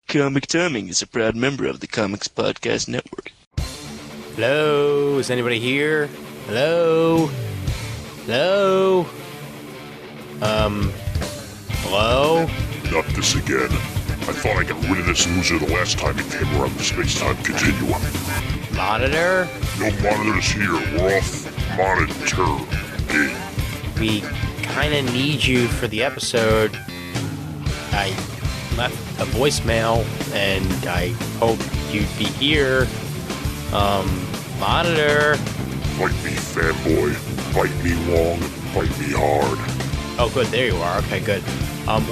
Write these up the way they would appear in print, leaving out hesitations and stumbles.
Comic Timing is a proud member of the Comics Podcast Network. Hello? Is anybody here? Hello? Hello? Hello? Not this again. I thought I got rid of this loser the last time he came around the space-time continuum. Monitor? No monitors here. We're off monitor. Gate. We kinda need you for the episode. I left a voicemail, and I hope you'd be here. Monitor? Bite me, fanboy. Bite me long, bite me hard. Oh, good, there you are. Okay, good.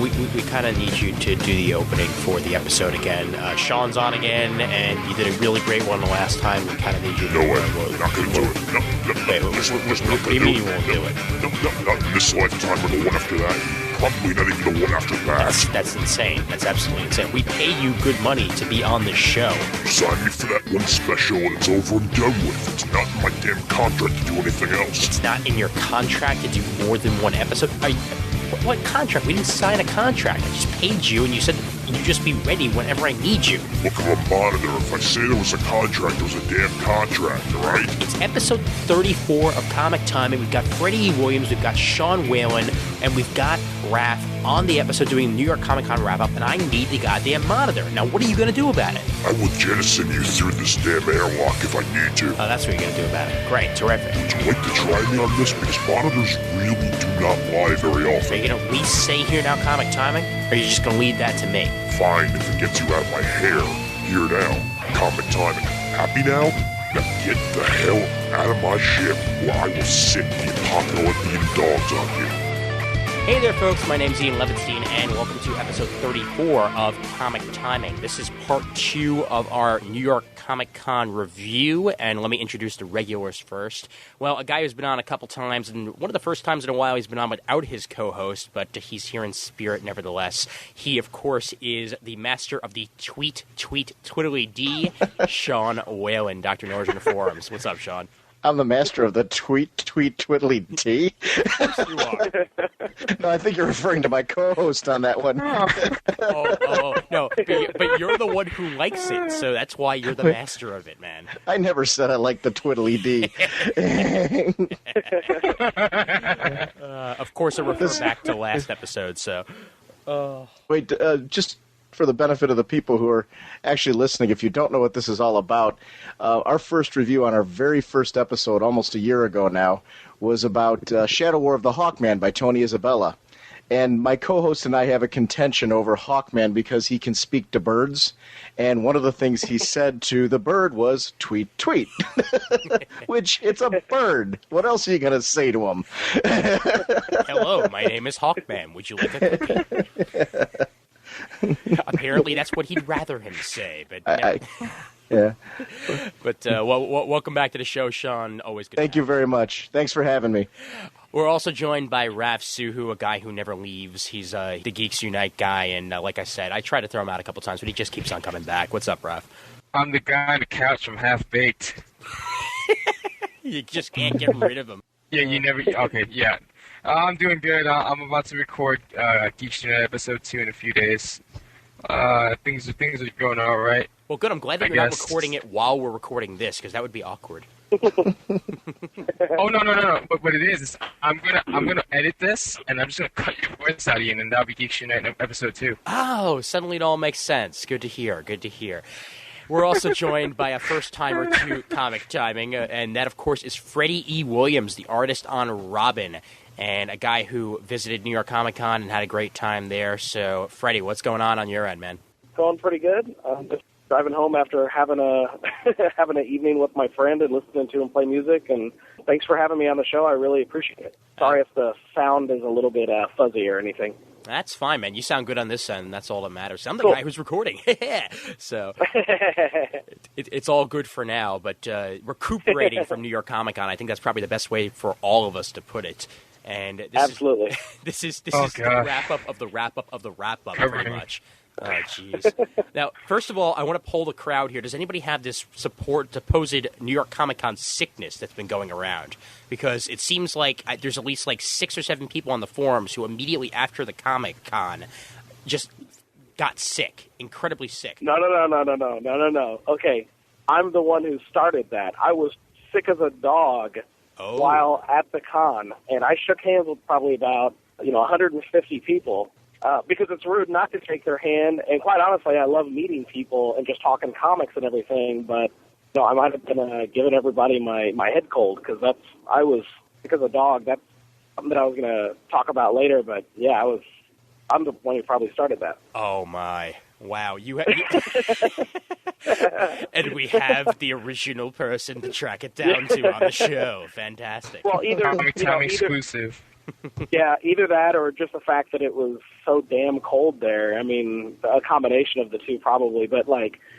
We kind of need you to do the opening for the episode again. Sean's on again, and you did a really great one the last time. We kind of need you to... No way. Not gonna do it. No. Wait, what do you mean you won't do it? No, not in this lifetime or the one after that. Probably not even the one after that. That's insane. That's absolutely insane. We pay you good money to be on the show. Sign me for that one special and it's over and done with. It's not in my damn contract to do anything else. It's not in your contract to do more than one episode? What contract? We didn't sign a contract. I just paid you, and you said you just be ready whenever I need you. Look, I'm a monitor. If I say there was a contract, there was a damn contract, alright? It's episode 34 of Comic Timing. We've got Freddie E. Williams, we've got Sean Whalen, and we've got Raph on the episode doing the New York Comic Con wrap-up, and I need the goddamn monitor. Now, what are you going to do about it? I will jettison you through this damn airlock if I need to. Oh, that's what you're going to do about it. Great, terrific. Would you like to try me on this? Because monitors really do not lie very Are often. you going to at least say here now, Comic Timing? Or are you just going to leave that to me? Fine, if it gets you out of my hair. Here now. Comic timing. Happy now? Now get the hell out of my ship, or I will sick the apocalyptic dogs on you. Hey there, folks. My name's Ian Levinstein, and welcome to episode 34 of Comic Timing. This is part 2 of our New York Comic Con review, and let me introduce the regulars first. Well, a guy who's been on a couple times, and one of the first times in a while he's been on without his co-host, but he's here in spirit nevertheless. He, of course, is the master of the twiddly D, Sean Whalen, Dr. Northern Forums. What's up, Sean? I'm the master of the twiddly D. You are. No, I think you're referring to my co-host on that one. No, but you're the one who likes it, so that's why you're the master of it, man. I never said I liked the twiddly D. Of course, I refer back to last episode, so... Wait, just for the benefit of the people who are actually listening, if you don't know what this is all about, our first review on our very first episode, almost a year ago now, was about Shadow War of the Hawkman by Tony Isabella. And my co-host and I have a contention over Hawkman because he can speak to birds. And one of the things he said to the bird was, tweet, tweet. Which, it's a bird. What else are you going to say to him? Hello, my name is Hawkman. Would you like a cookie? Apparently, that's what he'd rather him say. But yeah. But welcome back to the show, Sean. Always good. Thank you very much. Thanks for having me. We're also joined by Raph Suhu, a guy who never leaves. He's the Geeks Unite guy, and like I said, I tried to throw him out a couple times, but he just keeps on coming back. What's up, Raph? I'm the guy on the couch from Half Baked. You just can't get rid of him. Yeah, you never... Okay, yeah. I'm doing good. I'm about to record Geeks Unite episode 2 in a few days. Things are going all right. Well, good. I'm glad that you're not recording it while we're recording this, because that would be awkward. Oh no! But what it is I'm gonna edit this, and I'm just gonna cut your voice out, Ian, and that'll be Geeks Unite episode 2. Oh, suddenly it all makes sense. Good to hear. Good to hear. We're also joined by a first-timer to Comic Timing, and that, of course, is Freddie E. Williams, the artist on Robin, and a guy who visited New York Comic Con and had a great time there. So, Freddie, what's going on your end, man? Going pretty good. Just driving home after having an evening with my friend and listening to him play music. And thanks for having me on the show. I really appreciate it. Sorry if the sound is a little bit fuzzy or anything. That's fine, man. You sound good on this end. That's all that matters. I'm the cool. guy who's recording. So it's all good for now. But recuperating from New York Comic Con, I think that's probably the best way for all of us to put it. And this absolutely, this is the wrap up of the wrap up of the wrap up, pretty much. Oh, jeez. Now, first of all, I want to poll the crowd here. Does anybody have this supposed New York Comic Con sickness that's been going around? Because it seems like there's at least like 6 or 7 people on the forums who immediately after the Comic Con just got sick, incredibly sick. No. Okay, I'm the one who started that. I was sick as a dog while at the con, and I shook hands with probably about 150 people because it's rude not to shake their hand. And quite honestly, I love meeting people and just talking comics and everything. But I might have been giving everybody my head cold because I was sick as a dog. That's something that I was going to talk about later. But yeah, I'm the one who probably started that. Oh my. Wow, and we have the original person to track it down to on the show. Fantastic. Well, either exclusive. Yeah, either that or just the fact that it was so damn cold there. I mean, a combination of the two probably, but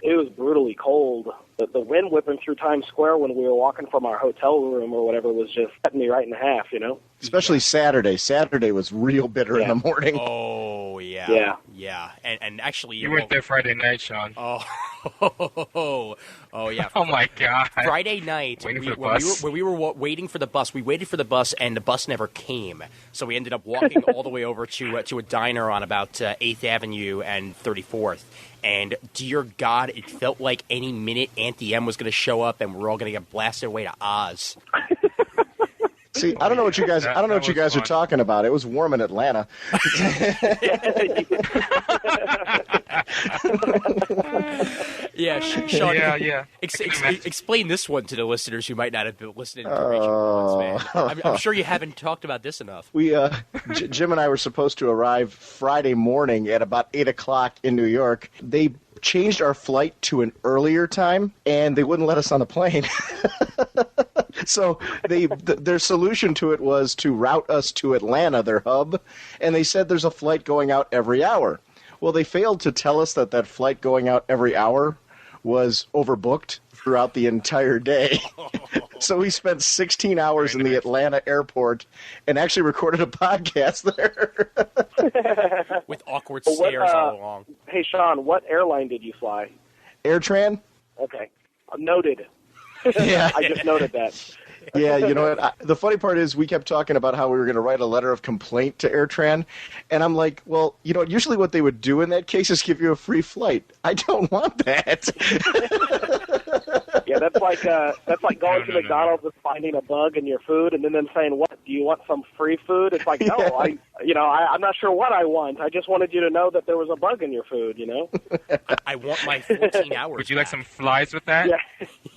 it was brutally cold. The wind whipping through Times Square when we were walking from our hotel room or whatever was just cutting me right in half, Especially Saturday. Saturday was real bitter in the morning. Oh, yeah. Yeah. And actually... You weren't there Friday night, Sean. Oh, yeah. Oh, my God. Friday night, waiting for the bus. When we were waiting for the bus, we waited for the bus, and the bus never came. So we ended up walking all the way over to a diner on about 8th Avenue and 34th. And dear God, it felt like any minute Auntie M was going to show up, and we're all going to get blasted away to Oz. See, I don't know what you guys are talking about. It was warm in Atlanta. Yeah, Sean. Yeah. Explain this one to the listeners who might not have been listening to Raging Bullets, man. I'm sure you haven't talked about this enough. We, Jim and I were supposed to arrive Friday morning at about 8 o'clock in New York. They changed our flight to an earlier time, and they wouldn't let us on the plane. So their solution to it was to route us to Atlanta, their hub, and they said there's a flight going out every hour. Well, they failed to tell us that flight going out every hour was overbooked throughout the entire day. So we spent 16 hours in the Atlanta airport and actually recorded a podcast there. With awkward stares all along. Hey, Sean, what airline did you fly? AirTran? Okay. Noted. Yeah. I just noted that. Yeah, you know what? The funny part is we kept talking about how we were going to write a letter of complaint to AirTran, and I'm like, well, usually what they would do in that case is give you a free flight. I don't want that. Yeah, that's like going to McDonald's and finding a bug in your food, and then them saying, "What? Do you want some free food?" It's like, no, I'm not sure what I want. I just wanted you to know that there was a bug in your food. I want my 14 hours. Would you like some flies with that? Yeah.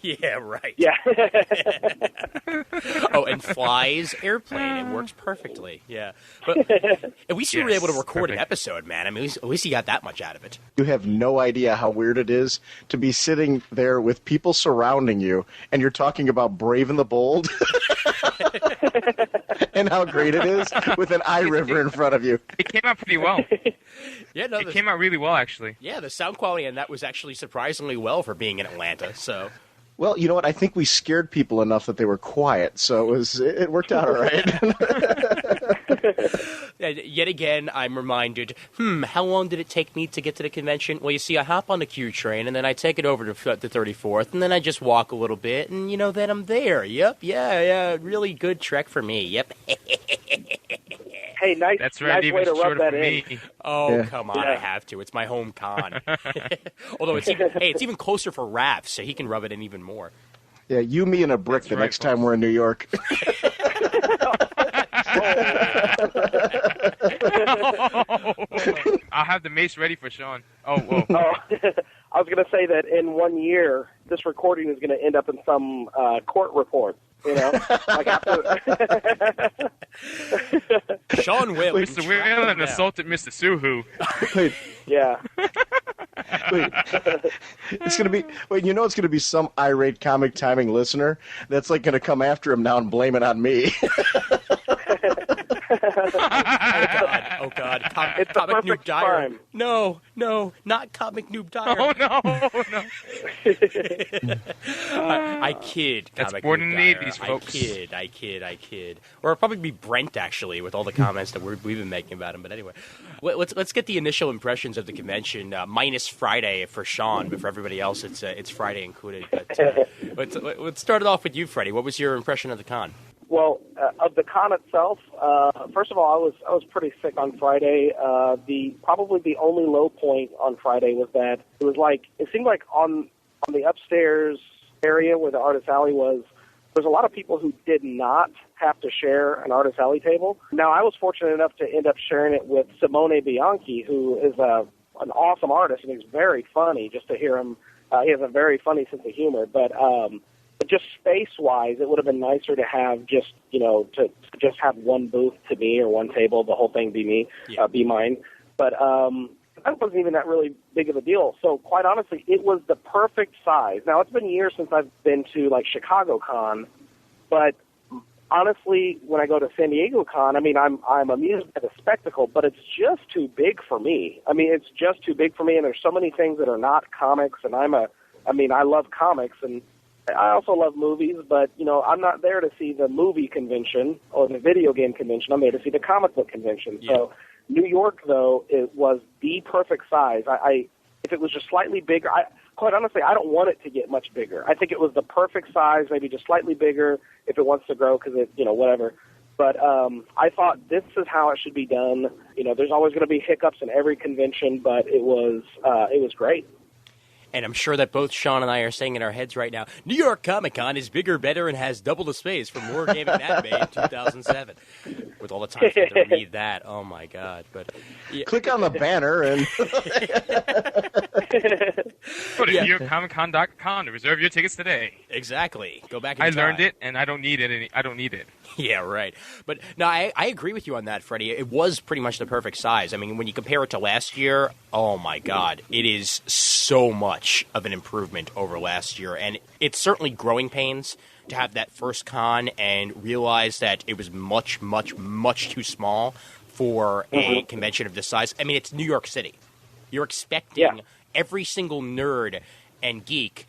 Yeah, right. Yeah. Oh, and flies airplane. It works perfectly. Yeah. But at least you were able to record an episode, man. I mean, at least you got that much out of it. You have no idea how weird it is to be sitting there with people surrounding you, and you're talking about Brave and the Bold and how great it is with an eye river in front of you. It came out pretty well. Yeah, no, it came out really well, actually. Yeah, the sound quality and that was actually surprisingly well for being in Atlanta. So, well, you know what? I think we scared people enough that they were quiet, so it worked out all right. Yet again, I'm reminded, how long did it take me to get to the convention? Well, you see, I hop on the Q train, and then I take it over to 34th, and then I just walk a little bit, and, then I'm there. Yep, yeah, really good trek for me. Yep. Hey, nice way to rub that in. Oh, yeah. Come on, I have to. It's my home con. Although, it's even closer for Raph, so he can rub it in even more. Yeah, you, me, and a brick the next time we're in New York. I'll have the mace ready for Sean. Oh, whoa. I was going to say that in 1 year, this recording is going to end up in some court report. Like after. Sean Whalen. Mr. Whalen assaulted Mr. Suhu. Wait. Yeah. Wait. It's going to be. Wait, it's going to be some irate comic timing listener that's going to come after him now and blame it on me. Oh God! Comic Noob Dyer. Crime. No, not Comic Noob Dyer. Oh no! I kid. That's Comic born Noob in the Dyer. 80s, folks. I kid. Or it'll probably be Brent actually, with all the comments that we've been making about him. But anyway, let's get the initial impressions of the convention, minus Friday for Sean, but for everybody else, it's Friday included. But let's start it off with you, Freddie. What was your impression of the con? Well, of the con itself, first of all, I was pretty sick on Friday. Probably the only low point on Friday was that it seemed like on the upstairs area where the Artist Alley was, there's a lot of people who did not have to share an Artist Alley table. Now, I was fortunate enough to end up sharing it with Simone Bianchi, who is an awesome artist, and he's very funny just to hear him. He has a very funny sense of humor, but just space-wise, it would have been nicer to have just, to just have one booth to me or one table, the whole thing be me, be mine. But that wasn't even that really big of a deal. So quite honestly, it was the perfect size. Now, it's been years since I've been to, like, Chicago Con, but honestly, when I go to San Diego Con, I mean, I'm amused by the spectacle, but it's just too big for me. I mean, it's just too big for me, and there's so many things that are not comics, and I love comics, and I also love movies, but, I'm not there to see the movie convention or the video game convention. I'm there to see the comic book convention. Yeah. So New York, though, it was the perfect size. If it was just slightly bigger, quite honestly, I don't want it to get much bigger. I think it was the perfect size, maybe just slightly bigger if it wants to grow because whatever. But I thought this is how it should be done. There's always going to be hiccups in every convention, but it was great. And I'm sure that both Sean and I are saying in our heads right now, New York Comic Con is bigger, better, and has double the space for more gaming anime in 2007. With all the time to read that, oh my God! But click on the banner and go to NewYorkComicCon.com to reserve your tickets today. Exactly. Go back. I learned it, and I don't need it. I don't need it. Yeah, right. But no, I agree with you on that, Freddie. It was pretty much the perfect size. I mean, when you compare it to last year, oh my God, it is so much of an improvement over last year. And it's certainly growing pains to have that first con and realize that it was much, much, much too small for a convention of this size. I mean, it's New York City. You're expecting every single nerd and geek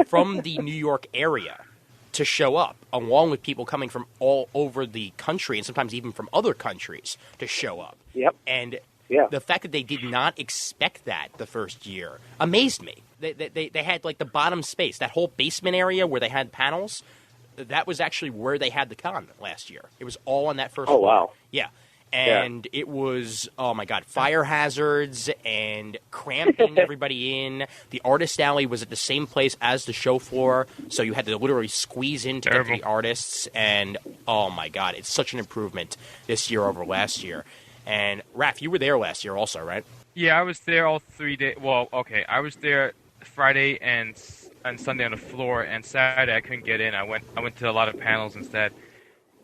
from the New York area to show up, along with people coming from all over the country and sometimes even from other countries to show up. Yep. And the fact that they did not expect that the first year amazed me. They had, like, the bottom space, that whole basement area where they had panels. That was actually where they had the con last year. It was all on that first floor. Oh, wow. Yeah. And it was, oh my God, fire hazards and cramping everybody in. The Artist Alley was at the same place as the show floor, so you had to literally squeeze in to get to the artists. And, oh my God, it's such an improvement this year over last year. And, Raph, you were there last year also, right? Yeah, I was there all 3 days. Well, okay, I was there Friday and Sunday on the floor, and Saturday I couldn't get in. I went to a lot of panels instead.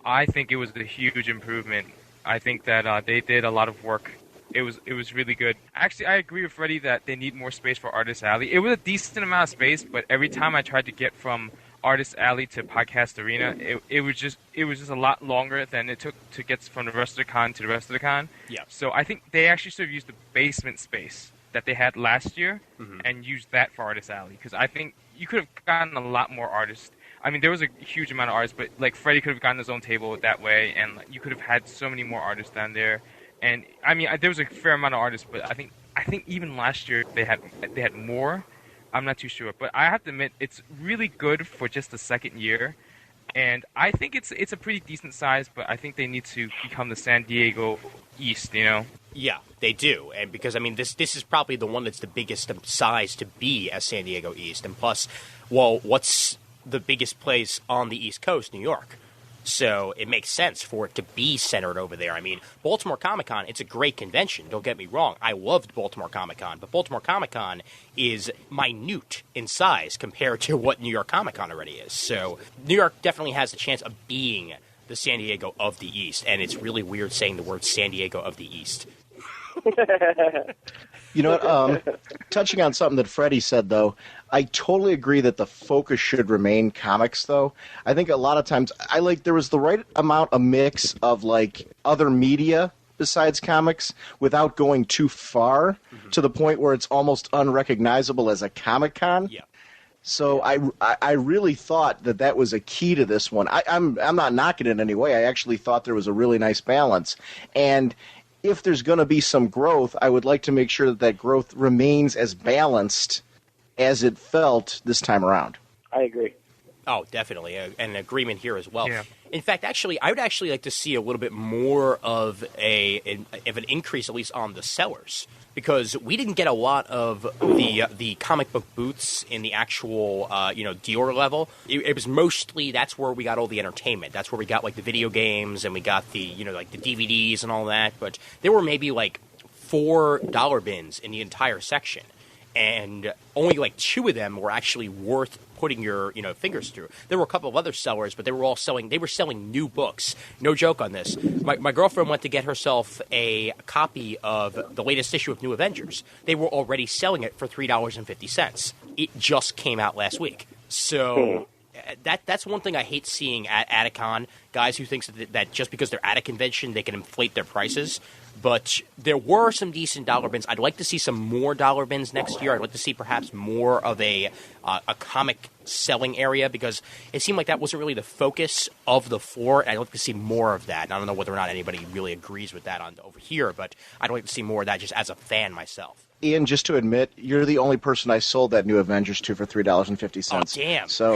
I think it was a huge improvement. I think that they did a lot of work. It was really good. Actually, I agree with Freddie that they need more space for Artist Alley. It was a decent amount of space, but every time I tried to get from Artist Alley to Podcast Arena, it was just a lot longer than it took to get from the rest of the con to the rest of the con. Yeah. So I think they actually should have used the basement space that they had last year and used that for Artist Alley, because I think you could have gotten a lot more artists. I mean, there was a huge amount of artists, but, like, Freddie could have gotten his own table that way, and, like, you could have had so many more artists down there. And I mean, there was a fair amount of artists, but I think even last year they had more. I'm not too sure, but I have to admit it's really good for just the second year, and I think it's a pretty decent size. But I think they need to become the San Diego East, Yeah, they do, and because I mean, this is probably the one that's the biggest size to be as San Diego East, and plus, well, what's the biggest place on the East Coast? New York. So it makes sense for it to be centered over there. I mean, Baltimore Comic-Con, it's a great convention. Don't get me wrong. I loved Baltimore Comic-Con. But Baltimore Comic-Con is minute in size compared to what New York Comic-Con already is. So New York definitely has the chance of being the San Diego of the East. And it's really weird saying the word San Diego of the East. You know what? Touching on something that Freddie said, though, I totally agree that the focus should remain comics, though. I think a lot of times there was the right amount of mix of, like, other media besides comics without going too far to the point where it's almost unrecognizable as a Comic-Con. Yeah. So I really thought that was a key to this one. I'm not knocking it in any way. I actually thought there was a really nice balance. And if there's going to be some growth, I would like to make sure that growth remains as balanced as it felt this time around. I agree. Oh, definitely, an agreement here as well. Yeah. In fact, actually, I would actually like to see a little bit more of an increase, at least on the sellers, because we didn't get a lot of the comic book booths in the actual dealer level. It was mostly that's where we got all the entertainment. That's where we got like the video games and we got the like the DVDs and all that. But there were maybe like $4 bins in the entire section, and only like 2 of them were actually worth putting your fingers through. There were a couple of other sellers, but they were selling new books. No joke on this. My girlfriend went to get herself a copy of the latest issue of New Avengers. They were already selling it for $3.50. It just came out last week. So that's one thing I hate seeing at Atticon. Guys who think that just because they're at a convention, they can inflate their prices. But there were some decent dollar bins. I'd like to see some more dollar bins next year. I'd like to see perhaps more of a comic selling area, because it seemed like that wasn't really the focus of the floor. I'd like to see more of that. And I don't know whether or not anybody really agrees with that over here, but I'd like to see more of that just as a fan myself. Ian, just to admit, you're the only person I sold that New Avengers to for $3.50. Oh, damn. So,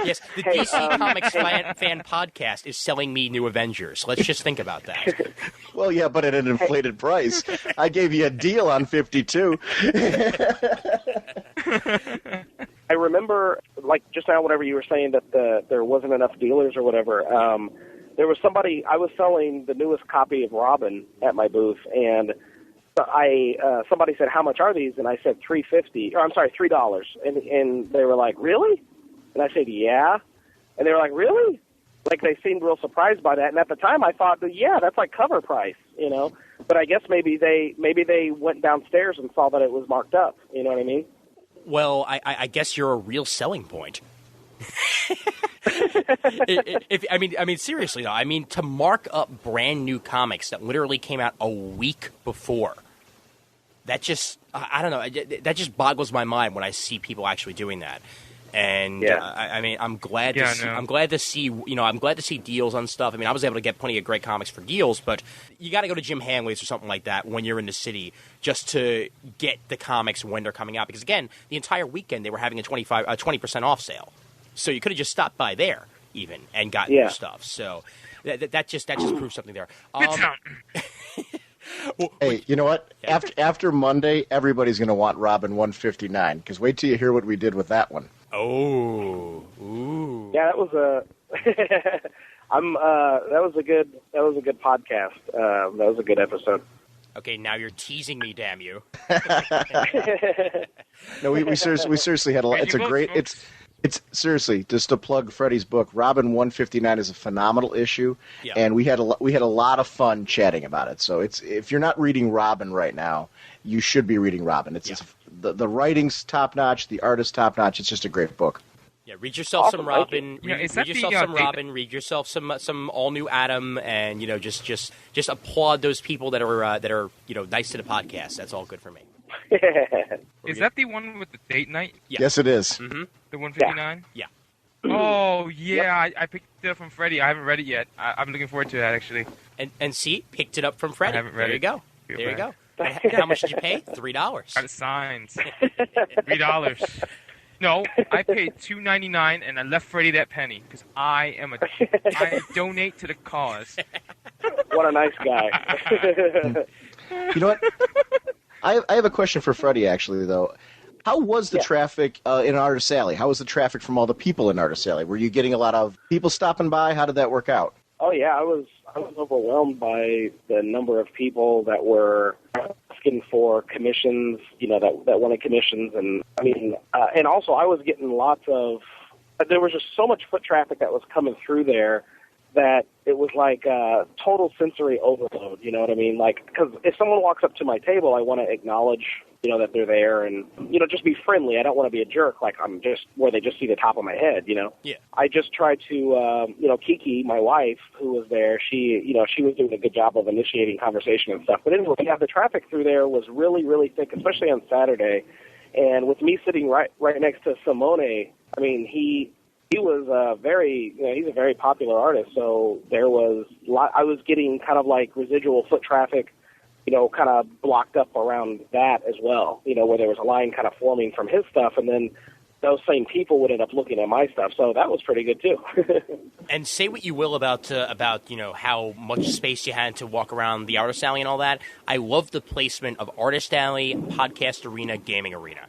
yes, the DC Comics fan podcast is selling me New Avengers. Let's just think about that. Well, yeah, but at an inflated price. I gave you a deal on 52. I remember, like just now, whatever you were saying, that there wasn't enough dealers or whatever. There was somebody, I was selling the newest copy of Robin at my booth, and somebody said, "How much are these?" And I said $3.50, and they were like, "Really?" And I said, "Yeah." And they were like, "Really?" Like they seemed real surprised by that. And at the time, I thought, "Yeah, that's like cover price," But I guess maybe they went downstairs and saw that it was marked up. You know what I mean? Well, I guess you're a real selling point. Seriously though, to mark up brand new comics that literally came out a week before. That just, I don't know, that just boggles my mind when I see people actually doing that. And I'm glad to see deals on stuff. I was able to get plenty of great comics for deals, but you got to go to Jim Hanley's or something like that when you're in the city just to get the comics when they're coming out. Because again, the entire weekend they were having a 20% off sale, so you could have just stopped by there even and gotten your stuff. So that just proves something there. Hey, you know what? Yeah. After Monday, everybody's going to want Robin 159, because wait till you hear what we did with that one. Oh, ooh. Yeah, that was that was a good podcast. That was a good episode. Okay, now you're teasing me, damn you. No, we seriously had a lot. It's seriously, just to plug Freddie's book, Robin 159 is a phenomenal issue, and we had a lot of fun chatting about it. So if you're not reading Robin right now, you should be reading Robin. The writing's top notch, the artist's top notch. It's just a great book. Yeah, read yourself some Robin. Read yourself some all new Adam, and just applaud those people that are nice to the podcast. That's all good for me. Is that the one with the date night? Yeah. Yes, it is. Mm-hmm. The 159? Yeah. Oh, yeah, yep. I picked it up from Freddie. I haven't read it yet. I'm looking forward to that, actually. And see, picked it up from Freddie. I haven't read it. it. There you go. And how much did you pay? $3. Got it signed. $3. No, I paid $2.99, and I left Freddie that penny, because I donate to the cause. What a nice guy. You know what? I have a question for Freddie, actually, though. How was the traffic in Artist Alley? How was the traffic from all the people in Artist Alley? Were you getting a lot of people stopping by? How did that work out? Oh yeah, I was overwhelmed by the number of people that were asking for commissions. That wanted commissions, and also I was getting lots of. There was just so much foot traffic that was coming through there that it was like total sensory overload. You know what I mean? Like, because if someone walks up to my table, I want to acknowledge, that they're there and, just be friendly. I don't want to be a jerk, like I'm just where they just see the top of my head, Yeah. I just tried to, Kiki, my wife, who was there, she was doing a good job of initiating conversation and stuff. But anyway, the traffic through there was really, really thick, especially on Saturday. And with me sitting right next to Simone, he was he's a very popular artist, so there was I was getting kind of like residual foot traffic, kind of blocked up around that as well, where there was a line kind of forming from his stuff, and then those same people would end up looking at my stuff. So that was pretty good too. And say what you will about how much space you had to walk around the Artist Alley and all that. I love the placement of Artist Alley, Podcast Arena, Gaming Arena.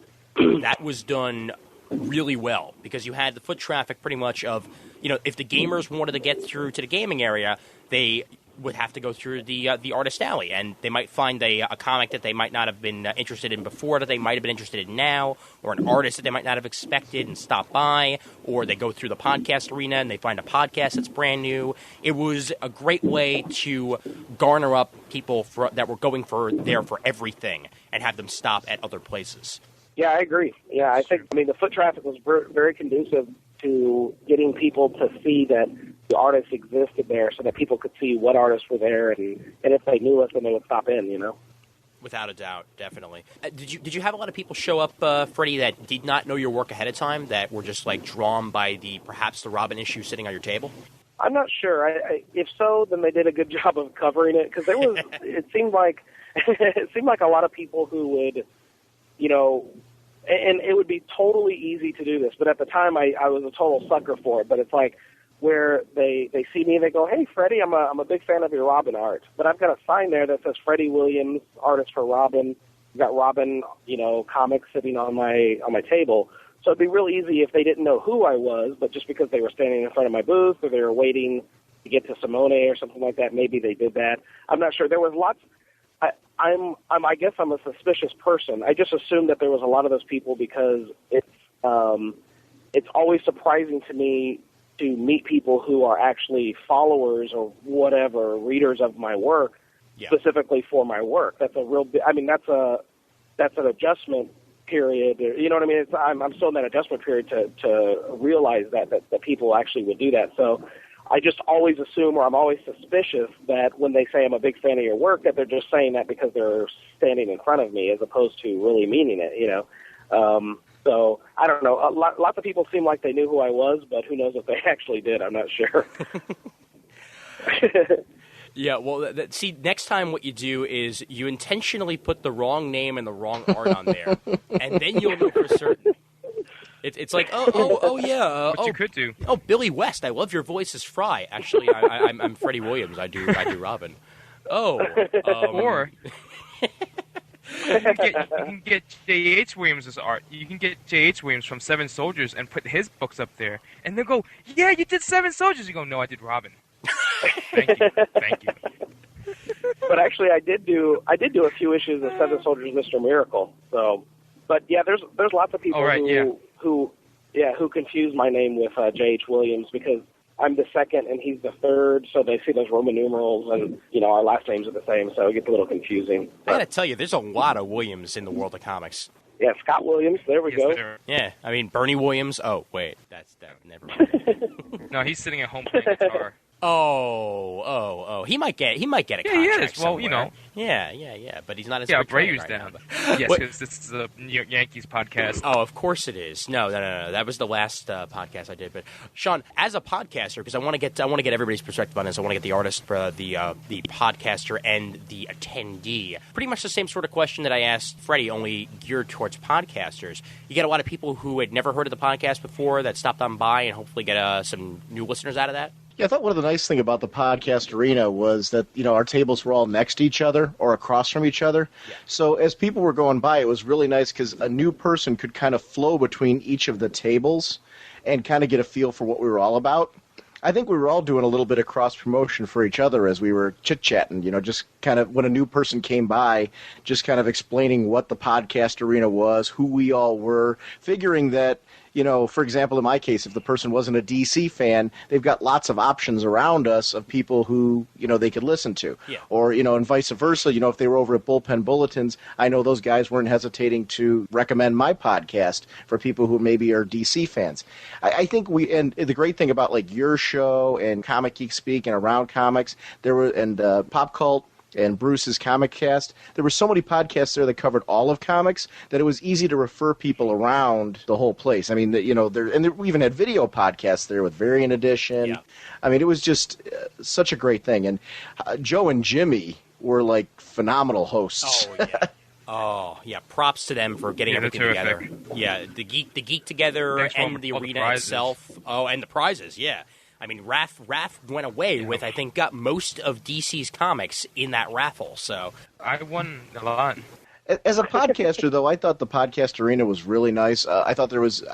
That was done really well because you had the foot traffic pretty much of, if the gamers wanted to get through to the gaming area, they would have to go through the Artist Alley, and they might find a comic that they might not have been interested in before that they might have been interested in now, or an artist that they might not have expected and stop by, or they go through the Podcast Arena and they find a podcast that's brand new. It was a great way to garner up people that were going there for everything and have them stop at other places. Yeah, I agree. Yeah, I mean, the foot traffic was very conducive to getting people to see that the artists existed there so that people could see what artists were there, and if they knew us, then they would stop in, Without a doubt, definitely. Did you have a lot of people show up, Freddie, that did not know your work ahead of time, that were just, drawn by perhaps the Robin issue sitting on your table? I'm not sure. If so, then they did a good job of covering it, because it seemed like a lot of people who would, and it would be totally easy to do this, but at the time I was a total sucker for it. But it's where they see me and they go, "Hey, Freddie, I'm a big fan of your Robin art," but I've got a sign there that says Freddie Williams, artist for Robin. I've got Robin, comics sitting on my table. So it'd be real easy if they didn't know who I was, but just because they were standing in front of my booth or they were waiting to get to Simone or something like that, maybe they did that. I'm not sure. There was lots. I guess I'm a suspicious person. I just assumed that there was a lot of those people because it's always surprising to me to meet people who are actually followers or whatever, readers of my work, specifically for my work. That's a real. That's an adjustment period. You know what I mean? I'm still in that adjustment period to realize that people actually would do that. So I just always assume, or I'm always suspicious that when they say I'm a big fan of your work, that they're just saying that because they're standing in front of me, as opposed to really meaning it. So I don't know. Lots of people seem like they knew who I was, but who knows if they actually did? I'm not sure. Yeah, well, see, next time what you do is you intentionally put the wrong name and the wrong art on there, and then you'll know for certain. It's like, yeah. What you could do. Oh, Billy West, I love your voice as Fry. Actually, I'm Freddie Williams. I do Robin. Oh. Or you can get J.H. Williams' art. You can get J.H. Williams from Seven Soldiers and put his books up there. And they'll go, yeah, you did Seven Soldiers. You go, no, I did Robin. Thank you. But actually, I did do a few issues of Seven Soldiers, Mr. Miracle. So, but yeah, there's lots of people who confuse my name with J.H. Williams because I'm the second and he's the third, so they see those Roman numerals and, our last names are the same, so it gets a little confusing. I gotta tell you, there's a lot of Williams in the world of comics. Yeah, Scott Williams, there we go. Yeah, Bernie Williams. Oh, wait, that's never mind. No, he's sitting at home playing guitar. Oh! He might get a contract. Yeah, he is. Somewhere. Well, Yeah, but he's not as Braves right down. Now, yes, because this is a Yankees podcast. Oh, of course it is. No. That was the last podcast I did. But Sean, as a podcaster, because I want to get everybody's perspective on this. I want to get the artist, the podcaster, and the attendee. Pretty much the same sort of question that I asked Freddie, only geared towards podcasters. You get a lot of people who had never heard of the podcast before that stopped on by, and hopefully get some new listeners out of that. Yeah, I thought one of the nice things about the podcast arena was that, our tables were all next to each other or across from each other. Yeah. So as people were going by, it was really nice because a new person could kind of flow between each of the tables and kind of get a feel for what we were all about. I think we were all doing a little bit of cross-promotion for each other as we were chit-chatting, just kind of when a new person came by, just kind of explaining what the podcast arena was, who we all were, figuring that, for example, in my case, if the person wasn't a DC fan, they've got lots of options around us of people who, they could listen to. Yeah. Or, and vice versa, if they were over at Bullpen Bulletins, I know those guys weren't hesitating to recommend my podcast for people who maybe are DC fans. I think and the great thing about, your show and Comic Geek Speak and Around Comics, and Pop Cult, and Bruce's Comic Cast, there were so many podcasts there that covered all of comics that it was easy to refer people around the whole place. I mean, we even had video podcasts there with Variant Edition. Yeah. I mean, it was just such a great thing. And Joe and Jimmy were like phenomenal hosts. Oh, yeah. Oh, yeah, props to them for getting everything together. Yeah, the geek together and the arena itself. Oh, and the prizes, yeah. I mean, Raph went away with, I think, got most of DC's comics in that raffle, so. I won a lot. As a podcaster, though, I thought the podcast arena was really nice. I thought there was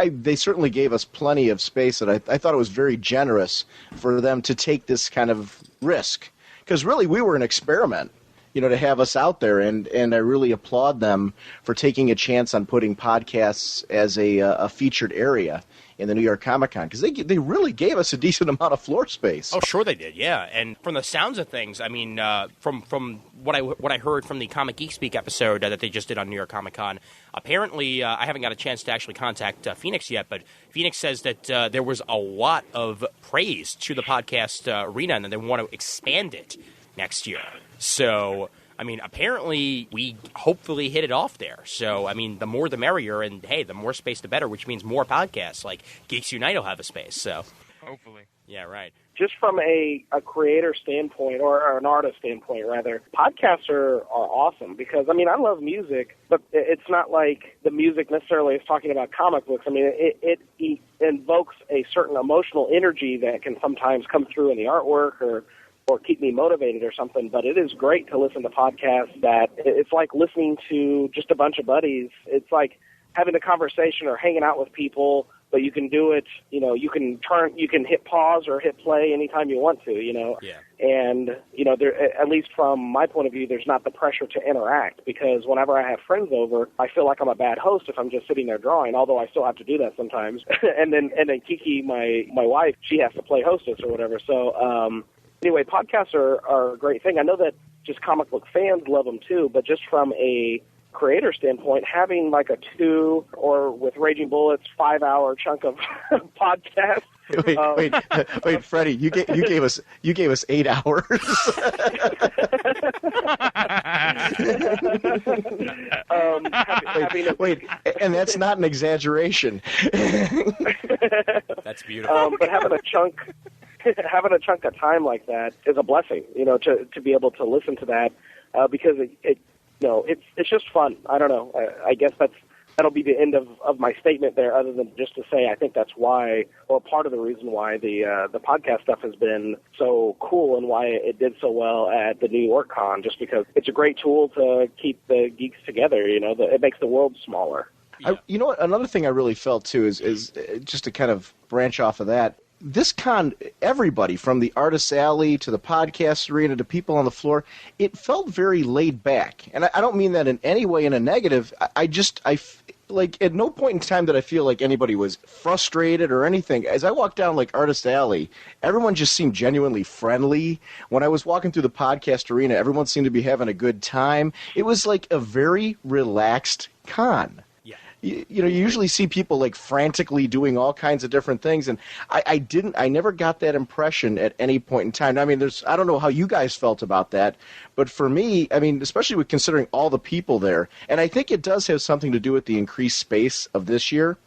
they certainly gave us plenty of space, and I thought it was very generous for them to take this kind of risk. Because really, we were an experiment, to have us out there, and I really applaud them for taking a chance on putting podcasts as a featured area in the New York Comic Con, because they really gave us a decent amount of floor space. Oh, sure they did, yeah. And from the sounds of things, I mean, from what I heard from the Comic Geek Speak episode that they just did on New York Comic Con, apparently I haven't got a chance to actually contact Phoenix yet, but Phoenix says that there was a lot of praise to the podcast arena, and that they want to expand it next year. So, I mean, apparently we hopefully hit it off there. So, I mean, the more the merrier, and hey, the more space the better, which means more podcasts like Geeks Unite will have a space. So, hopefully. Yeah, right. Just from a creator standpoint, or an artist standpoint, rather, podcasts are awesome because, I mean, I love music, but it's not like the music necessarily is talking about comic books. I mean, it invokes a certain emotional energy that can sometimes come through in the artwork or keep me motivated or something, but it is great to listen to podcasts that it's like listening to just a bunch of buddies. It's like having a conversation or hanging out with people, but you can do it, you can hit pause or hit play anytime you want to, Yeah. And, there, at least from my point of view, there's not the pressure to interact, because whenever I have friends over, I feel like I'm a bad host if I'm just sitting there drawing, although I still have to do that sometimes. and then Kiki, my wife, she has to play hostess or whatever. So, anyway, podcasts are a great thing. I know that just comic book fans love them too, but just from a creator standpoint, having like a 2 or with Raging Bullets 5-hour chunk of podcast. Wait, Freddie, you gave us 8 hours. Wait, and that's not an exaggeration. That's beautiful. But having a chunk of time like that is a blessing, to be able to listen to that, because it's just fun. I don't know. I guess that'll be the end of my statement there, other than just to say I think that's why, or part of the reason why the podcast stuff has been so cool and why it did so well at the New York Con, just because it's a great tool to keep the geeks together. It makes the world smaller. Yeah. What? Another thing I really felt too is just to kind of branch off of that. This con, everybody from the Artist Alley to the podcast arena to people on the floor, it felt very laid back. And I don't mean that in any way in a negative. I at no point in time did I feel like anybody was frustrated or anything. As I walked down like Artist Alley, everyone just seemed genuinely friendly. When I was walking through the podcast arena, everyone seemed to be having a good time. It was like a very relaxed con. You usually see people like frantically doing all kinds of different things, and I never got that impression at any point in time. I mean, I don't know how you guys felt about that, but for me, I mean, especially with considering all the people there, and I think it does have something to do with the increased space of this year.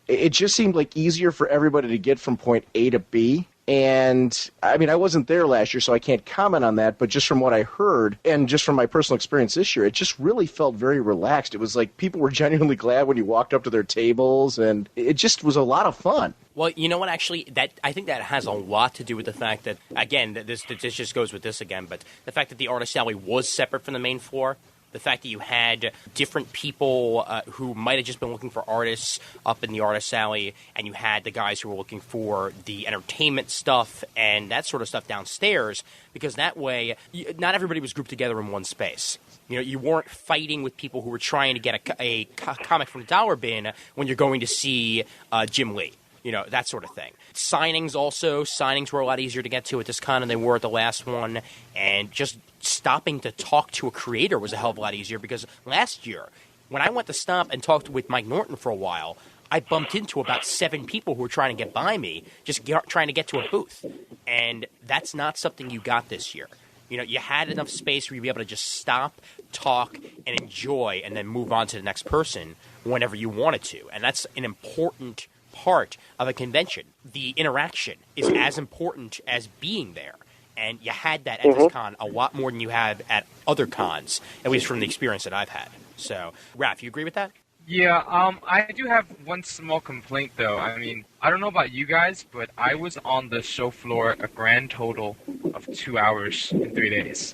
It just seemed like easier for everybody to get from point A to B. And, I mean, I wasn't there last year, so I can't comment on that, but just from what I heard, and just from my personal experience this year, it just really felt very relaxed. It was like people were genuinely glad when you walked up to their tables, and it just was a lot of fun. Well, you know what, actually, I think that has a lot to do with the fact that, again, this just goes with this again, but the fact that the Artist Alley was separate from the main floor, the fact that you had different people who might have just been looking for artists up in the Artist Alley, and you had the guys who were looking for the entertainment stuff and that sort of stuff downstairs, because that way, not everybody was grouped together in one space. You weren't fighting with people who were trying to get a comic from the dollar bin when you're going to see Jim Lee. That sort of thing. Signings were a lot easier to get to at this con than they were at the last one, and just stopping to talk to a creator was a hell of a lot easier, because last year, when I went to stop and talked with Mike Norton for a while, I bumped into about 7 people who were trying to get by me, just trying to get to a booth, and that's not something you got this year. You had enough space where you'd be able to just stop, talk, and enjoy, and then move on to the next person whenever you wanted to, and that's an important part of a convention. The interaction is as important as being there. And you had that at this con a lot more than you had at other cons, at least from the experience that I've had. So, Raph, you agree with that? Yeah, I do have one small complaint, though. I mean, I don't know about you guys, but I was on the show floor a grand total of 2 hours in 3 days.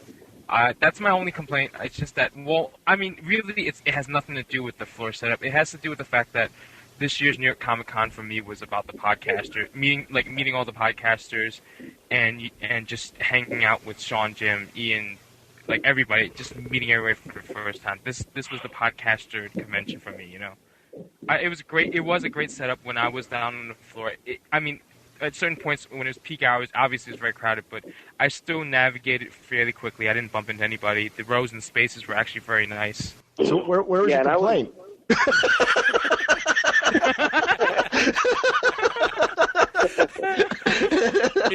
That's my only complaint. It's just that, well, I mean, really, it has nothing to do with the floor setup. It has to do with the fact that this year's New York Comic Con for me was about the podcaster, meeting all the podcasters, and just hanging out with Sean, Jim, Ian, like everybody, just meeting everybody for the first time. This was the podcaster convention for me, you know. It was great. It was a great setup when I was down on the floor. I mean, at certain points when it was peak hours, obviously it was very crowded, but I still navigated fairly quickly. I didn't bump into anybody. The rows and spaces were actually very nice. So where was your complaint?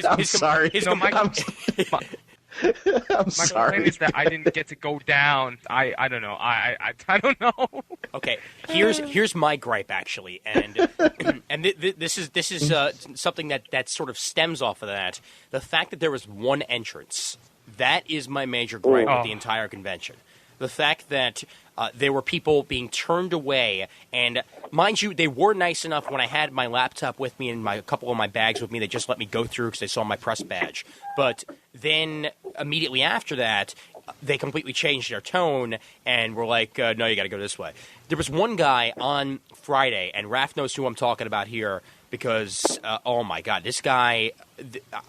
I'm sorry. I'm My sorry. complaint is that I didn't get to go down. I don't know. I don't know. Okay, here's my gripe actually, and this is something that sort of stems off of that. The fact that there was one entrance, that is my major gripe with the entire convention. The fact that there were people being turned away, and mind you, they were nice enough when I had my laptop with me and a couple of my bags with me. They just let me go through because they saw my press badge. But then immediately after that, they completely changed their tone and were like, no, you got to go this way. There was one guy on Friday, and Raph knows who I'm talking about here, because, oh my God, this guy,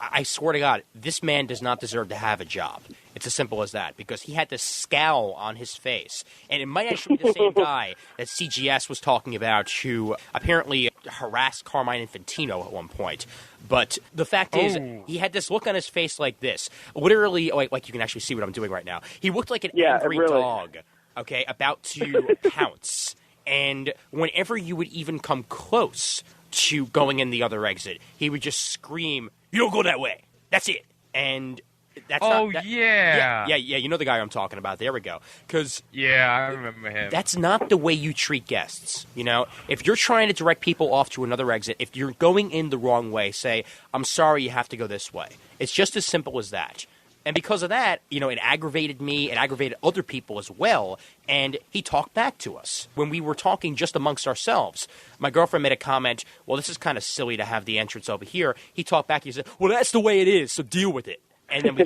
I swear to God, this man does not deserve to have a job. It's as simple as that, because he had this scowl on his face. And it might actually be the same guy that CGS was talking about who apparently harassed Carmine Infantino at one point. But the fact is, he had this look on his face like this. Literally, like you can actually see what I'm doing right now. He looked like an angry dog, okay, about to pounce. And whenever you would even come close to going in the other exit, he would just scream, "You don't go that way. That's it." And that's yeah, you know the guy I'm talking about. There we go. Yeah, I remember him. That's not the way you treat guests. You know, if you're trying to direct people off to another exit, if you're going in the wrong way, say, "I'm sorry, you have to go this way." It's just as simple as that. And because of that, you know, it aggravated me, it aggravated other people as well, and he talked back to us. When we were talking just amongst ourselves, my girlfriend made a comment, "Well, this is kind of silly to have the entrance over here." He talked back, he said, "Well, that's the way it is, so deal with it." And then we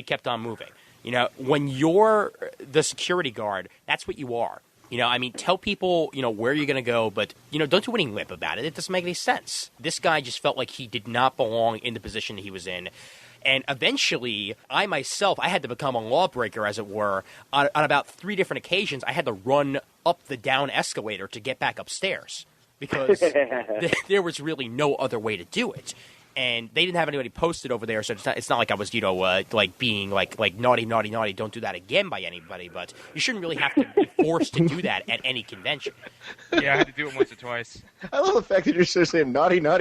kept on moving. You know, when you're the security guard, that's what you are. You know, I mean, tell people, you know, where you're going to go, but, you know, don't do any lip about it. It doesn't make any sense. This guy just felt like he did not belong in the position he was in. And eventually, I had to become a lawbreaker, as it were. On about 3 different occasions, I had to run up the down escalator to get back upstairs because there was really no other way to do it. And they didn't have anybody posted over there, so it's not like I was, you know, like being like naughty, don't do that again by anybody. But you shouldn't really have to be forced to do that at any convention. Yeah, I had to do it once or twice. I love the fact that you're just saying naughty. No,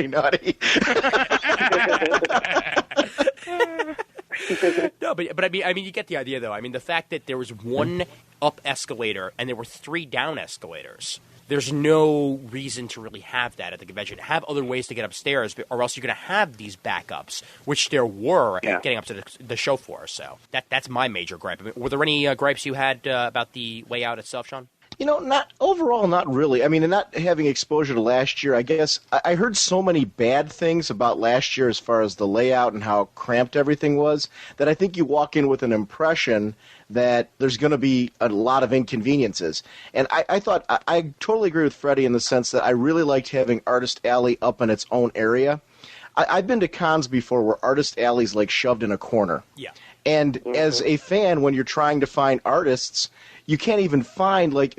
but I mean, you get the idea, though. I mean, the fact that there was one up escalator and there were 3 down escalators. There's no reason to really have that at the convention. Have other ways to get upstairs, or else you're going to have these backups, which there were getting up to the show floor. So that's my major gripe. I mean, were there any gripes you had about the layout itself, Sean? You know, not really. I mean, and not having exposure to last year, I guess I heard so many bad things about last year as far as the layout and how cramped everything was that I think you walk in with an impression that there's going to be a lot of inconveniences. And I thought I totally agree with Freddie in the sense that I really liked having Artist Alley up in its own area. I've been to cons before where Artist Alley's like shoved in a corner. Yeah. And as a fan, when you're trying to find artists, you can't even find like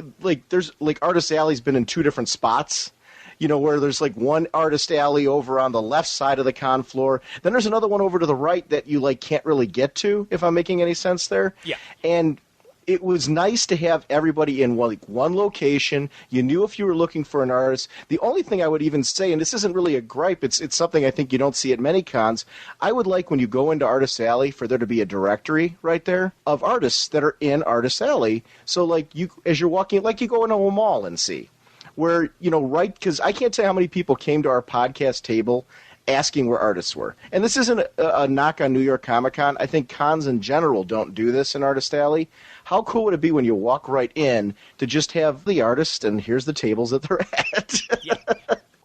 there's like Artist Alley's been in 2 different spots, you know, where there's like one Artist Alley over on the left side of the con floor, then there's another one over to the right that you like can't really get to, if I'm making any sense there. Yeah. And it was nice to have everybody in one location. You knew if you were looking for an artist. The only thing I would even say, and this isn't really a gripe, it's something I think you don't see at many cons, I would like when you go into Artist Alley for there to be a directory right there of artists that are in Artist Alley. So like you, as you're walking, like you go into a mall and see. Where, you know, right, because I can't tell how many people came to our podcast table asking where artists were. And this isn't a knock on New York Comic Con. I think cons in general don't do this in Artist Alley. How cool would it be when you walk right in to just have the artist and here's the tables that they're at? Yeah.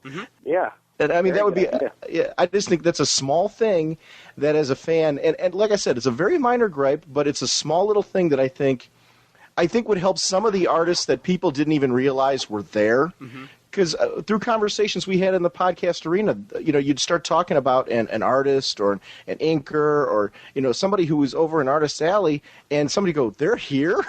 Mm-hmm. Yeah. And I mean, that would be, Yeah. I just think that's a small thing that as a fan, and like I said, it's a very minor gripe, but it's a small little thing that I think would help some of the artists that people didn't even realize were there. Because through conversations we had in the podcast arena, you'd start talking about an artist or an inker or, somebody who was over in Artist Alley, and somebody go, they're here?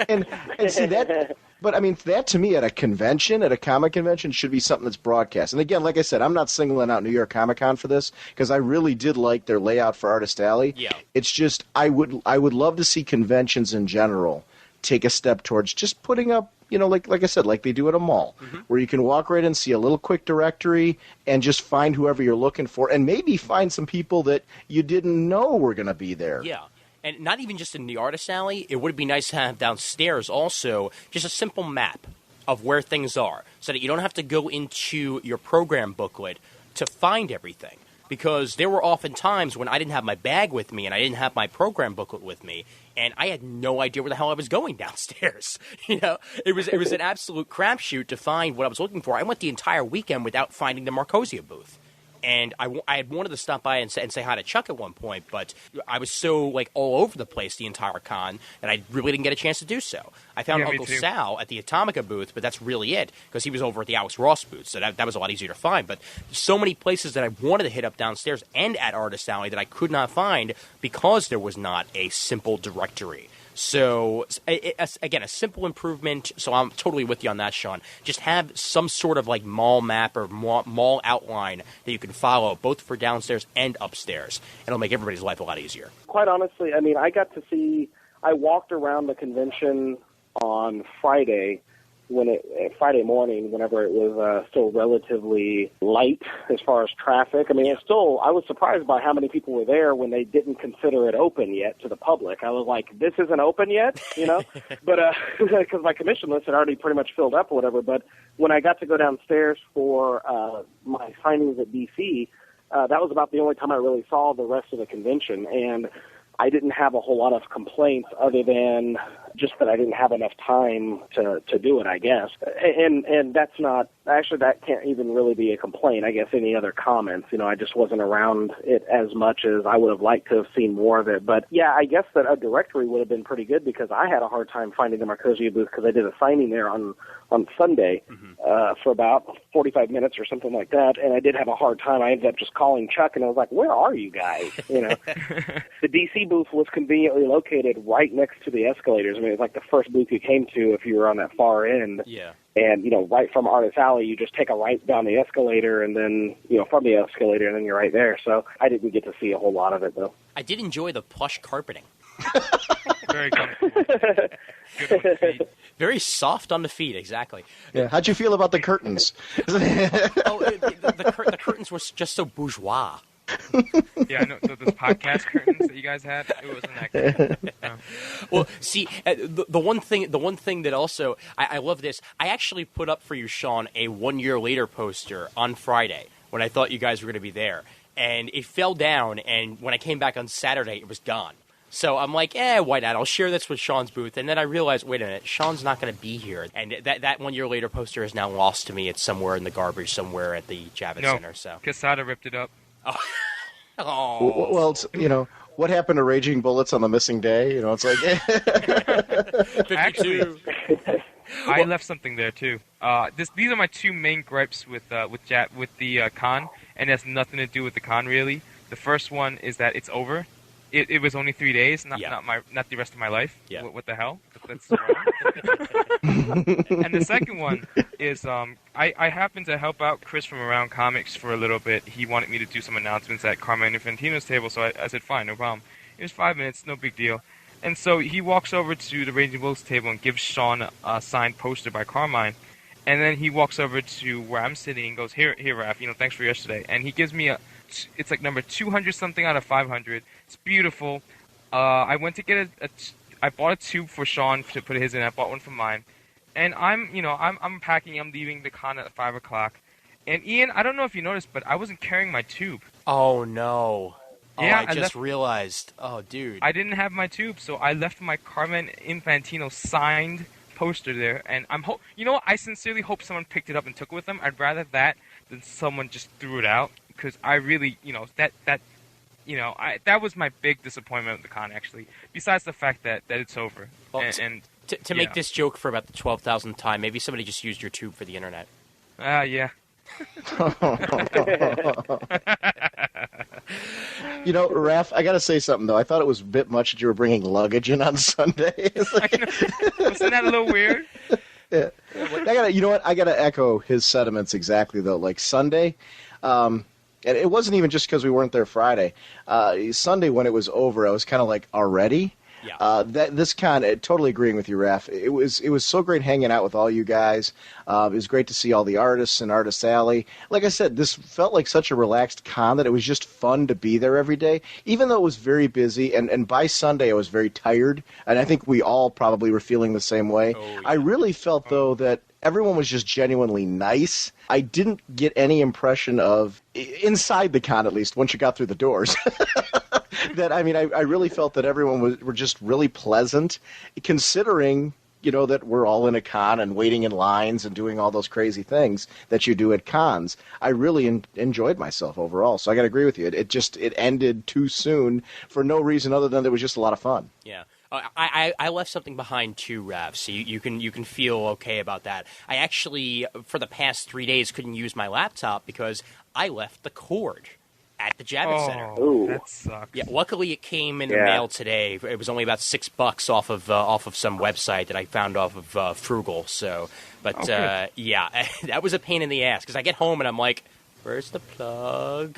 and see that. But, I mean, that to me at a convention, at a comic convention, should be something that's broadcast. And again, like I said, I'm not singling out New York Comic Con for this because I really did like their layout for Artist Alley. Yeah. It's just I would love to see conventions in general take a step towards just putting up, like I said, like they do at a mall, where you can walk right in, see a little quick directory, and just find whoever you're looking for, and maybe find some people that you didn't know were going to be there. Yeah. And not even just in the Artist Alley, it would be nice to have downstairs also just a simple map of where things are so that you don't have to go into your program booklet to find everything. Because there were often times when I didn't have my bag with me and I didn't have my program booklet with me, and I had no idea where the hell I was going downstairs. It was an absolute crapshoot to find what I was looking for. I went the entire weekend without finding the Marcosia booth. And I had wanted to stop by and say hi to Chuck at one point, but I was so all over the place the entire con that I really didn't get a chance to do so. I found Uncle Sal at the Atomica booth, but that's really it because he was over at the Alex Ross booth, so that was a lot easier to find. But so many places that I wanted to hit up downstairs and at Artist Alley that I could not find because there was not a simple directory. So, again, a simple improvement. So I'm totally with you on that, Sean. Just have some sort of mall map or mall outline that you can follow both for downstairs and upstairs. It'll make everybody's life a lot easier. Quite honestly, I mean, I walked around the convention on Friday, Friday morning, whenever it was still relatively light as far as traffic. I mean, I was surprised by how many people were there when they didn't consider it open yet to the public. I was like, this isn't open yet, but because my commission list had already pretty much filled up or whatever. But when I got to go downstairs for my signings at DC, that was about the only time I really saw the rest of the convention. And I didn't have a whole lot of complaints other than just that I didn't have enough time to do it, I guess. And that's not, actually that can't even really be a complaint. I guess any other comments, I just wasn't around it as much as I would have liked to have seen more of it. But yeah, I guess that a directory would have been pretty good because I had a hard time finding the Marcosia booth because I did a signing there on Sunday for about 45 minutes or something like that. And I did have a hard time. I ended up just calling Chuck and I was like, where are you guys? The DC booth was conveniently located right next to the escalators. I mean, it was like the first booth you came to if you were on that far end. Yeah. And, right from Artist Alley, you just take a right down the escalator and then, from the escalator and then you're right there. So I didn't get to see a whole lot of it, though. I did enjoy the plush carpeting. Very comfortable. Good on the feet. Very soft on the feet, exactly. Yeah. How'd you feel about the curtains? The curtains were just so bourgeois. Yeah, I know those podcast curtains that you guys had. It wasn't that good. No. Well, see, the one thing that also I love this. I actually put up for you, Sean, a 1 year later poster on Friday when I thought you guys were going to be there, and it fell down. And when I came back on Saturday, it was gone. So I'm like, why not? I'll share this with Sean's booth. And then I realized, wait a minute, Sean's not going to be here. And that 1 year later poster is now lost to me. It's somewhere in the garbage somewhere at the Javits Center. So Quesada ripped it up. Oh. Well, it's, what happened to Raging Bullets on the missing day? It's like... 52. Actually, I left something there, too. These are my two main gripes with the con, and it has nothing to do with the con, really. The first one is that it's over. It was only 3 days, not the rest of my life. Yeah. What the hell? That's wrong. And the second one is I happened to help out Chris from Around Comics for a little bit. He wanted me to do some announcements at Carmine Infantino's table, so I said, fine, no problem. It was 5 minutes, no big deal. And so he walks over to the Raging Bullets table and gives Sean a signed poster by Carmine. And then he walks over to where I'm sitting and goes, here, Raph, thanks for yesterday. And he gives me it's like number 200-something out of 500. It's beautiful. I went to get I bought a tube for Sean to put his in. I bought one for mine. And I'm packing. I'm leaving the con at 5 o'clock. And Ian, I don't know if you noticed, but I wasn't carrying my tube. Oh, no. Yeah, I just realized. Oh, dude. I didn't have my tube, so I left my Carmen Infantino signed poster there. And you know what? I sincerely hope someone picked it up and took it with them. I'd rather that than someone just threw it out, because I really, that was my big disappointment with the con, actually. Besides the fact that it's over. Well, to make this joke for about the 12,000th time, maybe somebody just used your tube for the internet. Yeah. Raph, I got to say something, though. I thought it was a bit much that you were bringing luggage in on Sunday. Wasn't that a little weird? Yeah. I got to echo his sentiments exactly, though. Like Sunday, and it wasn't even just because we weren't there Friday. Sunday, when it was over, I was kind of like, already? Yeah. This con, totally agreeing with you, Raph. It was so great hanging out with all you guys. It was great to see all the artists in Artist Alley. Like I said, this felt like such a relaxed con that it was just fun to be there every day, even though it was very busy. And by Sunday, I was very tired, and I think we all probably were feeling the same way. Oh, yeah. I really felt, though, that everyone was just genuinely nice. I didn't get any impression of, inside the con at least, once you got through the doors, I really felt that everyone were just really pleasant, considering, that we're all in a con and waiting in lines and doing all those crazy things that you do at cons. I really enjoyed myself overall, so I got to agree with you. It ended too soon for no reason other than it was just a lot of fun. Yeah. I left something behind too, Rav, so you can feel okay about that. I actually, for the past 3 days, couldn't use my laptop because I left the cord at the Javits Center. Oh, that sucks. Yeah, luckily it came in the mail today. It was only about $6 off of some website that I found off of Frugal. So, but yeah, that was a pain in the ass because I get home and I'm like, where's the plug?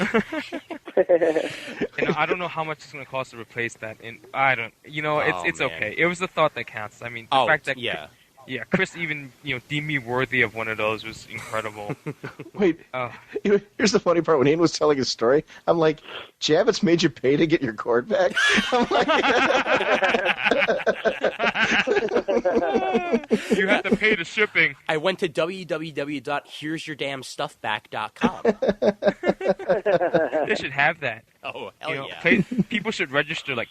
I don't know how much it's going to cost to replace that. And I don't. It's man. Okay. It was the thought that counts. I mean, the fact that Chris even deemed me worthy of one of those was incredible. Wait, here's the funny part. When Ian was telling his story, I'm like, Javits made you pay to get your cord back? I'm like, you have to pay the shipping. I went to www.here'syourdamnstuffback.com. They should have that. Oh, hell yeah. People should register like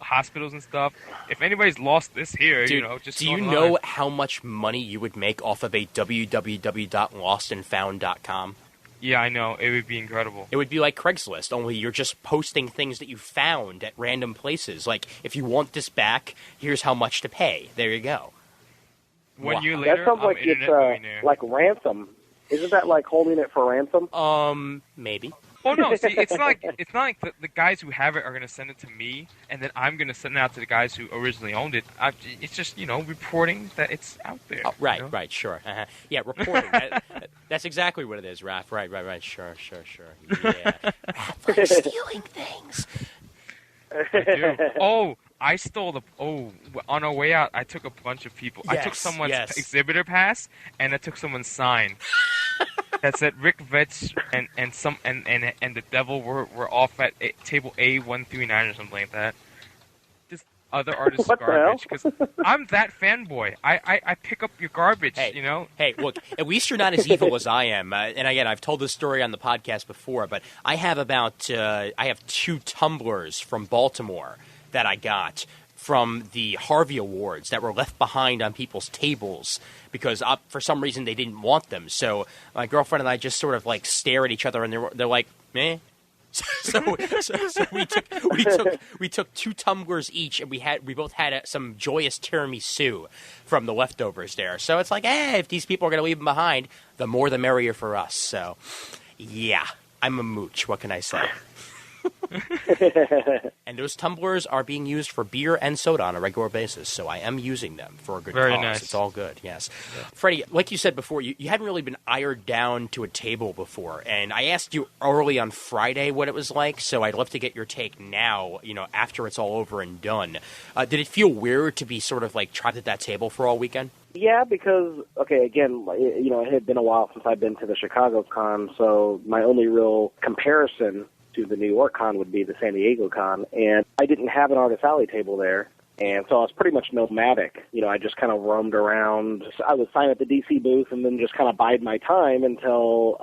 hospitals and stuff. If anybody's lost this here, Dude, just do you know how much money you would make off of a www.lostandfound.com? Yeah, I know. It would be incredible. It would be like Craigslist, only you're just posting things that you found at random places. Like, if you want this back, here's how much to pay. There you go. 1 year later, that sounds like it's like ransom. Isn't that like holding it for ransom? Maybe. Oh no! See, it's not like the guys who have it are going to send it to me, and then I'm going to send it out to the guys who originally owned it. It's just reporting that it's out there. Oh, right, sure. Uh-huh. Yeah, reporting. That's exactly what it is, Raph. Right. Sure. Yeah. For stealing things. I do. Oh, I stole on our way out, I took a bunch of people. Yes, I took someone's exhibitor pass, and I took someone's sign. That said Rick Vetch and the Devil were off at table A139 or something like that. Just other artists' garbage. Because I'm that fanboy. I pick up your garbage. Hey, look. At least you're not as evil as I am. And again, I've told this story on the podcast before, but I have I have 2 tumblers from Baltimore that I got from the Harvey Awards that were left behind on people's tables because for some reason they didn't want them. So my girlfriend and I just sort of like stare at each other and they're like, meh. So we took 2 tumblers each and we both had some joyous tiramisu from the leftovers there. So it's like, hey, if these people are going to leave them behind, the more the merrier for us. So yeah, I'm a mooch. What can I say? And those tumblers are being used for beer and soda on a regular basis, so I am using them for a good Very cause. nice. It's all good, yes. Yeah. Freddie, like you said before, you hadn't really been ironed down to a table before, and I asked you early on Friday what it was like, so I'd love to get your take now, after it's all over and done. Did it feel weird to be sort of like trapped at that table for all weekend? Yeah, because, again, it had been a while since I've been to the Chicago Con, so my only real comparison to the New York Con would be the San Diego Con, and I didn't have an Artist Alley table there, And so I was pretty much nomadic. I just kind of roamed around. I would sign at the DC booth and then just kind of bide my time until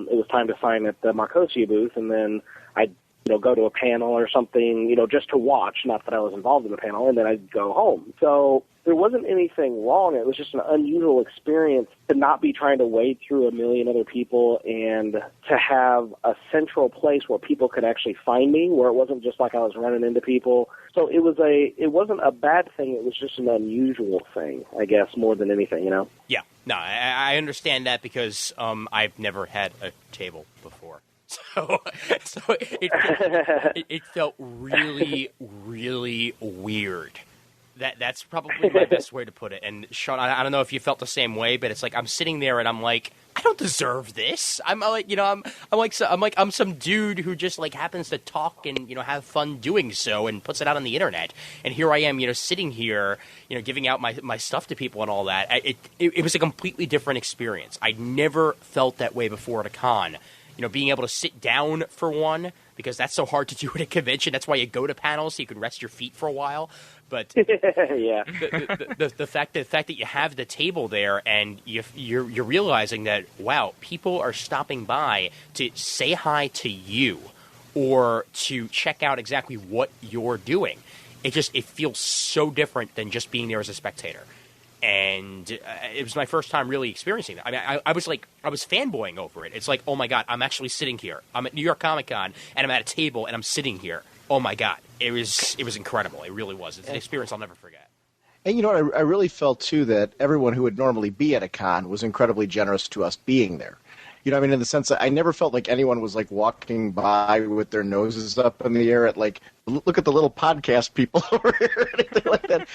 it was time to sign at the Marcosia booth, and then I'd go to a panel or something, just to watch, not that I was involved in the panel, and then I'd go home. So there wasn't anything wrong. It was just an unusual experience to not be trying to wade through a million other people and to have a central place where people could actually find me, where it wasn't just like I was running into people. So it wasn't a bad thing. It was just an unusual thing, I guess, more than anything, Yeah. No, I understand that because I've never had a table before. So it felt really, really weird. That's probably my best way to put it. And Sean, I don't know if you felt the same way, but it's like I'm sitting there and I'm like, I don't deserve this. I'm some dude who just like happens to talk and have fun doing so and puts it out on the internet. And here I am, sitting here, giving out my stuff to people and all that. It was a completely different experience. I never felt that way before at a con. Being able to sit down for one, because that's so hard to do at a convention. That's why you go to panels, so you can rest your feet for a while. But yeah, the fact that you have the table there and you're realizing that, wow, people are stopping by to say hi to you or to check out exactly what you're doing. It feels so different than just being there as a spectator. And it was my first time really experiencing that. I mean, I was fanboying over it. It's like, oh my God, I'm actually sitting here. I'm at New York Comic Con and I'm at a table and I'm sitting here. Oh my God, it was incredible. It really was. It's an experience I'll never forget. And I really felt too that everyone who would normally be at a con was incredibly generous to us being there. In the sense that I never felt like anyone was like walking by with their noses up in the air at like, look at the little podcast people over here, or anything like that.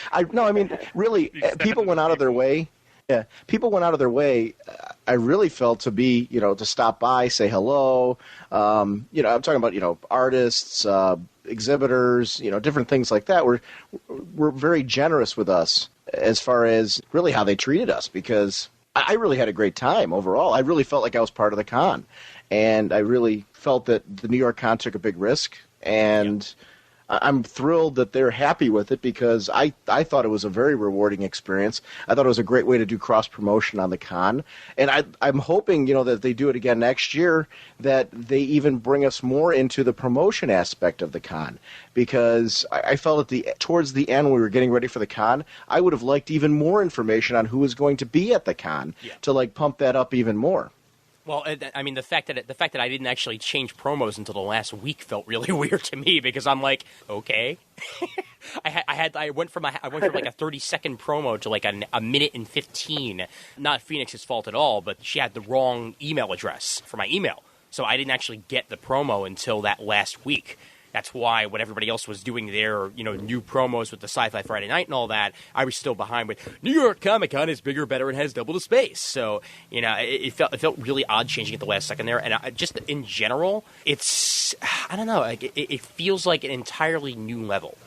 Really, people went out of their way. Yeah, people went out of their way. I really felt to be, to stop by, say hello. I'm talking about, artists, exhibitors, different things like that. Were very generous with us as far as really how they treated us, because I really had a great time overall. I really felt like I was part of the con, and I really felt that the New York Con took a big risk, and I'm thrilled that they're happy with it, because I thought it was a very rewarding experience. I thought it was a great way to do cross-promotion on the con, and I'm hoping, that they do it again next year, that they even bring us more into the promotion aspect of the con, because I felt towards the end when we were getting ready for the con, I would have liked even more information on who was going to be at the con to like pump that up even more. Well, I mean, the fact that I didn't actually change promos until the last week felt really weird to me, because I'm like, okay, I went from like a 30-second promo to like a minute and 15. Not Phoenix's fault at all, but she had the wrong email address for my email, so I didn't actually get the promo until that last week. That's why when everybody else was doing their, new promos with the Sci-Fi Friday Night and all that, I was still behind with New York Comic Con is bigger, better, and has double the space. So, it felt really odd changing at the last second there. And just in general, it's, I don't know, it feels like an entirely new level.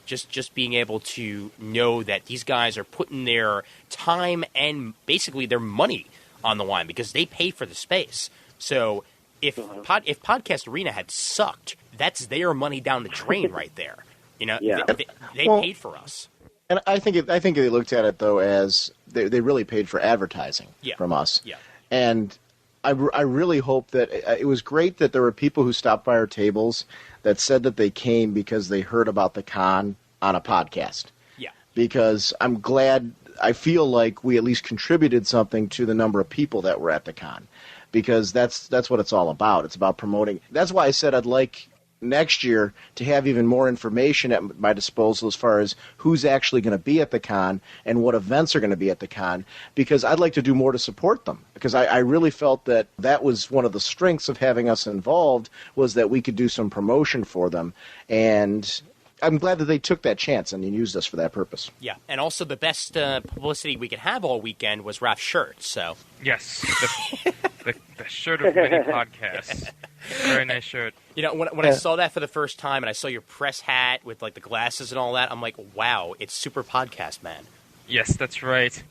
Just being able to know that these guys are putting their time and basically their money on the line because they pay for the space. So if Podcast Arena had sucked, that's their money down the drain right there. They paid for us. And I think they looked at it though as they really paid for advertising from us. Yeah. And I really hope that it was great that there were people who stopped by our tables that said that they came because they heard about the con on a podcast. Yeah. Because I'm glad, I feel like we at least contributed something to the number of people that were at the con. Because that's what it's all about. It's about promoting. That's why I said I'd like next year to have even more information at my disposal as far as who's actually going to be at the con and what events are going to be at the con, because I'd like to do more to support them. Because I really felt that was one of the strengths of having us involved, was that we could do some promotion for them. And I'm glad that they took that chance and used us for that purpose. Yeah, and also the best publicity we could have all weekend was Raf's shirt. So yes, the shirt of many podcasts. Very nice shirt. When I saw that for the first time and I saw your press hat with like the glasses and all that, I'm like, wow, it's Super Podcast Man. Yes, that's right.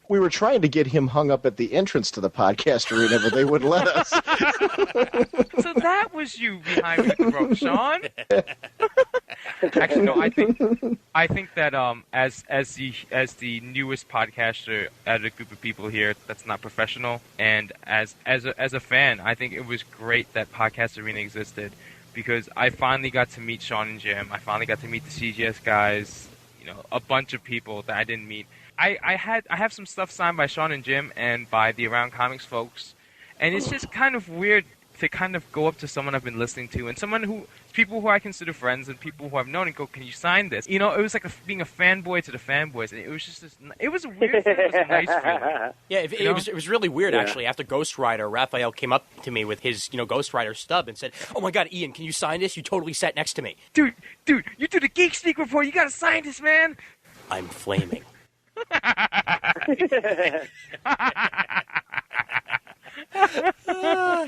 We were trying to get him hung up at the entrance to the Podcast Arena, but they wouldn't let us. So that was you behind the throat, Sean. Actually, no. I think that as the newest podcaster out of a group of people here that's not professional, and as a fan, I think it was great that Podcast Arena existed, because I finally got to meet Sean and Jim. I finally got to meet the CGS guys. You know, a bunch of people that I didn't meet. I have some stuff signed by Sean and Jim and by the Around Comics folks, and it's just kind of weird to kind of go up to someone I've been listening to and people who I consider friends and people who I've known and go, "Can you sign this?" You know, it was like being a fanboy to the fanboys, and it was just it was a weird thing. It was a nice feeling. Yeah, it was really weird actually. After Ghost Rider, Raphael came up to me with his Ghost Rider stub and said, "Oh my God, Ian, can you sign this? You totally sat next to me." Dude, you do the Geek Sneak report. You gotta sign this, man. I'm flaming.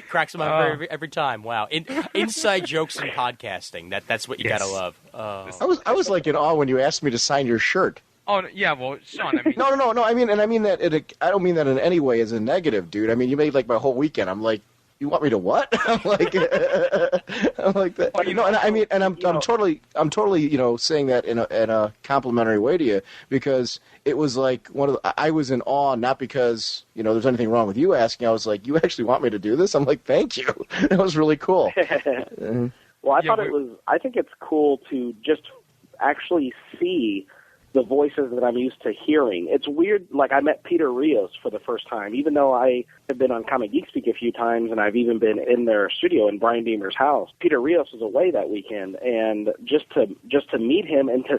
Cracks him up every time. Wow, inside jokes in podcasting. That's what you gotta love. I was like in awe when you asked me to sign your shirt. Oh yeah, well, Sean, I mean, no. I mean that. I don't mean that in any way as a negative, dude. I mean you made like my whole weekend. I'm like, you want me to what? I'm like that. Well, No, and I mean, and I'm totally, saying that in a complimentary way to you, because it was like I was in awe, not because there's anything wrong with you asking. I was like, you actually want me to do this? I'm like, thank you. That was really cool. Well, I think it's cool to just actually see the voices that I'm used to hearing. It's weird, like I met Peter Rios for the first time, even though I have been on Comic Geek Speak a few times and I've even been in their studio in Brian Deemer's house. Peter Rios was away that weekend, and just to meet him and to,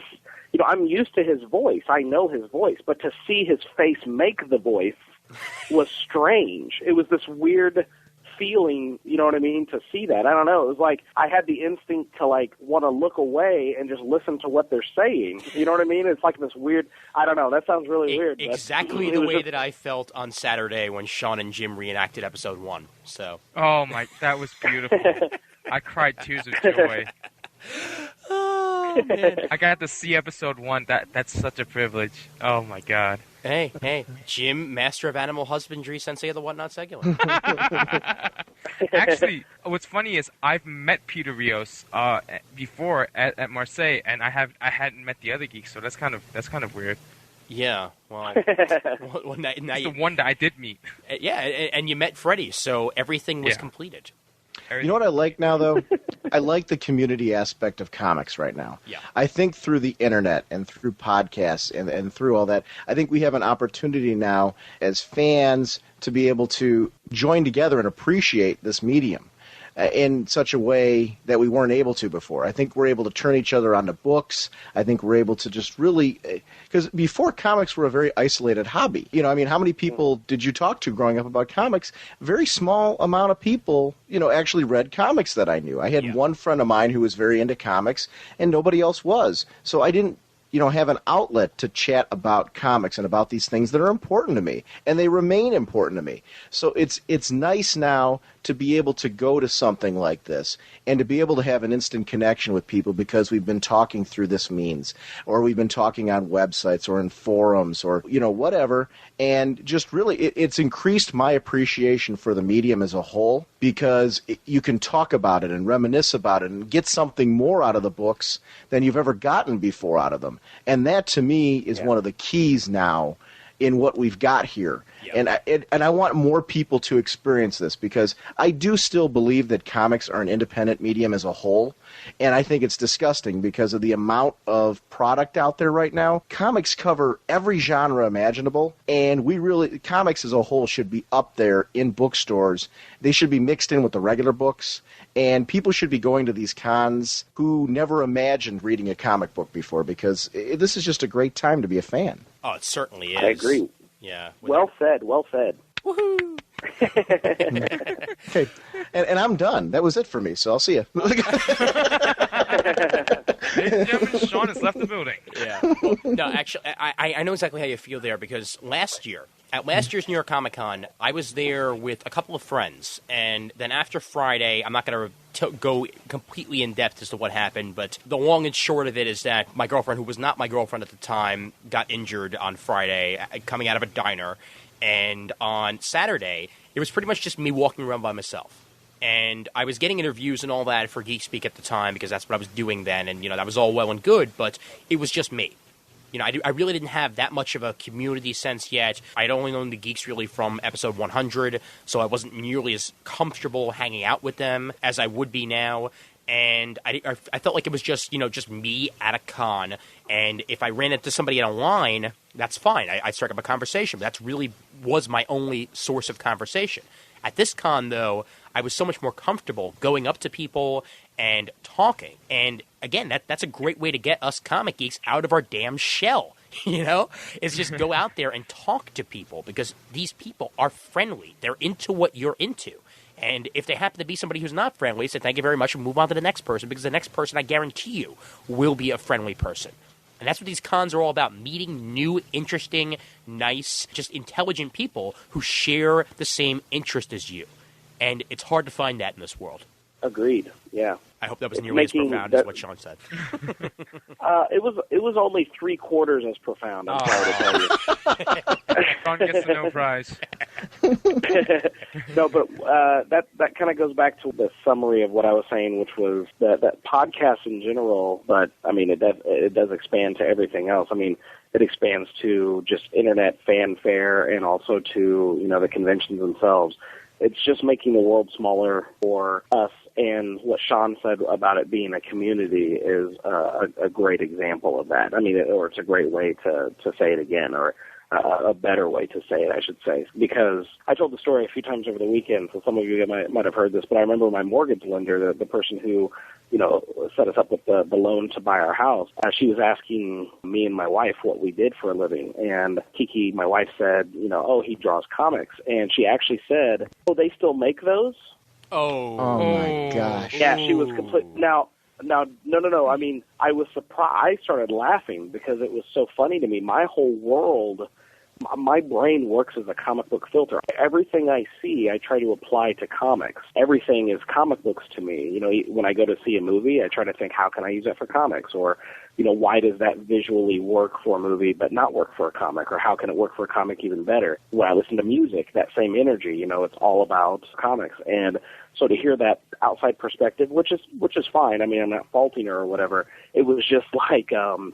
I'm used to his voice. I know his voice, but to see his face make the voice was strange. It was this weird feeling, you know what I mean, to see that. I don't know. It was like I had the instinct to want to look away and just listen to what they're saying. You know what I mean? It's like this weird, I don't know. That sounds really weird. Exactly the way that I felt on Saturday when Sean and Jim reenacted episode 1. So. Oh my, that was beautiful. I cried tears of joy. Oh, man. I got to see episode 1. That's such a privilege. Oh my God. Hey, Jim, master of animal husbandry, sensei of the Whatnot Segula. Actually, what's funny is I've met Peter Rios before at Marseille, and I hadn't met the other geeks, so that's kind of weird. Yeah, well, now it's the one that I did meet. Yeah, and you met Freddie, so everything was completed. You know what I like now, though? I like the community aspect of comics right now. Yeah. I think through the internet and through podcasts and through all that, I think we have an opportunity now as fans to be able to join together and appreciate this medium in such a way that we weren't able to before. I think we're able to turn each other onto books. I think we're able to just really, because before comics were a very isolated hobby. How many people did you talk to growing up about comics? Very small amount of people, actually read comics that I knew. I had one friend of mine who was very into comics, and nobody else was. So I didn't have an outlet to chat about comics and about these things that are important to me, and they remain important to me. So it's nice now to be able to go to something like this and to be able to have an instant connection with people because we've been talking through this means, or we've been talking on websites or in forums or whatever, and just really it's increased my appreciation for the medium as a whole, because you can talk about it and reminisce about it and get something more out of the books than you've ever gotten before out of them. And that, to me, is one of the keys now in what we've got here. Yep. And I want more people to experience this, because I do still believe that comics are an independent medium as a whole. And I think it's disgusting because of the amount of product out there right now. Comics cover every genre imaginable, and comics as a whole should be up there in bookstores. They should be mixed in with the regular books, and people should be going to these cons who never imagined reading a comic book before, because this is just a great time to be a fan. Oh, it certainly is. I agree. Yeah. Well said. Woohoo! Okay, and I'm done. That was it for me, so I'll see you. Ladies and gentlemen, Sean has left the building. Yeah. Well, no, actually, I know exactly how you feel there, because at last year's New York Comic Con, I was there with a couple of friends, and then after Friday, I'm not going to go completely in depth as to what happened, but the long and short of it is that my girlfriend, who was not my girlfriend at the time, got injured on Friday coming out of a diner, and on Saturday, it was pretty much just me walking around by myself. And I was getting interviews and all that for Geek Speak at the time because that's what I was doing then. And, that was all well and good, but it was just me. I really didn't have that much of a community sense yet. I'd only known the Geeks really from episode 100, so I wasn't nearly as comfortable hanging out with them as I would be now. And I felt like it was just, just me at a con. And if I ran into somebody at a line, that's fine. I struck up a conversation. But that really was my only source of conversation. At this con, though, I was so much more comfortable going up to people and talking. And again, that's a great way to get us comic geeks out of our damn shell, is just go out there and talk to people because these people are friendly. They're into what you're into. And if they happen to be somebody who's not friendly, say thank you very much and move on to the next person because the next person, I guarantee you, will be a friendly person. And that's what these cons are all about, meeting new, interesting, nice, just intelligent people who share the same interest as you. And it's hard to find that in this world. Agreed. Yeah. I hope that was nearly as profound as what Sean said. It was only 3/4 as profound. I'm sorry to tell you. Sean gets the no prize. No, but that kind of goes back to the summary of what I was saying, which was that podcasts in general. But I mean, it does expand to everything else. I mean, it expands to just internet fanfare and also to the conventions themselves. It's just making the world smaller for us, and what Sean said about it being a community is a great example of that. I mean, or it's a great way to say it again, or a better way to say it, I should say, because I told the story a few times over the weekend, so some of you might have heard this, but I remember my mortgage lender, the person who set us up with the loan to buy our house. She was asking me and my wife what we did for a living. And Kiki, my wife, said, he draws comics. And she actually said, oh, they still make those? Oh my gosh. Yeah, she was complete. Now, no. I mean, I was surprised. I started laughing because it was so funny to me. My whole world, my brain works as a comic book filter. Everything I see, I try to apply to comics. Everything is comic books to me. When I go to see a movie, I try to think, how can I use that for comics? Or, why does that visually work for a movie but not work for a comic? Or how can it work for a comic even better? When I listen to music, that same energy, it's all about comics. And so to hear that outside perspective, which is fine. I mean, I'm not faulting her or whatever. It was just like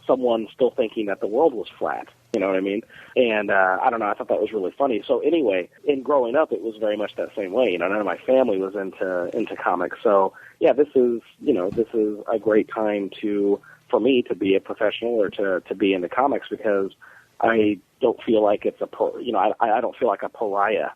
someone still thinking that the world was flat. You know what I mean? And I don't know. I thought that was really funny. So anyway, in growing up, it was very much that same way. None of my family was into comics. So yeah, this is a great time for me to be a professional or to be into comics because I don't feel like it's I don't feel like a pariah.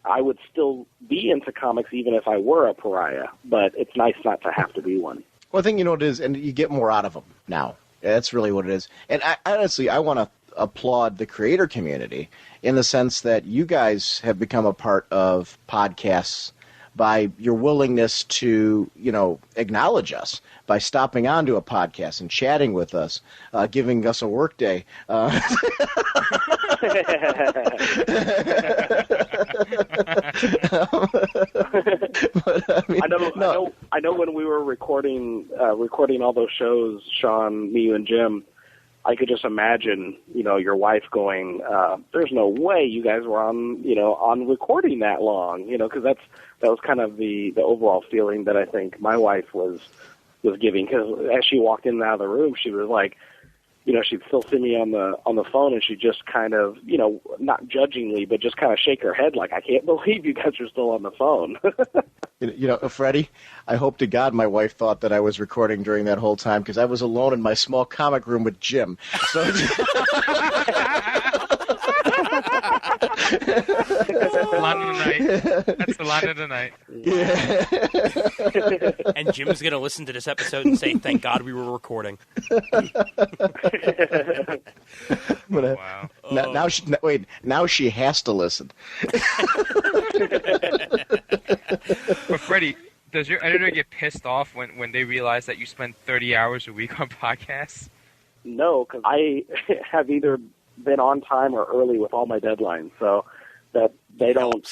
I would still be into comics even if I were a pariah, but it's nice not to have to be one. Well, I think it is, and you get more out of them now. That's really what it is. And honestly, I want to applaud the creator community in the sense that you guys have become a part of podcasts by your willingness to, acknowledge us by stopping onto a podcast and chatting with us, giving us a work day. But, I mean, I know when we were recording all those shows, Sean, me, you, and Jim, I could just imagine, your wife going, there's no way you guys were on recording that long, because that was kind of the overall feeling that I think my wife was giving, because as she walked in and out of the room, she was like, she'd still see me on the phone, and she'd just kind of, not judgingly, but just kind of shake her head like, I can't believe you guys are still on the phone. Freddie, I hope to God my wife thought that I was recording during that whole time because I was alone in my small comic room with Jim. So That's the line of the night. Yeah. And Jim's going to listen to this episode and say, thank God we were recording. Wow. Now she has to listen. But Freddie, does your editor get pissed off when they realize that you spend 30 hours a week on podcasts? No, because I have either been on time or early with all my deadlines, so that they don't.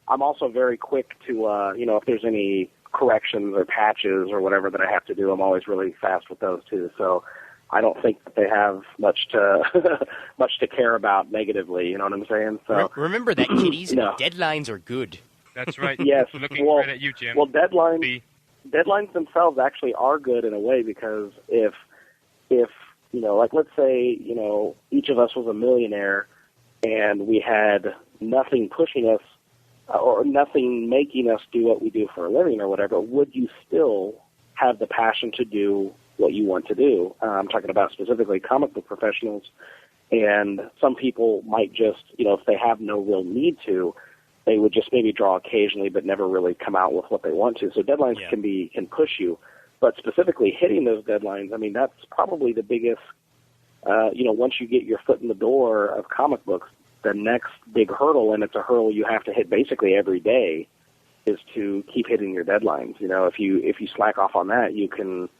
I'm also very quick to if there's any corrections or patches or whatever that I have to do, I'm always really fast with those too. So I don't think that they have much to care about negatively. You know what I'm saying? So remember that, kiddies. Deadlines are good. That's right. Yes. Looking Well, right at you, Jim. well, deadlines The- deadlines themselves actually are good in a way, because if like, let's say, each of us was a millionaire and we had nothing pushing us or nothing making us do what we do for a living or whatever, would you still have the passion to do what you want to do? I'm talking about specifically comic book professionals. And some people might just, if they have no real need to, they would just maybe draw occasionally but never really come out with what they want to. So deadlines can push you. But specifically hitting those deadlines, I mean, that's probably the biggest, once you get your foot in the door of comic books, the next big hurdle, and it's a hurdle you have to hit basically every day, is to keep hitting your deadlines. If you slack off on that, you can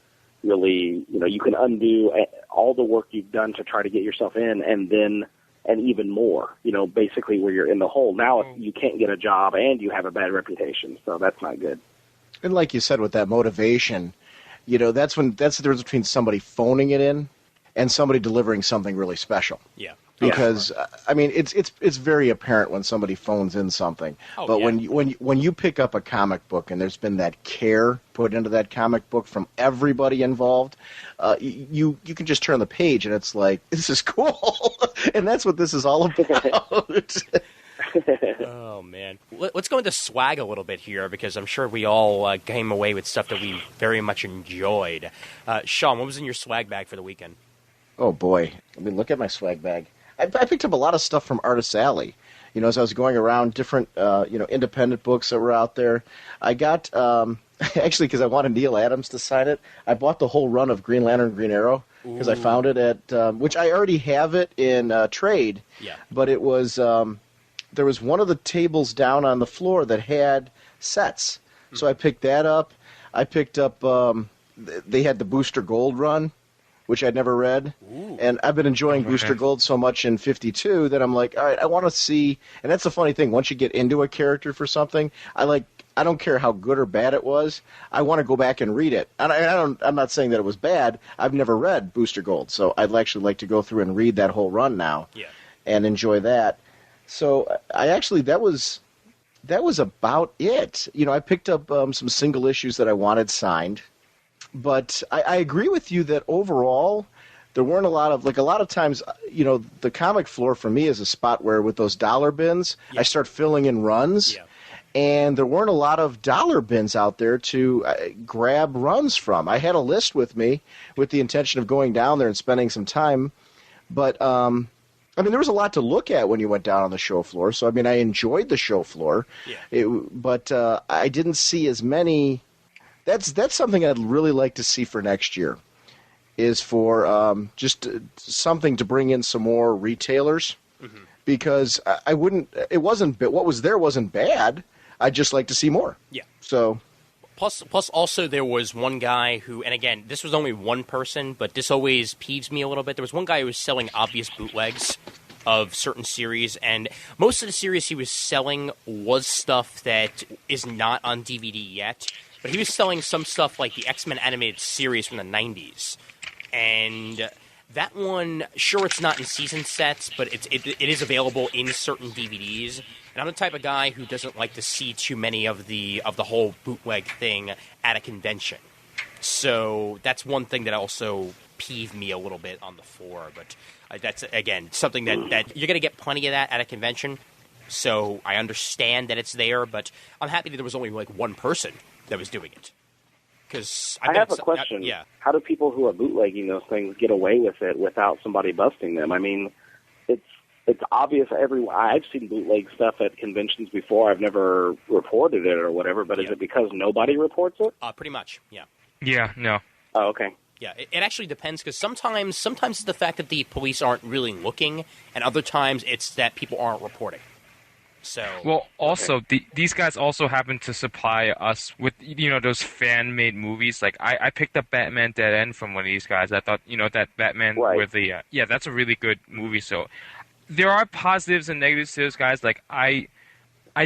really, you can undo all the work you've done to try to get yourself in, and even more, basically where you're in the hole. Now you can't get a job and you have a bad reputation, so that's not good. And like you said, with that motivation, that's the difference between somebody phoning it in and somebody delivering something really special. Yeah. Because I mean, it's very apparent when somebody phones in something. Oh, but yeah. when you pick up a comic book and there's been that care put into that comic book from everybody involved, you can just turn the page and it's like, this is cool, and that's what this is all about. Oh, man. Let's go into swag a little bit here, because I'm sure we all came away with stuff that we very much enjoyed. Sean, what was in your swag bag for the weekend? Oh, boy. I mean, look at my swag bag. I picked up a lot of stuff from Artist Alley. As I was going around different, independent books that were out there. I got, actually, because I wanted Neil Adams to sign it, I bought the whole run of Green Lantern, Green Arrow, because I found it at, which I already have it in trade. Yeah. But it was, there was one of the tables down on the floor that had sets. So I picked that up. I picked up, they had the Booster Gold run, which I'd never read. Ooh. And I've been enjoying Booster Gold so much in 52 that I'm like, all right, I want to see. And that's the funny thing. Once you get into a character for something, I don't care how good or bad it was. I want to go back and read it. And I'm not saying that it was bad. I've never read Booster Gold, so I'd actually like to go through and read that whole run now. Yeah. And enjoy that. So that was about it. I picked up some single issues that I wanted signed. But I agree with you that overall, there weren't a lot of times, the comic floor for me is a spot where with those dollar bins, I start filling in runs. Yeah. And there weren't a lot of dollar bins out there to grab runs from. I had a list with me with the intention of going down there and spending some time. But, there was a lot to look at when you went down on the show floor. So, I enjoyed the show floor. Yeah. But I didn't see as many. That's something I'd really like to see for next year, is for just something to bring in some more retailers, because what was there wasn't bad. I'd just like to see more. Yeah. So. Plus also there was one guy who, and again, this was only one person, but this always peeves me a little bit. There was one guy who was selling obvious bootlegs of certain series, and most of the series he was selling was stuff that is not on DVD yet. But he was selling some stuff like the X-Men animated series from the 90s. And that one, sure, it's not in season sets, but it is available in certain DVDs. And I'm the type of guy who doesn't like to see too many of the whole bootleg thing at a convention. So that's one thing that also peeved me a little bit on the floor. But that's, again, something that you're going to get plenty of that at a convention. So I understand that it's there, but I'm happy that there was only one person that was doing it. Because I have a question. Yeah. How do people who are bootlegging those things get away with it without somebody busting them? It's obvious. I've seen bootleg stuff at conventions before. I've never reported it or whatever. But is it because nobody reports it? Pretty much. Yeah. Yeah. No. Oh, okay. Yeah, it actually depends, because sometimes it's the fact that the police aren't really looking, and other times it's that people aren't reporting. So, well, also these guys also happen to supply us with those fan-made movies. Like I picked up Batman Dead End from one of these guys. I thought that Batman with the that's a really good movie. So there are positives and negatives to those guys. Like I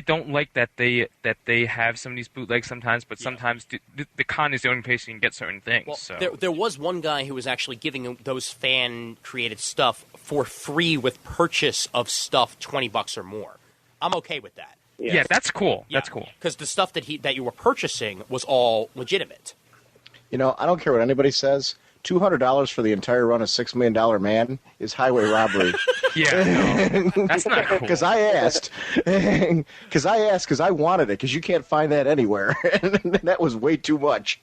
don't like that they have some of these bootlegs sometimes, but sometimes the con is the only place you can get certain things. Well, so. there was one guy who was actually giving those fan-created stuff for free with purchase of stuff $20 or more. I'm okay with that. Yeah, that's cool. Yeah, That's cool. Because the stuff that you were purchasing was all legitimate. You know, I don't care what anybody says. $200 for the entire run of $6 Million Man is highway robbery. Yeah, no, that's not cool. Because I asked, because I wanted it, because you can't find that anywhere, and that was way too much.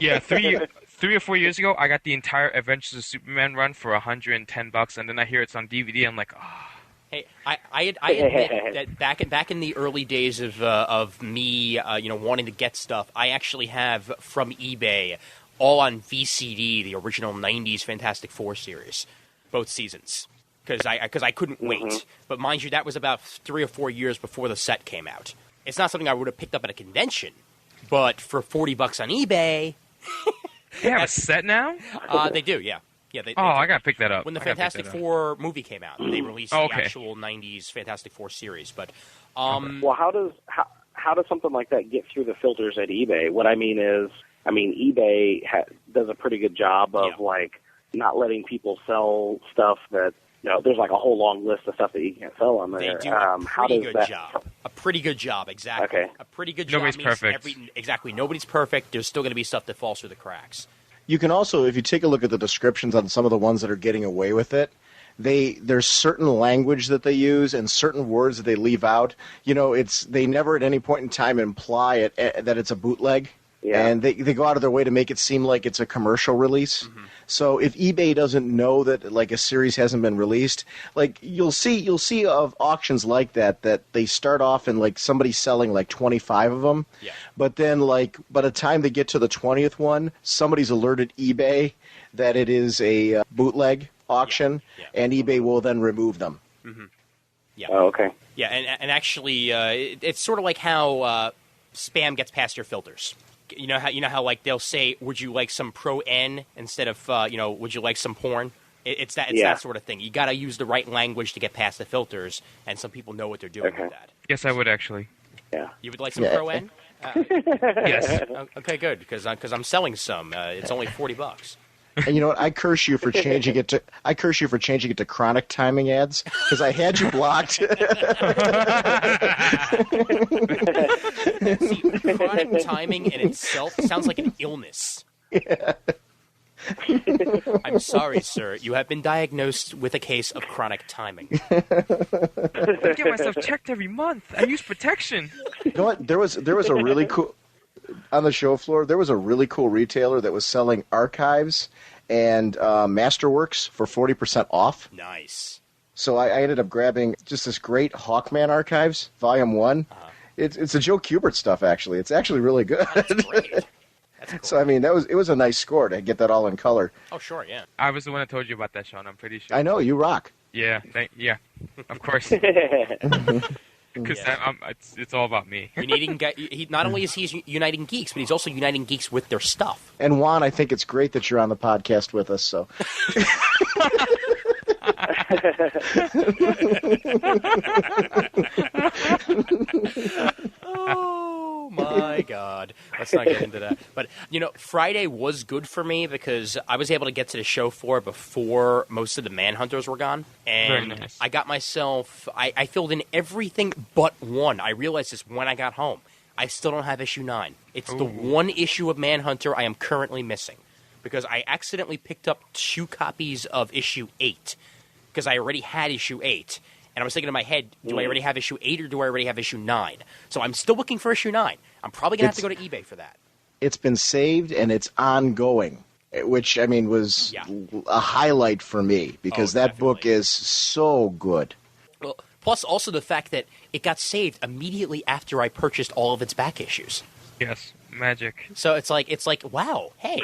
Yeah, 3 or 4 years ago, I got the entire Adventures of Superman run for $110, and then I hear it's on DVD. I'm like, oh. Hey, I admit that back in the early days of me, wanting to get stuff, I actually have from eBay all on VCD the original '90s Fantastic Four series, both seasons, because I couldn't wait. But mind you, that was about 3 or 4 years before the set came out. It's not something I would have picked up at a convention, but for $40 on eBay, They have a set now? they do, yeah. Yeah, I gotta pick that up. When the Fantastic Four movie came out, they released the actual '90s Fantastic Four series. But well, how does something like that get through the filters at eBay? What I mean is, eBay does a pretty good job of like not letting people sell stuff that there's like a whole long list of stuff that you can't sell on there. They do a pretty good job. A pretty good job, exactly. Okay. A pretty good Nobody's job. perfect. Exactly. Nobody's perfect. There's still going to be stuff that falls through the cracks. You can also, if you take a look at the descriptions on some of the ones that are getting away with it, there's certain language that they use and certain words that they leave out. They never at any point in time imply that it's a bootleg. Yeah. And they go out of their way to make it seem like it's a commercial release. Mm-hmm. So if eBay doesn't know that like a series hasn't been released, like you'll see of auctions like that they start off and like somebody's selling like 25 of them. Yeah. But then like by the time they get to the 20th one, somebody's alerted eBay that it is a bootleg auction, and eBay will then remove them. Mm-hmm. Yeah. Oh, okay. Yeah, and actually, it's sort of like how spam gets past your filters. You know how like they'll say, "Would you like some Pro N?" instead of "Would you like some porn?" It's that sort of thing. You got to use the right language to get past the filters, and some people know what they're doing with that. Yes, I would actually. Yeah. You would like some Pro N? Yes. Okay, good, because I'm selling some. It's only $40. And you know what? I curse you for changing it to chronic timing ads because I had you blocked. See, chronic timing in itself sounds like an illness. Yeah. I'm sorry, sir. You have been diagnosed with a case of chronic timing. I get myself checked every month. I use protection. You know what? There was a really cool on the show floor. There was a really cool retailer that was selling archives and Masterworks for 40% off. Nice. So I ended up grabbing just this great Hawkman Archives, Volume 1. It's a Joe Kubert stuff, actually. It's actually really good. That's great. That's cool. So, I mean, it was a nice score to get that all in color. Oh, sure, yeah. I was the one that told you about that, Sean. I'm pretty sure. I know, you rock. Yeah, of course. Because it's all about me. Not only is he uniting geeks, but he's also uniting geeks with their stuff. And Juan, I think it's great that you're on the podcast with us. So. Oh my God! Let's not get into that. But Friday was good for me because I was able to get to the show floor before most of the Manhunters were gone, and Very nice. I got myself. I filled in everything but one. I realized this when I got home. I still don't have issue 9. It's the one issue of Manhunter I am currently missing because I accidentally picked up 2 copies of issue 8 because I already had issue 8. And I was thinking in my head, do I already have issue 8 or do I already have issue 9? So I'm still looking for issue 9. I'm probably going to have to go to eBay for that. It's been saved and it's ongoing, which, I mean, was a highlight for me because that book is so good. Well, plus also the fact that it got saved immediately after I purchased all of its back issues. Yes, magic. So it's like wow, hey,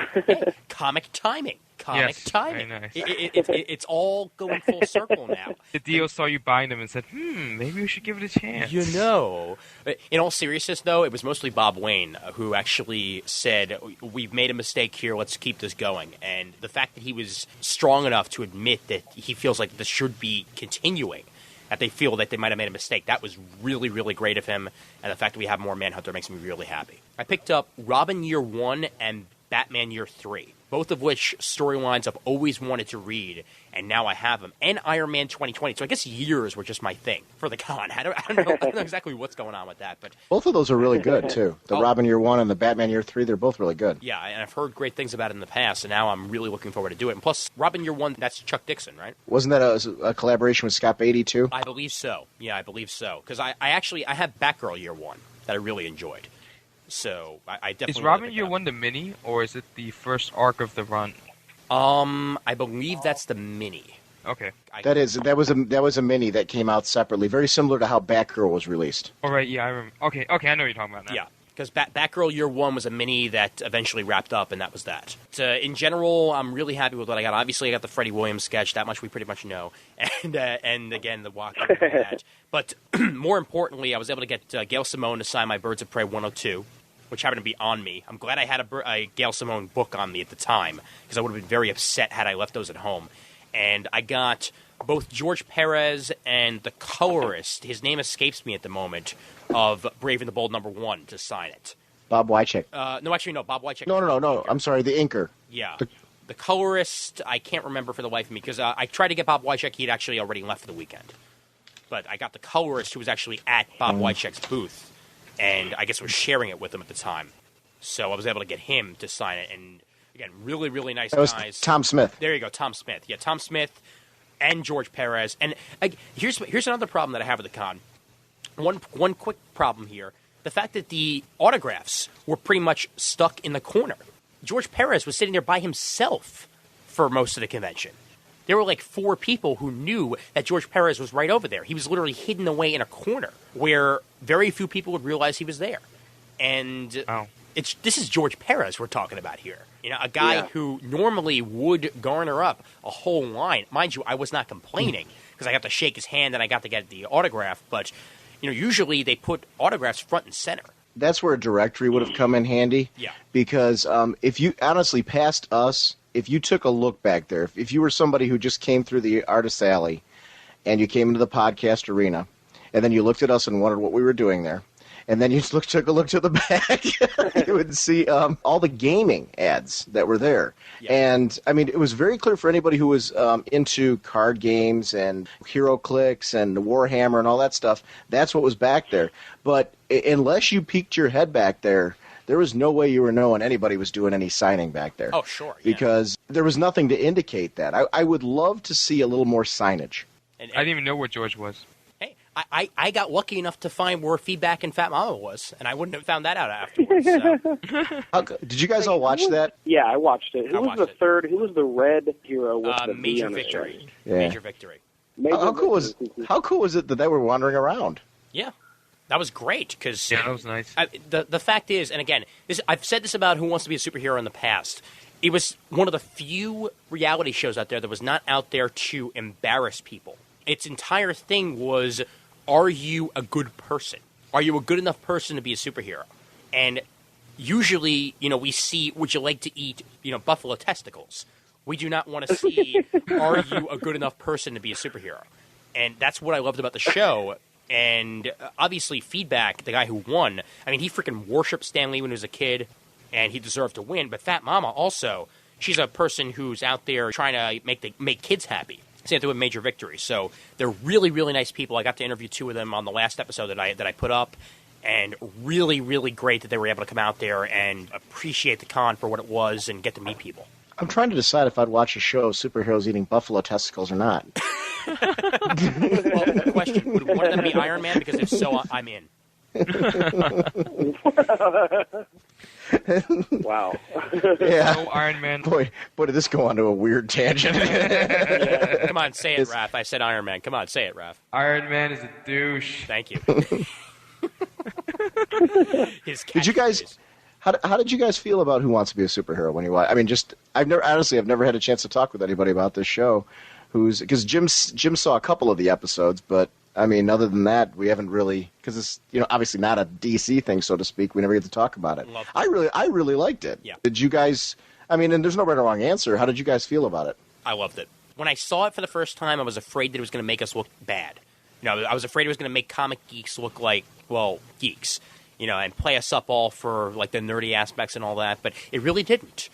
comic timing. Comic timing. Very nice. It's all going full circle now. The Dio saw you buying them and said, maybe we should give it a chance. In all seriousness, though, it was mostly Bob Wayne who actually said, we've made a mistake here, let's keep this going. And the fact that he was strong enough to admit that he feels like this should be continuing, that they feel that they might have made a mistake, that was really, really great of him. And the fact that we have more Manhunter makes me really happy. I picked up Robin Year 1 and Batman Year 3, both of which storylines I've always wanted to read, and now I have them, and Iron Man 2020. So I guess years were just my thing for the con. I don't know exactly what's going on with that, but Both of those are really good, too. The Robin Year 1 and the Batman Year 3, they're both really good. yeah, and I've heard great things about it in the past, and now I'm really looking forward to do it. And plus, Robin Year 1, that's Chuck Dixon, right? Wasn't that a collaboration with Scott Beatty, too? I believe so. Yeah, I believe so. Because I have Batgirl Year 1 that I really enjoyed. So I definitely Is Robin picked Year up. 1 the mini, or is it the first arc of the run? I believe that's the mini. Okay. That was a mini that came out separately, very similar to how Batgirl was released. All right. Yeah, I remember. Okay. I know what you're talking about now. Yeah, because Batgirl Year 1 was a mini that eventually wrapped up, and that was that. In general, I'm really happy with what I got. Obviously, I got the Freddie Williams sketch. That much we pretty much know. And again, the walk and that. But more importantly, I was able to get Gail Simone to sign my Birds of Prey 102, which happened to be on me. I'm glad I had a Gail Simone book on me at the time, because I would have been very upset had I left those at home. And I got both George Perez and the colorist, his name escapes me at the moment, of Brave and the Bold #1 to sign it. Bob Wycheck. No, Bob Wycheck. No. I'm sorry, the inker. Yeah. The colorist, I can't remember for the life of me, because I tried to get Bob Wycheck. He had actually already left for the weekend. But I got the colorist who was actually at Bob Wycheck's booth, and I guess was sharing it with him at the time. So I was able to get him to sign it, and again, really, really nice That was guys. Tom Smith. There you go, Tom Smith. Yeah, Tom Smith and George Perez. And here's another problem that I have with the con. One quick problem here. The fact that the autographs were pretty much stuck in the corner. George Perez was sitting there by himself for most of the convention. There were like 4 people who knew that George Perez was right over there. He was literally hidden away in a corner where very few people would realize he was there. And this is George Perez we're talking about here. You know, a guy who normally would garner up a whole line. Mind you, I was not complaining because I got to shake his hand and I got to get the autograph. But, you know, usually they put autographs front and center. That's where a directory would have come in handy. Yeah. Because if you, honestly, past us, if you took a look back there, if you were somebody who just came through the Artist Alley and you came into the podcast arena and then you looked at us and wondered what we were doing there, and then you took a look to the back, you would see all the gaming ads that were there. Yeah. And, I mean, it was very clear for anybody who was into card games and HeroClix and Warhammer and all that stuff, that's what was back there. But unless you peeked your head back there, there was no way you were knowing anybody was doing any signing back there. Oh, sure. Yeah. Because there was nothing to indicate that. I would love to see a little more signage. And I didn't even know where George was. hey, I got lucky enough to find where Feedback and Fat Mama was, and I wouldn't have found that out afterwards. So. Did you guys all watch that? Yeah, I watched it. I Who was watched the it. third? Who was the red hero with the V Major on his Victory. chest? Yeah. Major Victory. How cool was it that they were wandering around? Yeah. That was great because Yeah, that was nice. the fact is, and again, I've said this about Who Wants to Be a Superhero in the past. It was one of the few reality shows out there that was not out there to embarrass people. Its entire thing was, are you a good person? Are you a good enough person to be a superhero? And usually, you know, we see, would you like to eat, you know, buffalo testicles? We do not want to see, are you a good enough person to be a superhero? And that's what I loved about the show. And obviously, Feedback, the guy who won, I mean, he freaking worshipped Stan Lee when he was a kid, and he deserved to win. But Fat Mama also, she's a person who's out there trying to make kids happy. Same thing with Major Victory. So they're really, really nice people. I got to interview 2 of them on the last episode that I put up, and really, really great that they were able to come out there and appreciate the con for what it was and get to meet people. I'm trying to decide if I'd watch a show of superheroes eating buffalo testicles or not. Well, question, would one of them be Iron Man? Because if so, I'm in. Wow. Yeah. No Iron Man. Boy, did this go on to a weird tangent. Come on, say it, Raph. I said Iron Man. Come on, say it, Raph. Iron Man is a douche. Thank you. Did you guys? How did you guys feel about Who Wants to Be a Superhero when you watched? I mean, I've never had a chance to talk with anybody about this show. Because Jim saw a couple of the episodes, but I mean, other than that, we haven't really, because it's, you know, obviously not a DC thing, so to speak. We never get to talk about it. Loved I really liked it. Yeah. Did you guys? I mean, and there's no right or wrong answer. How did you guys feel about it? I loved it. When I saw it for the first time, I was afraid that it was going to make us look bad. You know, I was afraid it was going to make comic geeks look like, well, geeks. and play us up all for like the nerdy aspects and all that, but it really didn't.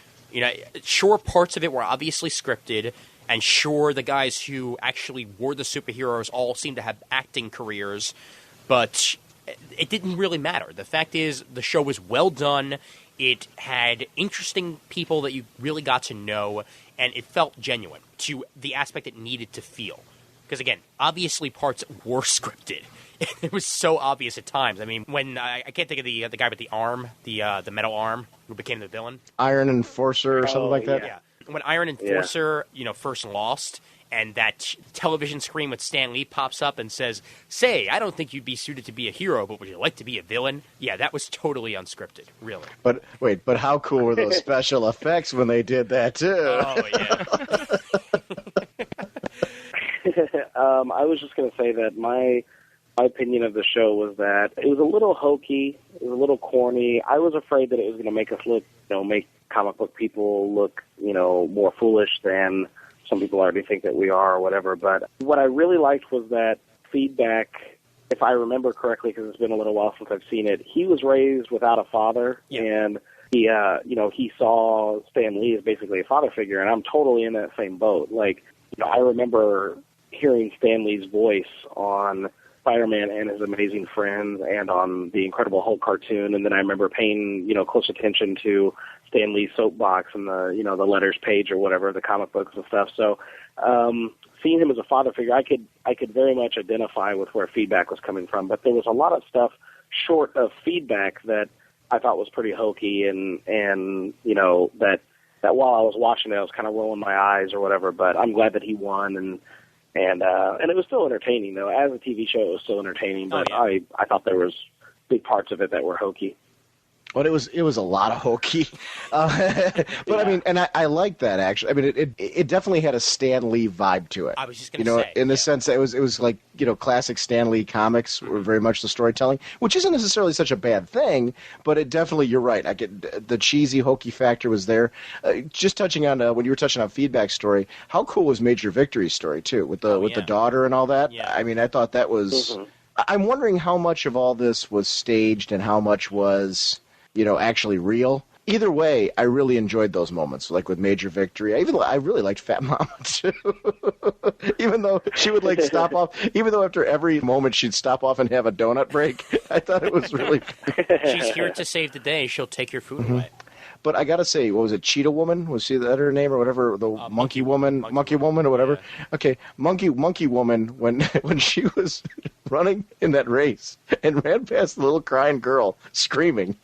Sure, parts of it were obviously scripted, and sure, the guys who actually were the superheroes all seemed to have acting careers, but it didn't really matter. The fact is, the show was well done. It had interesting people that you really got to know, and it felt genuine to the aspect it needed to feel. Because, again, obviously parts were scripted. It was so obvious at times. I mean, when I can't think of the guy with the arm, the metal arm, who became the villain. Iron Enforcer or something like that? Yeah. When Iron Enforcer, first lost, and that television screen with Stan Lee pops up and says, "Say, I don't think you'd be suited to be a hero, but would you like to be a villain?" Yeah, that was totally unscripted, really. But wait, how cool were those special effects when they did that, too? Oh, yeah. I was just going to say that my opinion of the show was that it was a little hokey, it was a little corny. I was afraid that it was going to make us look, make comic book people look, more foolish than some people already think that we are or whatever. But what I really liked was that feedback, if I remember correctly, because it's been a little while since I've seen it, he was raised without a father, and he, he saw Stan Lee as basically a father figure, and I'm totally in that same boat. Like, I remember hearing Stan Lee's voice on Spider-Man and His Amazing Friends and on the Incredible Hulk cartoon, and then I remember paying, close attention to Stan Lee's soapbox and the, the letters page or whatever, the comic books and stuff. So, seeing him as a father figure, I could very much identify with where feedback was coming from, but there was a lot of stuff short of feedback that I thought was pretty hokey and that while I was watching it, I was kind of rolling my eyes or whatever, but I'm glad that he won and it was still entertaining though. As a TV show, it was still entertaining, but I thought there was big parts of it that were hokey. Well, it was a lot of hokey, but I mean, and I like that actually. I mean, it definitely had a Stan Lee vibe to it. I was just going to say, in the sense that it was like classic Stan Lee comics were very much the storytelling, which isn't necessarily such a bad thing, but it definitely, you're right. I get the cheesy hokey factor was there. Just touching on when you were touching on feedback story, how cool was Major Victory's story too with the daughter and all that? Yeah. I mean, I thought that was. Mm-hmm. I'm wondering how much of all this was staged and how much was actually real. Either way, I really enjoyed those moments, like with Major Victory. I really liked Fat Mama, too. Even though she would, stop off, even though after every moment she'd stop off and have a donut break, I thought it was really... She's here to save the day. She'll take your food away. But I got to say, what was it, Cheetah Woman? Was that her name or whatever? The Monkey Woman or whatever? Yeah. Okay, Monkey Woman, when she was running in that race and ran past the little crying girl screaming,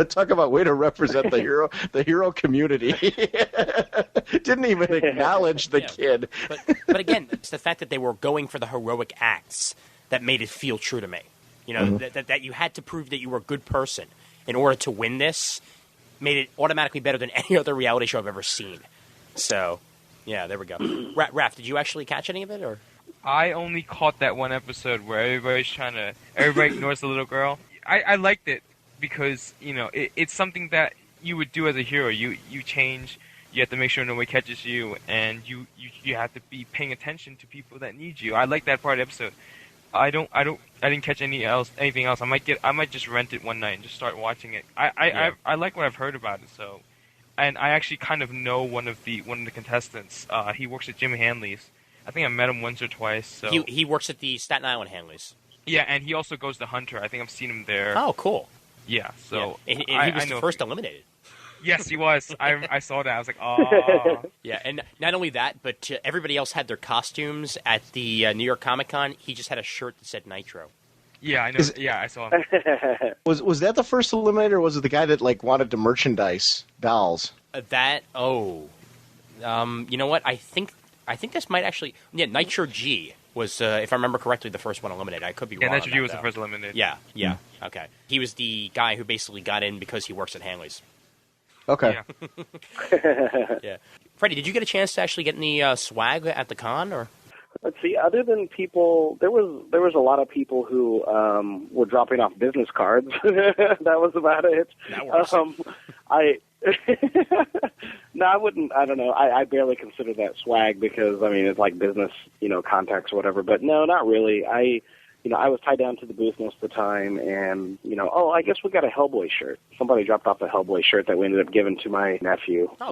talk about way to represent the hero community. Didn't even acknowledge the kid. But again, it's the fact that they were going for the heroic acts that made it feel true to me. That you had to prove that you were a good person in order to win this. Made it automatically better than any other reality show I've ever seen. So, yeah, there we go. Raph, did you actually catch any of it, or? I only caught that one episode where everybody ignores the little girl. I liked it because, it's something that you would do as a hero. You change, you have to make sure nobody catches you, and you have to be paying attention to people that need you. I like that part of the episode. I didn't catch anything else. I might just rent it one night and just start watching it. I like what I've heard about it. So, and I actually kind of know one of the contestants. He works at Jim Hanley's. I think I met him once or twice. So he works at the Staten Island Hanley's. Yeah, and he also goes to Hunter. I think I've seen him there. Oh, cool. Yeah. So he was the first eliminated. Yes, he was. I saw that. I was like, oh. Yeah, and not only that, but everybody else had their costumes at the New York Comic Con. He just had a shirt that said Nitro. Yeah, I know. I saw him. Was that the first eliminator, or was it the guy that wanted to merchandise dolls? You know what? I think this might actually. Yeah, Nitro G was, if I remember correctly, the first one eliminated. I could be wrong. Yeah, Nitro G was the first eliminated. Yeah. Okay. He was the guy who basically got in because he works at Hanley's. Okay. Yeah. Yeah. Freddie, did you get a chance to actually get any swag at the con, or? Let's see. Other than people, there was a lot of people who were dropping off business cards. That was about it. That works. No, I wouldn't. I don't know. I barely consider that swag because it's like business, contacts or whatever. But no, not really. I was tied down to the booth most of the time, and, I guess we got a Hellboy shirt. Somebody dropped off a Hellboy shirt that we ended up giving to my nephew. I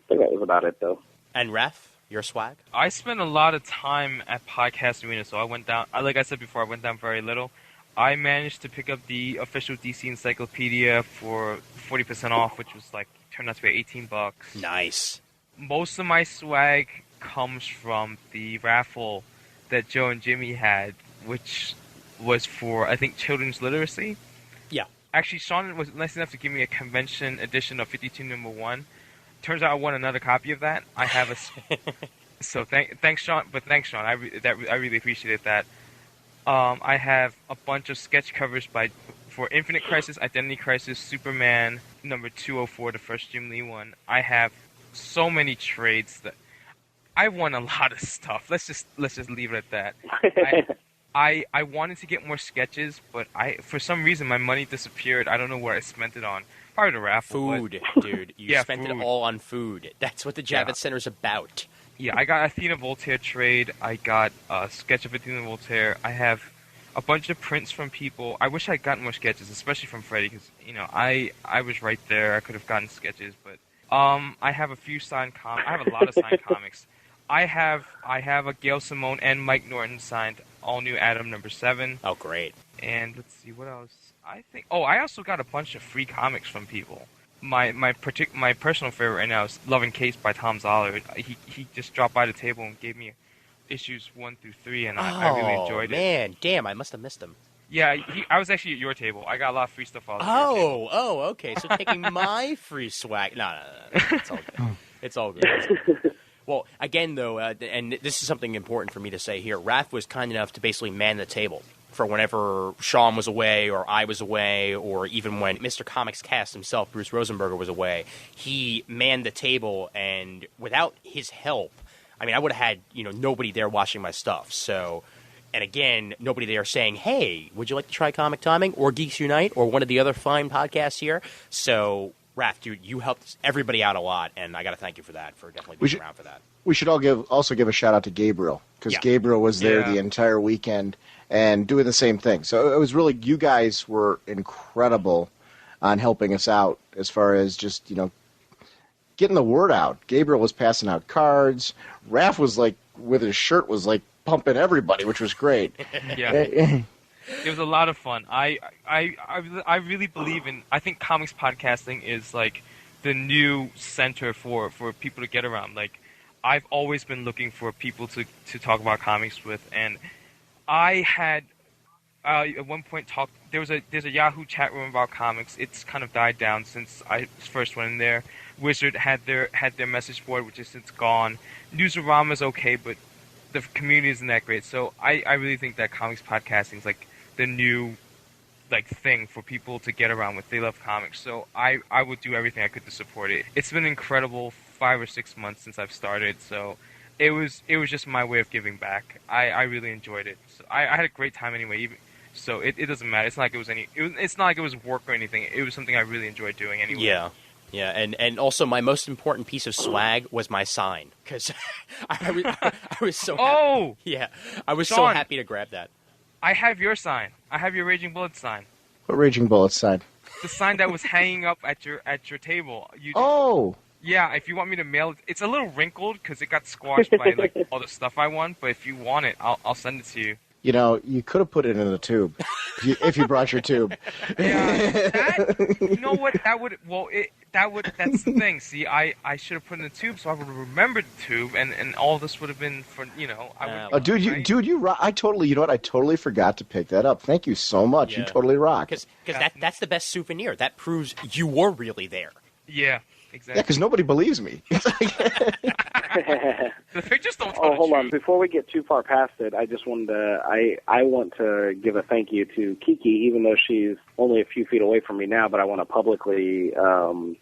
think that was about it, though. And Ref, your swag? I spent a lot of time at Podcast Arena, so I went down, like I said before, I went down very little. I managed to pick up the official DC Encyclopedia for 40% off, which was turned out to be $18. Nice. Most of my swag comes from the raffle that Joe and Jimmy had, which was for, I think, children's literacy. Yeah. Actually, Sean was nice enough to give me a convention edition of 52 #1. Turns out I won another copy of that. I have a... So thanks, Sean. But thanks, Sean. I really appreciated that. I have a bunch of sketch covers for Infinite Crisis, Identity Crisis, Superman number 204, the first Jim Lee one. I have so many trades that I won a lot of stuff. Let's just leave it at that. I wanted to get more sketches, but for some reason my money disappeared. I don't know where I spent it on. Probably the raffle. Food, dude. You spent food. it all on food. That's what the Javits Center's about. Yeah, I got Athena Voltaire trade. I got a sketch of Athena Voltaire. I have a bunch of prints from people. I wish I'd gotten more sketches, especially from Freddie, because I was right there. I could have gotten sketches, but I have a few signed comics. I have a lot of signed comics. I have a Gail Simone and Mike Norton signed all new Adam number 7. Oh, great! And let's see what else. I think. Oh, I also got a bunch of free comics from people. My personal favorite right now is Love and Case by Tom Zoller. He just dropped by the table and gave me issues 1 through 3, and I really enjoyed it. Oh, man, damn, I must have missed him. Yeah, I was actually at your table. I got a lot of free stuff all at your table. Oh, okay. So taking my free swag. No. It's all good. It's all good. Well, again, though, and this is something important for me to say here, Raph was kind enough to basically man the table for whenever Sean was away or I was away, or even when Mr. Comics Cast himself, Bruce Rosenberger, was away. He manned the table, and without his help, I mean, I would have had, nobody there watching my stuff. So, and again, nobody there saying, hey, would you like to try Comic Timing or Geeks Unite or one of the other fine podcasts here? So, Raph, dude, you helped everybody out a lot, and I got to thank you for that, for definitely being around for that. We should also give a shout out to Gabriel, because Gabriel was there the entire weekend and doing the same thing. So it was really, you guys were incredible on helping us out as far as just, getting the word out. Gabriel was passing out cards. Raph was with his shirt, was pumping everybody, which was great. Yeah. It was a lot of fun. I really believe in, I think comics podcasting is the new center for people to get around. I've always been looking for people to talk about comics with, and I had at one point there's a Yahoo chat room about comics. It's kind of died down since I first went in there. Wizard had their message board, which is since gone. Newsarama's okay, but the community isn't that great. So I really think that comics podcasting is the new thing for people to get around with. They love comics, so I would do everything I could to support it. It's been incredible 5 or 6 months since I've started, so it was just my way of giving back. I really enjoyed it. So I had a great time anyway. So it doesn't matter. It's not like it's not like it was work or anything. It was something I really enjoyed doing anyway. Yeah, and also my most important piece of swag was my sign, because I was so happy. Yeah, I was so happy to grab that. I have your sign. I have your Raging Bullets sign. What Raging Bullets sign? The sign that was hanging up at your table. Yeah, if you want me to mail it, it's a little wrinkled because it got squashed by all the stuff I won. But if you want it, I'll send it to you. You could have put it in a tube if you brought your tube. Yeah, you know what? That's the thing. See, I should have put in the tube, so I would have remembered the tube, and all this would have been for I totally forgot to pick that up. Thank you so much. Yeah. You totally rock. Because that's the best souvenir. That proves you were really there. Yeah. Exactly. Yeah, because nobody believes me. The pictures don't tell hold on. Before we get too far past it, I just wanted to, I want to give a thank you to Kiki, even though she's only a few feet away from me now, but I want to publicly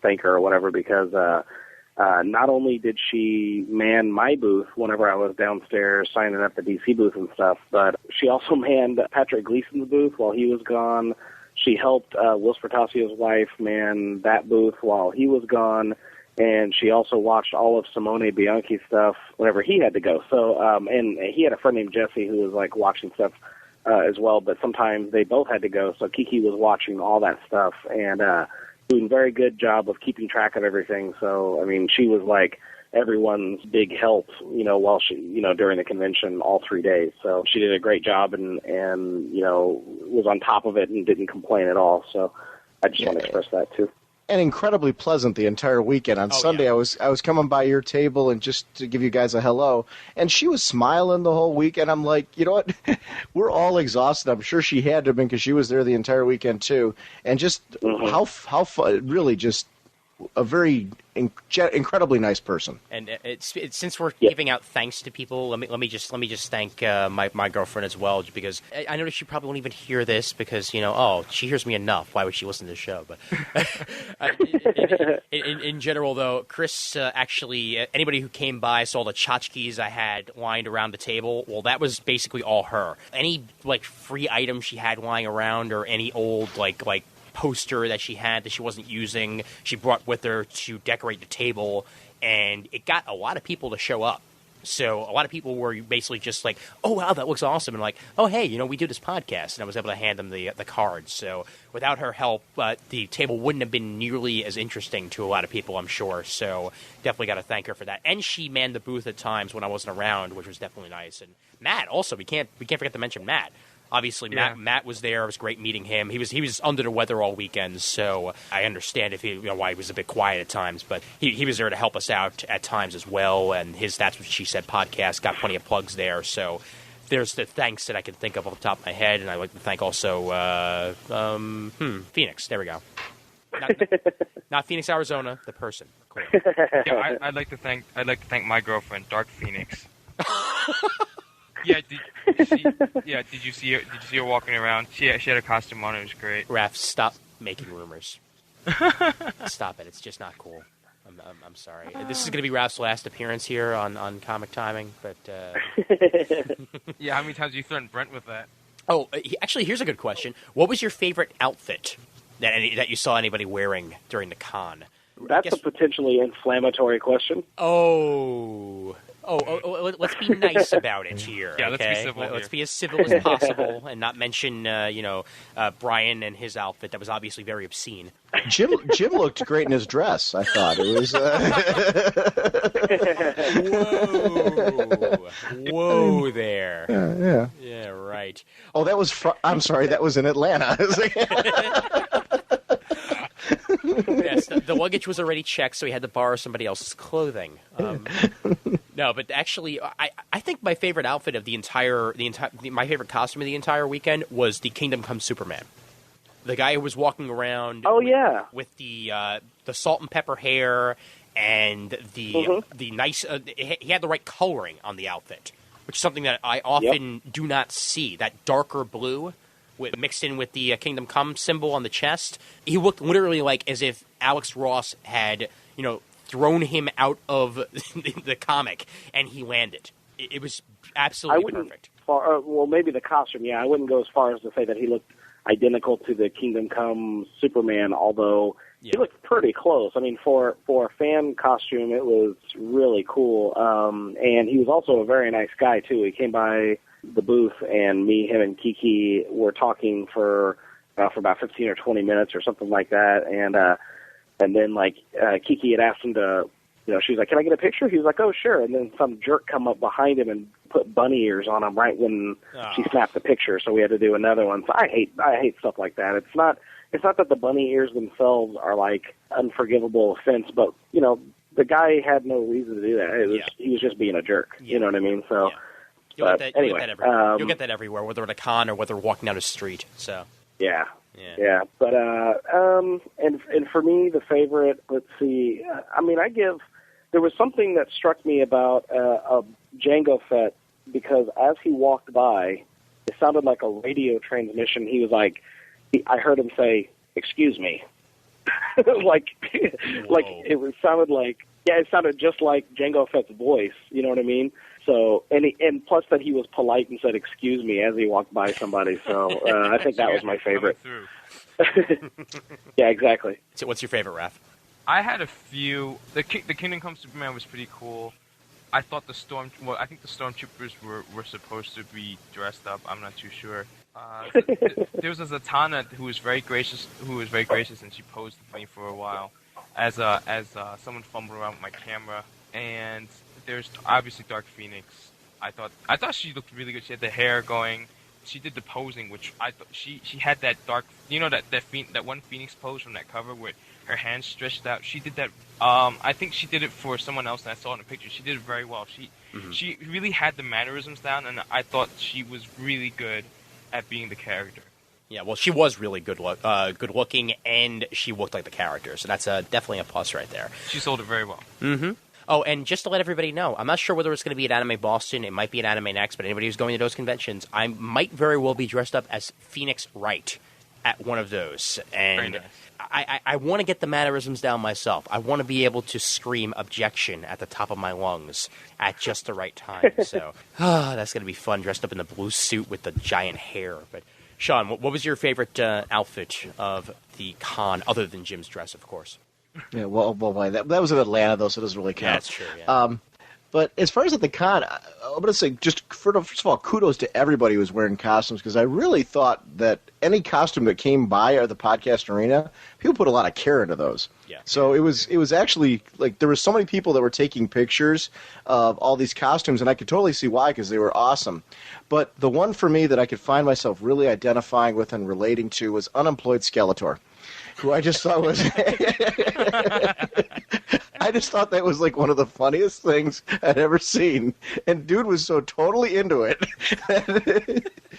thank her or whatever, because not only did she man my booth whenever I was downstairs signing up the DC booth and stuff, but she also manned Patrick Gleason's booth while he was gone. She helped Will Spertasio's wife man that booth while he was gone, and she also watched all of Simone Bianchi's stuff whenever he had to go. So, and he had a friend named Jesse who was watching stuff as well, but sometimes they both had to go, so Kiki was watching all that stuff and doing a very good job of keeping track of everything. So, I mean, she was like everyone's big help, while she, during the convention all 3 days. So she did a great job and was on top of it and didn't complain at all. So I just want to express that too. And incredibly pleasant the entire weekend. On Sunday, yeah. I was coming by your table and just to give you guys a hello, and she was smiling the whole weekend. I'm like, you know what? We're all exhausted. I'm sure she had to have been because she was there the entire weekend too. And just how fun, really, just a very incredibly nice person. And it's since we're giving out thanks to people, let me just thank my girlfriend as well, because I noticed she probably won't even hear this because she hears me enough. Why would she listen to the show? But in general, though, Chris actually anybody who came by saw the tchotchkes I had lined around the table. Well, that was basically all her. Any free items she had lying around or any old like poster that she had that she wasn't using, she brought with her to decorate the table, and it got a lot of people to show up. So a lot of people were basically just like, oh, wow, that looks awesome, and like, oh, hey, we do this podcast, and I was able to hand them the cards. So without her help, the table wouldn't have been nearly as interesting to a lot of people, I'm sure. So definitely got to thank her for that. And she manned the booth at times when I wasn't around, which was definitely nice. And Matt also, we can't forget to mention Matt. Obviously, Yeah. Matt was there. It was great meeting him. He was under the weather all weekend, so I understand why he was a bit quiet at times. But he was there to help us out at times as well. And his That's What She Said podcast got plenty of plugs there. So there's the thanks that I can think of off the top of my head. And I'd like to thank also Phoenix. There we go. Not Phoenix, Arizona. The person. Cool. Yeah, I'd like to thank my girlfriend, Dark Phoenix. Yeah, did you see her walking around? She had a costume on. It was great. Raph, stop making rumors. Stop it. It's just not cool. I'm sorry. This is going to be Raph's last appearance here on Comic Timing, but Yeah, how many times have you threatened Brent with that? Oh, actually, here's a good question. What was your favorite outfit that you saw anybody wearing during the con? That's a potentially inflammatory question. Oh, let's be nice about it here. Yeah, okay? let's be civil. Let's be as civil as possible and not mention, Brian and his outfit that was obviously very obscene. Jim looked great in his dress. I thought it was. Whoa there. Yeah. Right. Oh, that was. I'm sorry, that was in Atlanta. Yes, the luggage was already checked, so he had to borrow somebody else's clothing. No, but actually, I think my favorite outfit of my favorite costume of the entire weekend was the Kingdom Come Superman. The guy who was walking around. With the salt and pepper hair and the nice. He had the right coloring on the outfit, which is something that I often do not see. That darker blue. Mixed in with the Kingdom Come symbol on the chest. He looked literally like as if Alex Ross had, thrown him out of the comic and he landed. It was absolutely perfect. Well, maybe the costume, I wouldn't go as far as to say that he looked identical to the Kingdom Come Superman, although he looked pretty close. I mean, for a fan costume, it was really cool. And he was also a very nice guy, too. He came by the booth, and him and Kiki were talking for about 15 or 20 minutes or something like that, and then Kiki had asked him to, she was like, "Can I get a picture?" He was like, "Oh, sure." And then some jerk come up behind him and put bunny ears on him right when she snapped the picture, so we had to do another one. So I hate stuff like that. It's not that the bunny ears themselves are like unforgivable offense, but the guy had no reason to do that. He was just being a jerk. You know what I mean? So. Yeah. You'll get that everywhere, whether at a con or whether walking down the street. So yeah. But and for me, the favorite. Let's see. There was something that struck me about a Jango Fett, because as he walked by, it sounded like a radio transmission. He was like, I heard him say, "Excuse me," like it sounded like. Yeah, it sounded just like Jango Fett's voice. You know what I mean? So, and plus that he was polite and said "excuse me" as he walked by somebody. So I think that was my favorite. Yeah, exactly. So, what's your favorite, Raph? I had a few. The Kingdom Come Superman was pretty cool. I thought I think the stormtroopers were supposed to be dressed up. I'm not too sure. There was a Zatanna who was very gracious, and she posed with me for a while, as someone fumbled around with my camera. And there's obviously Dark Phoenix. I thought she looked really good. She had the hair going. She did the posing, which I thought she had that dark, that one Phoenix pose from that cover where her hands stretched out. She did that. I think she did it for someone else, and I saw it in a picture. She did it very well. She really had the mannerisms down, and I thought she was really good at being the character. Yeah, well, she was really good looking, and she looked like the character, so that's definitely a plus right there. She sold it very well. Mm-hmm. Oh, and just to let everybody know, I'm not sure whether it's going to be at Anime Boston. It might be at Anime Next, but anybody who's going to those conventions, I might very well be dressed up as Phoenix Wright at one of those. And very nice. I want to get the mannerisms down myself. I want to be able to scream objection at the top of my lungs at just the right time. So that's going to be fun, dressed up in the blue suit with the giant hair. But Sean, what was your favorite outfit of the con, other than Jim's dress, of course? Yeah, well, that was in Atlanta, though, so it doesn't really count. Yeah, that's true, yeah. But as far as at the con, I'm going to say, just first of all, kudos to everybody who was wearing costumes, because I really thought that any costume that came by at the podcast arena, people put a lot of care into those. Yeah. So it was actually, like, there were so many people that were taking pictures of all these costumes, and I could totally see why, because they were awesome. But the one for me that I could find myself really identifying with and relating to was Unemployed Skeletor, who I just thought was... I just thought that was like one of the funniest things I'd ever seen. And dude was so totally into it.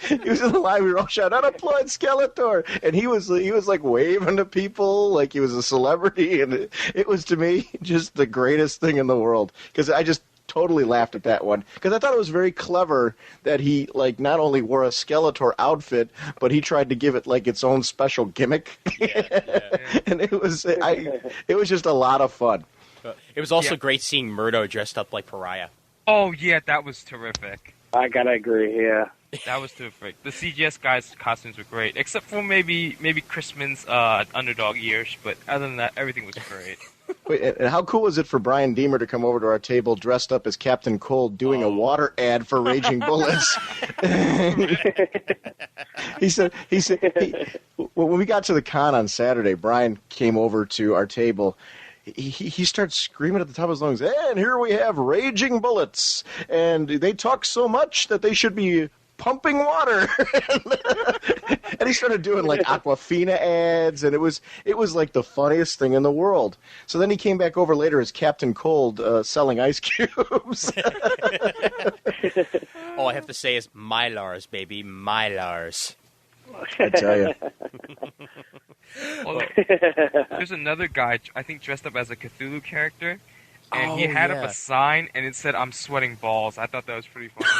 He was in the line, we were all shouting, "Unemployed Skeletor!" And he was like waving to people like he was a celebrity. And it was, to me, just the greatest thing in the world. Because I just totally laughed at that one. Because I thought it was very clever that he, like, not only wore a Skeletor outfit, but he tried to give it, like, its own special gimmick. And it was just a lot of fun. It was also great seeing Murdo dressed up like Pariah. Oh, yeah, that was terrific. I gotta agree, yeah. That was terrific. The CGS guys' costumes were great, except for maybe Chrisman's underdog ears, but other than that, everything was great. Wait, and how cool was it for Brian Deemer to come over to our table dressed up as Captain Cold doing a water ad for Raging Bullets? He said, when we got to the con on Saturday, Brian came over to our table. He starts screaming at the top of his lungs, "And here we have Raging Bullets, and they talk so much that they should be pumping water." And he started doing like Aquafina ads, and it was like the funniest thing in the world. So then he came back over later as Captain Cold, selling ice cubes. All I have to say is Mylars, baby, Mylars. I tell you. Well, there's another guy, I think, dressed up as a Cthulhu character, and he had up a sign, and it said, "I'm sweating balls." I thought that was pretty funny.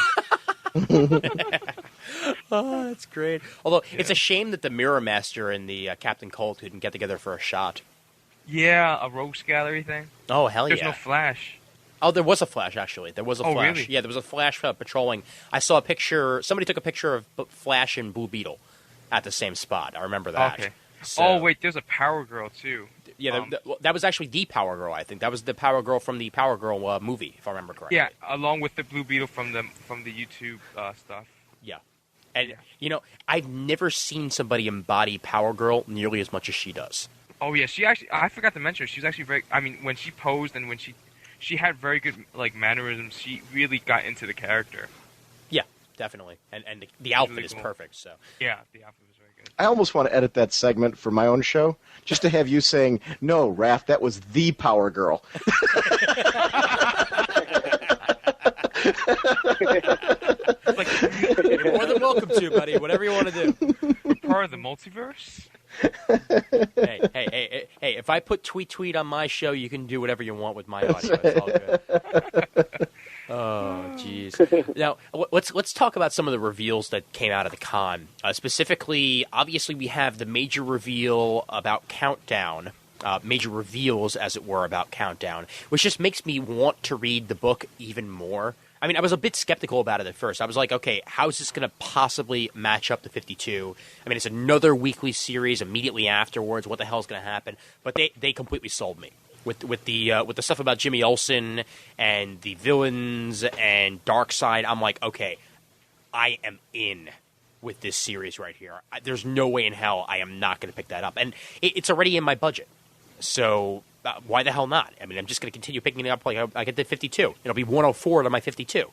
Oh, that's great. Although, it's a shame that the Mirror Master and the Captain Cold couldn't get together for a shot. Yeah, a rogues gallery thing. Oh, hell There's yeah. no Flash. Oh, there was a Flash, actually. There was a Flash. Really? Yeah, there was a Flash patrolling. I saw a picture. Somebody took a picture of Flash and Blue Beetle at the same spot. I remember that. Okay. So, Oh, wait, there's a Power Girl, too. Yeah, that was actually the Power Girl, I think. That was the Power Girl from the Power Girl movie, if I remember correctly. Yeah, along with the Blue Beetle from the YouTube stuff. Yeah. And, I've never seen somebody embody Power Girl nearly as much as she does. Oh, yeah, I forgot to mention, she was actually very, when she posed and when she had very good, like, mannerisms, she really got into the character. Yeah, definitely. And the outfit really is cool. perfect, so. Yeah, the outfit was very good. I almost want to edit that segment for my own show, just to have you saying, "No, Raph, that was the Power Girl." You're more than welcome to, buddy. Whatever you want to do. We're part of the multiverse? Hey, if I put tweet on my show, you can do whatever you want with my audio. It's all good. Oh, jeez. Now, let's talk about some of the reveals that came out of the con. Specifically, obviously, we have the major reveal about Countdown. Major reveals, as it were, about Countdown, which just makes me want to read the book even more. I mean, I was a bit skeptical about it at first. I was like, okay, how is this going to possibly match up to 52? I mean, it's another weekly series immediately afterwards. What the hell is going to happen? But they completely sold me. with the stuff about Jimmy Olsen and the villains and Darkseid. I'm like, okay, I am in with this series right here. There's no way in hell I am not going to pick that up, and it's already in my budget. So why the hell not? I mean, I'm just going to continue picking it up. Like I get to 52. It'll be 104 to my 52.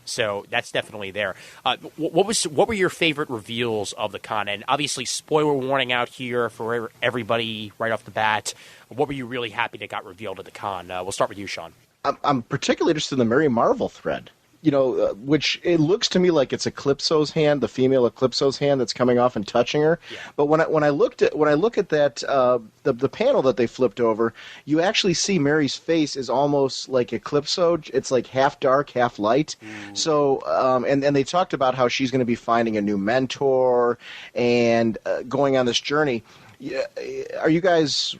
So that's definitely there. What were your favorite reveals of the con? And obviously, spoiler warning out here for everybody right off the bat. What were you really happy that got revealed at the con? We'll start with you, Sean. I'm particularly interested in the Mary Marvel thread. Which it looks to me like it's Eclipso's hand, the female Eclipso's hand that's coming off and touching her. Yeah. But when I look at that the panel that they flipped over, you actually see Mary's face is almost like Eclipso. It's like half dark, half light. Ooh. So and they talked about how she's going to be finding a new mentor and going on this journey. Have you guys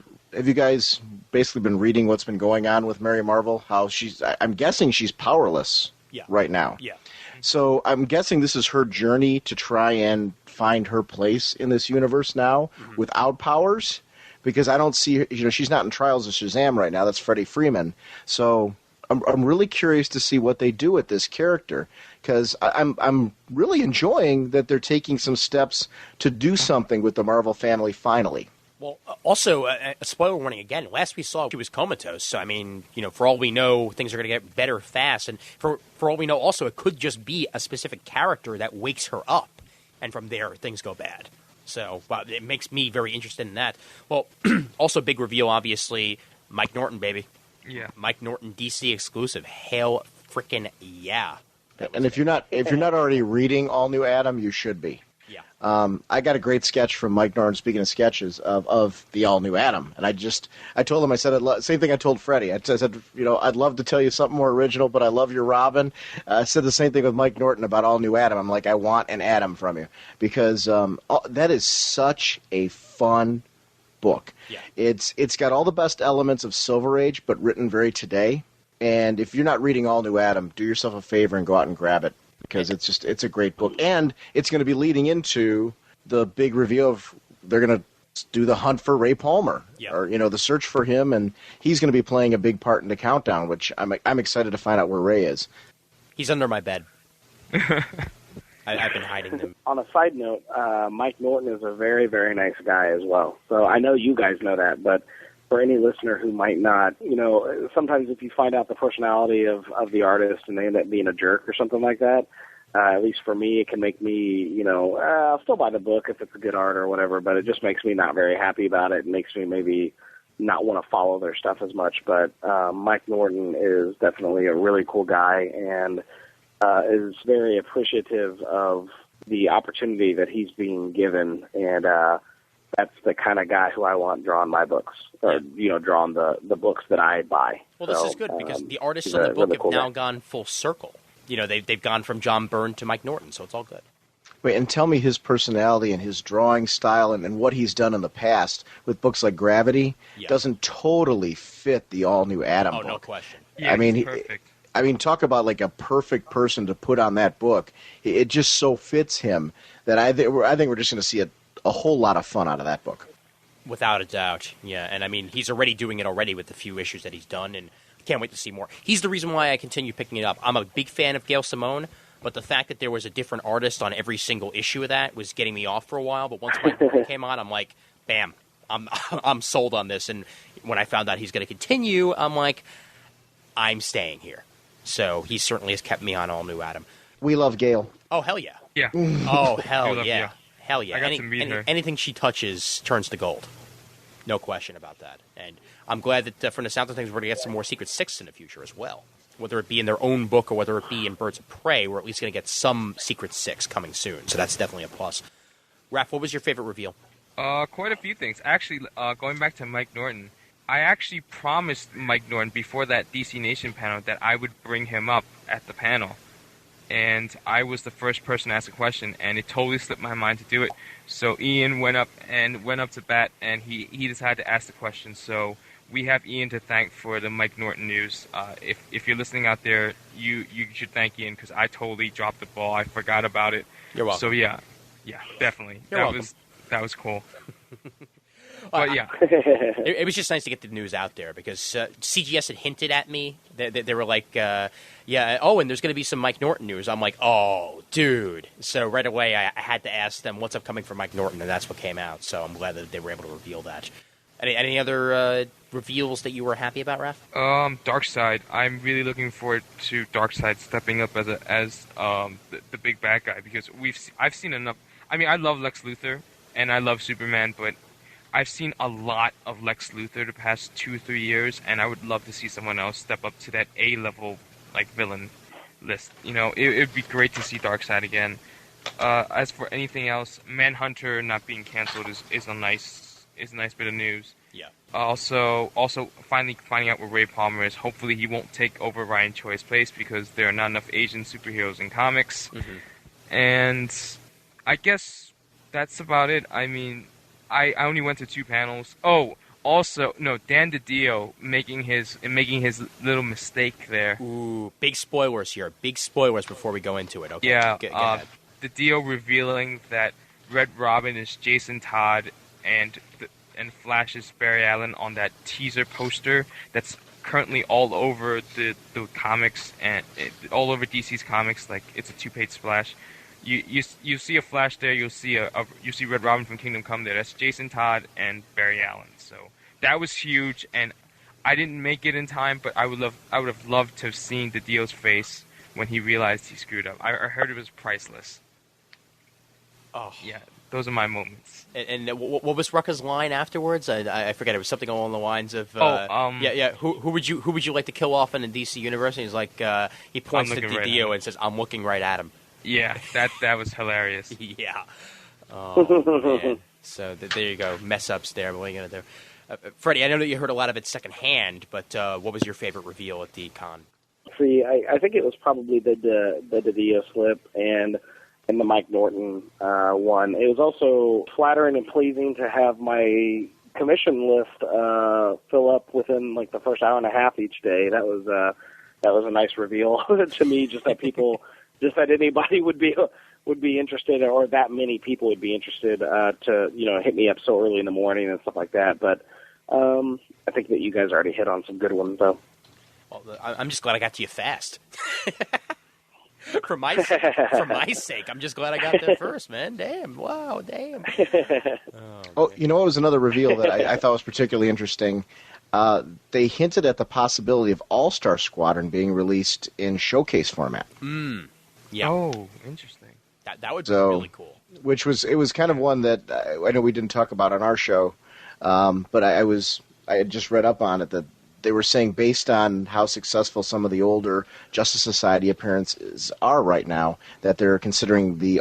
basically been reading what's been going on with Mary Marvel? How I'm guessing she's powerless. Yeah. Right now. Yeah. So I'm guessing this is her journey to try and find her place in this universe now without powers, because I don't see her, she's not in Trials of Shazam right now. That's Freddie Freeman. So I'm really curious to see what they do with this character, because I'm really enjoying that they're taking some steps to do something with the Marvel family finally. Well, also, a spoiler warning again. Last we saw, she was comatose. So, I mean, for all we know, things are going to get better fast. And for all we know, also, it could just be a specific character that wakes her up. And from there, things go bad. So, it makes me very interested in that. Well, also, big reveal, obviously, Mike Norton, baby. Yeah. Mike Norton, DC exclusive. Hell frickin' yeah. And if you're not already reading All New Adam, you should be. Yeah. I got a great sketch from Mike Norton, speaking of sketches, of the all-new Adam. And I told him, I said, same thing I told Freddie. I said, I'd love to tell you something more original, but I love your Robin. I said the same thing with Mike Norton about all-new Adam. I'm like, I want an Adam from you. Because that is such a fun book. Yeah. It's got all the best elements of Silver Age, but written very today. And if you're not reading All-New Adam, do yourself a favor and go out and grab it. Because it's a great book, and it's going to be leading into the big reveal of they're going to do the hunt for Ray Palmer, or the search for him, and he's going to be playing a big part in the countdown, which I'm excited to find out where Ray is. He's under my bed. I've been hiding him. On a side note, Mike Norton is a very, very nice guy as well. So I know you guys know that, but for any listener who might not, sometimes if you find out the personality of the artist and they end up being a jerk or something like that, at least for me, it can make me, I'll still buy the book if it's a good art or whatever, but it just makes me not very happy about it. It makes me maybe not want to follow their stuff as much. But Mike Norton is definitely a really cool guy and is very appreciative of the opportunity that he's being given, and that's the kind of guy who I want drawing my books, or drawing the books that I buy. Well, this is good because the artists on the book have now gone full circle. They've gone from John Byrne to Mike Norton, so it's all good. Wait, and tell me his personality and his drawing style and what he's done in the past with books like Gravity doesn't totally fit the all-new Adam book. Oh, no question. Yeah, perfect. Talk about like a perfect person to put on that book. It just so fits him that I think we're just going to see a whole lot of fun out of that book. Without a doubt, yeah. And he's already doing it already with the few issues that he's done, and can't wait to see more. He's the reason why I continue picking it up. I'm a big fan of Gail Simone, but the fact that there was a different artist on every single issue of that was getting me off for a while. But once Mike Norton came on, I'm like, bam, I'm sold on this. And when I found out he's going to continue, I'm like, I'm staying here. So he certainly has kept me on All New Adam. We love Gail. Oh, hell yeah. Yeah. Oh, hell yeah. Hell yeah. I got to meet her. Anything she touches turns to gold. No question about that. And I'm glad that from the sound of things, we're going to get some more Secret Six in the future as well. Whether it be in their own book or whether it be in Birds of Prey, we're at least going to get some Secret Six coming soon. So that's definitely a plus. Raph, what was your favorite reveal? Quite a few things. Actually, going back to Mike Norton, I actually promised Mike Norton before that DC Nation panel that I would bring him up at the panel. And I was the first person to ask a question, and it totally slipped my mind to do it. So Ian went up to bat, and he decided to ask the question. So we have Ian to thank for the Mike Norton news. If you're listening out there, you should thank Ian, because I totally dropped the ball. I forgot about it. You're welcome. So yeah, definitely. You're welcome. That was cool. But yeah, it was just nice to get the news out there because CGS had hinted at me. They were like, yeah, oh, and there's going to be some Mike Norton news. I'm like, oh, dude. So right away I had to ask them what's upcoming for Mike Norton, and that's what came out. So I'm glad that they were able to reveal that. Any other reveals that you were happy about, Raph? Darkseid. I'm really looking forward to Darkseid stepping up as the big bad guy because I've seen enough. I mean, I love Lex Luthor and I love Superman, but I've seen a lot of Lex Luthor the past 2 or 3 years, and I would love to see someone else step up to that A-level like villain list. You know, it'd be great to see Darkseid again. As for anything else, Manhunter not being canceled is a nice bit of news. Yeah. Also, finally finding out where Ray Palmer is. Hopefully, he won't take over Ryan Choi's place because there are not enough Asian superheroes in comics. Mm-hmm. And I guess that's about it. I mean, I only went to 2 panels. Oh, also, no, Dan DiDio making his little mistake there. Ooh, big spoilers here. Big spoilers before we go into it. Okay. Yeah. Get ahead. DiDio revealing that Red Robin is Jason Todd and Flash's Barry Allen on that teaser poster that's currently all over the comics and all over DC's comics. Like, it's a 2-page splash. You see a Flash there. You see Red Robin from Kingdom Come there. That's Jason Todd and Barry Allen. So that was huge, and I didn't make it in time, but I would have loved to have seen DiDio's face when he realized he screwed up. I heard it was priceless. Oh yeah, those are my moments. And what was Rucka's line afterwards? I forget. It was something along the lines of, yeah. Who would you like to kill off in the DC universe? And he's like, he points to DiDio and says, "I'm looking right at him." Yeah, that was hilarious. Yeah. Oh, man. So there you go. Mess ups there. What are you gonna do? Freddie, I know that you heard a lot of it secondhand, but what was your favorite reveal at the con? See, I think it was probably the DiDio slip and the Mike Norton one. It was also flattering and pleasing to have my commission list fill up within like the first hour and a half each day. That was a nice reveal to me. Just that people, just that anybody would be interested, or that many people would be interested to hit me up so early in the morning and stuff like that. But I think that you guys already hit on some good ones, though. Well, I'm just glad I got to you fast. For my sake, I'm just glad I got there first, man. Damn. Wow, damn. Oh, you know what was another reveal that I thought was particularly interesting? They hinted at the possibility of All-Star Squadron being released in showcase format. Yeah. Oh, interesting. That would be really cool. It was kind of one that I know we didn't talk about on our show, but I had just read up on it that they were saying based on how successful some of the older Justice Society appearances are right now, that they're considering the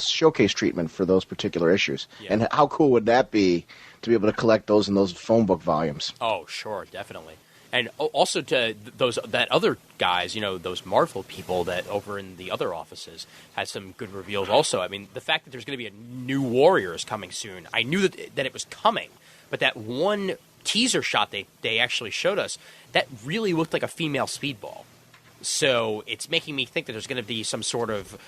showcase treatment for those particular issues. Yeah. And how cool would that be to be able to collect those in those phone book volumes? Oh, sure, definitely. And also to that other guys, those Marvel people that over in the other offices had some good reveals also. I mean, the fact that there's going to be a new Warriors coming soon, I knew that it was coming, but that one teaser shot they actually showed us, that really looked like a female Speedball. So it's making me think that there's going to be some sort of,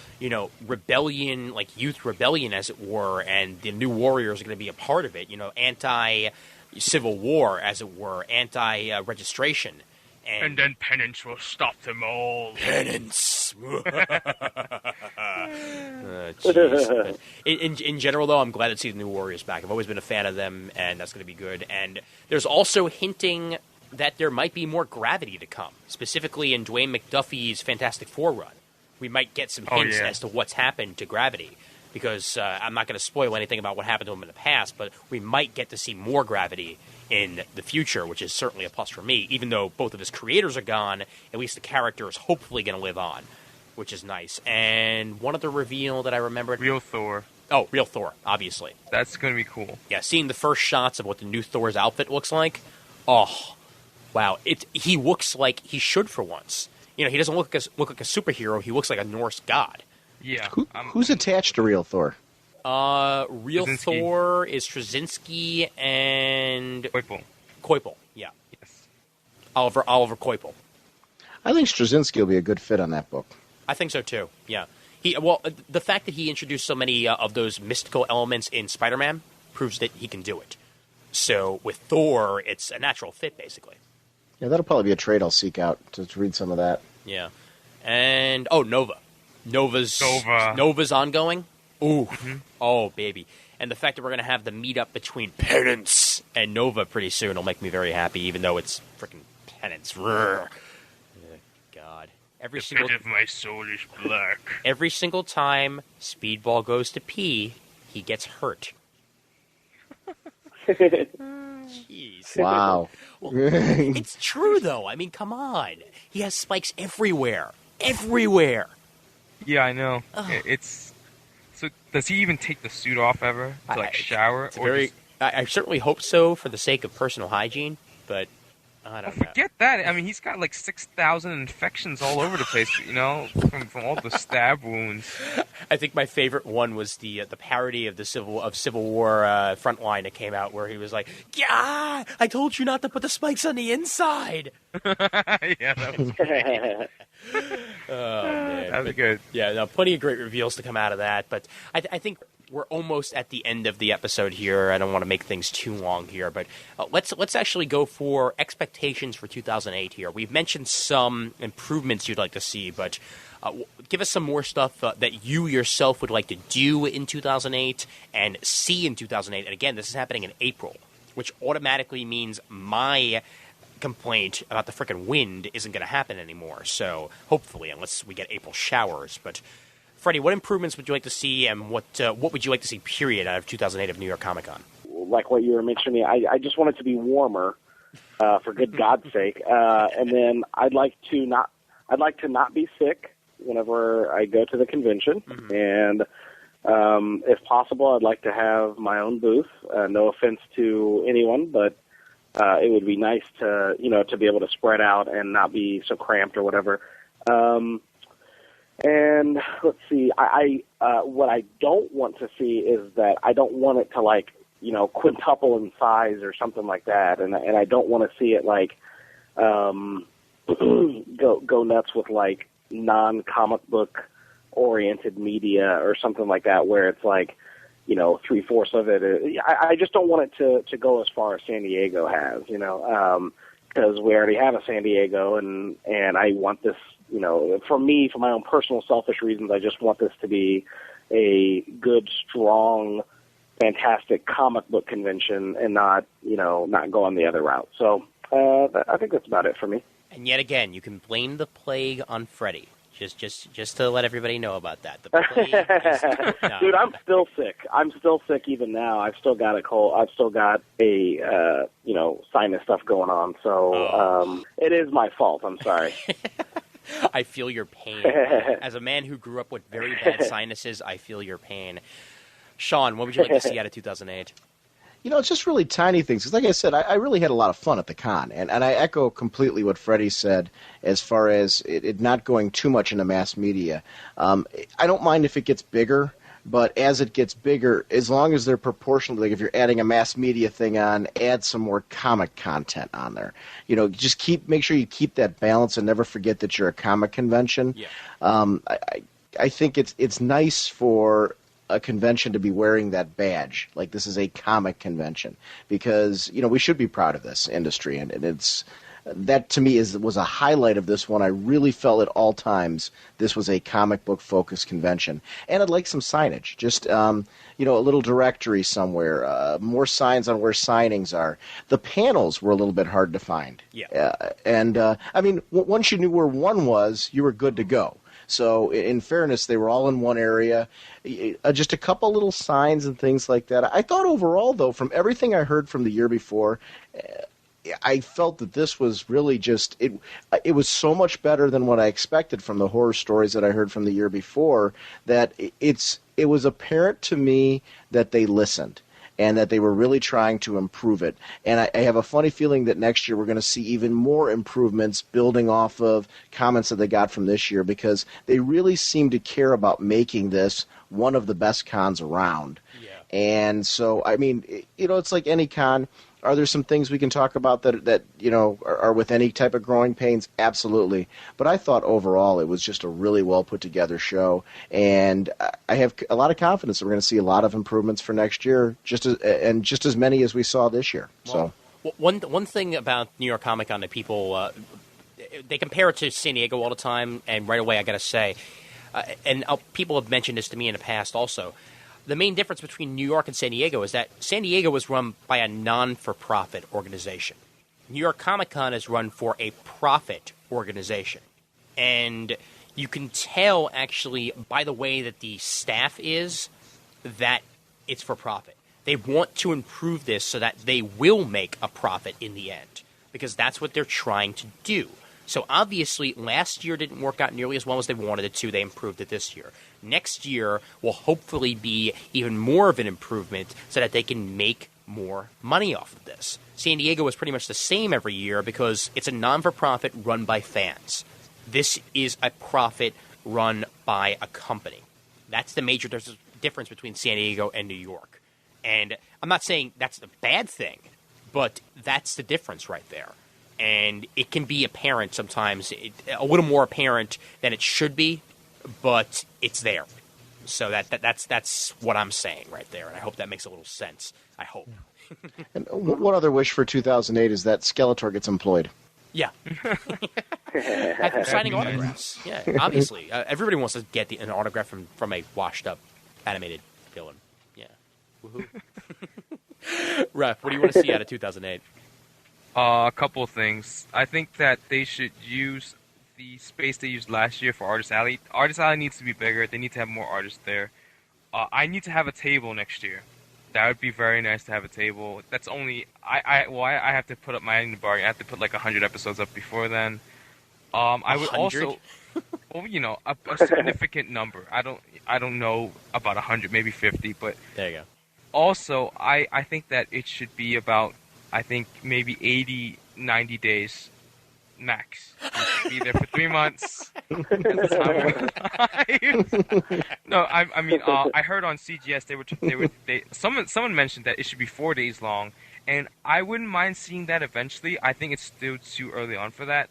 rebellion, like youth rebellion, as it were, and the new Warriors are going to be a part of it, anti-Civil War, as it were, anti-registration. And then Penance will stop them all. Penance! Jeez. In general, though, I'm glad to see the new Warriors back. I've always been a fan of them, and that's going to be good. And there's also hinting that there might be more Gravity to come, specifically in Dwayne McDuffie's Fantastic Four run. We might get some hints as to what's happened to Gravity, because I'm not going to spoil anything about what happened to him in the past, but we might get to see more Gravity in the future, which is certainly a plus for me. Even though both of his creators are gone, at least the character is hopefully going to live on, which is nice. And one other reveal that I remembered. Real Thor. Oh, Real Thor, obviously. That's going to be cool. Yeah, seeing the first shots of what the new Thor's outfit looks like. Oh, wow. He looks like he should for once. He doesn't look like a superhero. He looks like a Norse god. Yeah. Who's attached to Real Thor? Real Straczynski. Thor is Straczynski and Koipel. Yeah. Yes. Oliver Koipel. I think Straczynski will be a good fit on that book. I think so too. Yeah. The fact that he introduced so many of those mystical elements in Spider-Man proves that he can do it. So with Thor, it's a natural fit, basically. Yeah, that'll probably be a trade I'll seek out to read some of that. Yeah. And, Nova. Nova's ongoing? Ooh. Mm-hmm. Oh, baby. And the fact that we're going to have the meetup between Penance and Nova pretty soon will make me very happy, even though it's freaking Penance. God. The pit of my soul is black. Every single time Speedball goes to pee, he gets hurt. Jeez. Wow. Well, it's true, though. I mean, come on. He has spikes everywhere. Everywhere. Yeah, I know. It's so. Does he even take the suit off ever to shower? I certainly hope so for the sake of personal hygiene, but I don't know. Forget that. I mean, he's got like 6,000 infections all over the place. From all the stab wounds. I think my favorite one was the parody of the Civil War Frontline that came out, where he was like, "Yeah, I told you not to put the spikes on the inside." Yeah, that was great. Oh, man. That was good. Yeah, no, plenty of great reveals to come out of that, but I think we're almost at the end of the episode here. I don't want to make things too long here, but let's actually go for expectations for 2008 here. We've mentioned some improvements you'd like to see, but give us some more stuff that you yourself would like to do in 2008 and see in 2008. And again, this is happening in April, which automatically means my complaint about the frickin' wind isn't going to happen anymore. So hopefully, unless we get April showers. But Freddie, what improvements would you like to see, and what would you like to see, period, out of 2008 of New York Comic Con? Like what you were mentioning, I just want it to be warmer, for good God's sake. And then I'd like to not be sick whenever I go to the convention. Mm-hmm. And if possible, I'd like to have my own booth. No offense to anyone, but it would be nice to be able to spread out and not be so cramped or whatever. And let's see, what I don't want to see is that I don't want it to quintuple in size or something like that, and I don't want to see it go nuts with non-comic book oriented media or something like that, where it's 3/4 of it. I just don't want it to go as far as San Diego has, because we already have a San Diego, and I want this. For me, for my own personal selfish reasons, I just want this to be a good, strong, fantastic comic book convention and not go on the other route. So I think that's about it for me. And yet again, you can blame the plague on Freddie. Just to let everybody know about that. The plague is, no. Dude, I'm still sick. I'm still sick even now. I've still got a cold. I've still got a sinus stuff going on. So it is my fault. I'm sorry. I feel your pain. As a man who grew up with very bad sinuses, I feel your pain. Sean, what would you like to see out of 2008? It's just really tiny things. Because like I said, I really had a lot of fun at the con. And I echo completely what Freddie said as far as it not going too much into mass media. I don't mind if it gets bigger. But as it gets bigger, as long as they're proportional, if you're adding a mass media thing on, add some more comic content on there. Just make sure you keep that balance and never forget that you're a comic convention. Yeah. I think it's nice for a convention to be wearing that badge, like this is a comic convention, because we should be proud of this industry, and it's. That to me was a highlight of this one. I really felt at all times this was a comic book focused convention, and I'd like some signage. Just a little directory somewhere, more signs on where signings are. The panels were a little bit hard to find. Yeah, once you knew where one was, you were good to go. So in fairness, they were all in one area. Just a couple little signs and things like that. I thought overall, though, from everything I heard from the year before, I felt that this was really just it was so much better than what I expected from the horror stories that I heard from the year before, that it was apparent to me that they listened and that they were really trying to improve it. And I have a funny feeling that next year we're going to see even more improvements building off of comments that they got from this year, because they really seem to care about making this one of the best cons around. Yeah. And so, it's like any con. Are there some things we can talk about that are with any type of growing pains? Absolutely. But I thought overall it was just a really well put together show, and I have a lot of confidence that we're going to see a lot of improvements for next year, just as many as we saw this year. Well, one thing about New York Comic Con that people they compare it to San Diego all the time, and right away I got to say, and people have mentioned this to me in the past also. The main difference between New York and San Diego is that San Diego was run by a non-for-profit organization. New York Comic Con is run for a profit organization. And you can tell, actually, by the way that the staff is, that it's for profit. They want to improve this so that they will make a profit in the end, because that's what they're trying to do. So obviously, last year didn't work out nearly as well as they wanted it to. They improved it this year. Next year will hopefully be even more of an improvement so that they can make more money off of this. San Diego is pretty much the same every year because it's a non-for-profit run by fans. This is a profit run by a company. That's the major difference between San Diego and New York. And I'm not saying that's the bad thing, but that's the difference right there. And it can be apparent sometimes, a little more apparent than it should be, but it's there. So that's what I'm saying right there, and I hope that makes a little sense. I hope. And one other wish for 2008 is that Skeletor gets employed. Yeah. Signing autographs. Yeah, obviously. Everybody wants to get an autograph from a washed-up animated villain. Yeah. Woohoo. Ref, what do you want to see out of 2008? A couple of things. I think that they should use the space they used last year for Artist Alley. Artist Alley needs to be bigger. They need to have more artists there. I need to have a table next year. That would be very nice to have a table. That's only I have to put up my end of the bargain. I have to put like 100 episodes up before then. I would 100? also, well, a significant number. I don't know about 100, maybe 50, but there you go. Also, I think that it should be about, I think maybe 80, 90 days max. You should be there for 3 months. No, I mean, I heard on CGS someone mentioned that it should be 4 days long, and I wouldn't mind seeing that eventually. I think it's still too early on for that.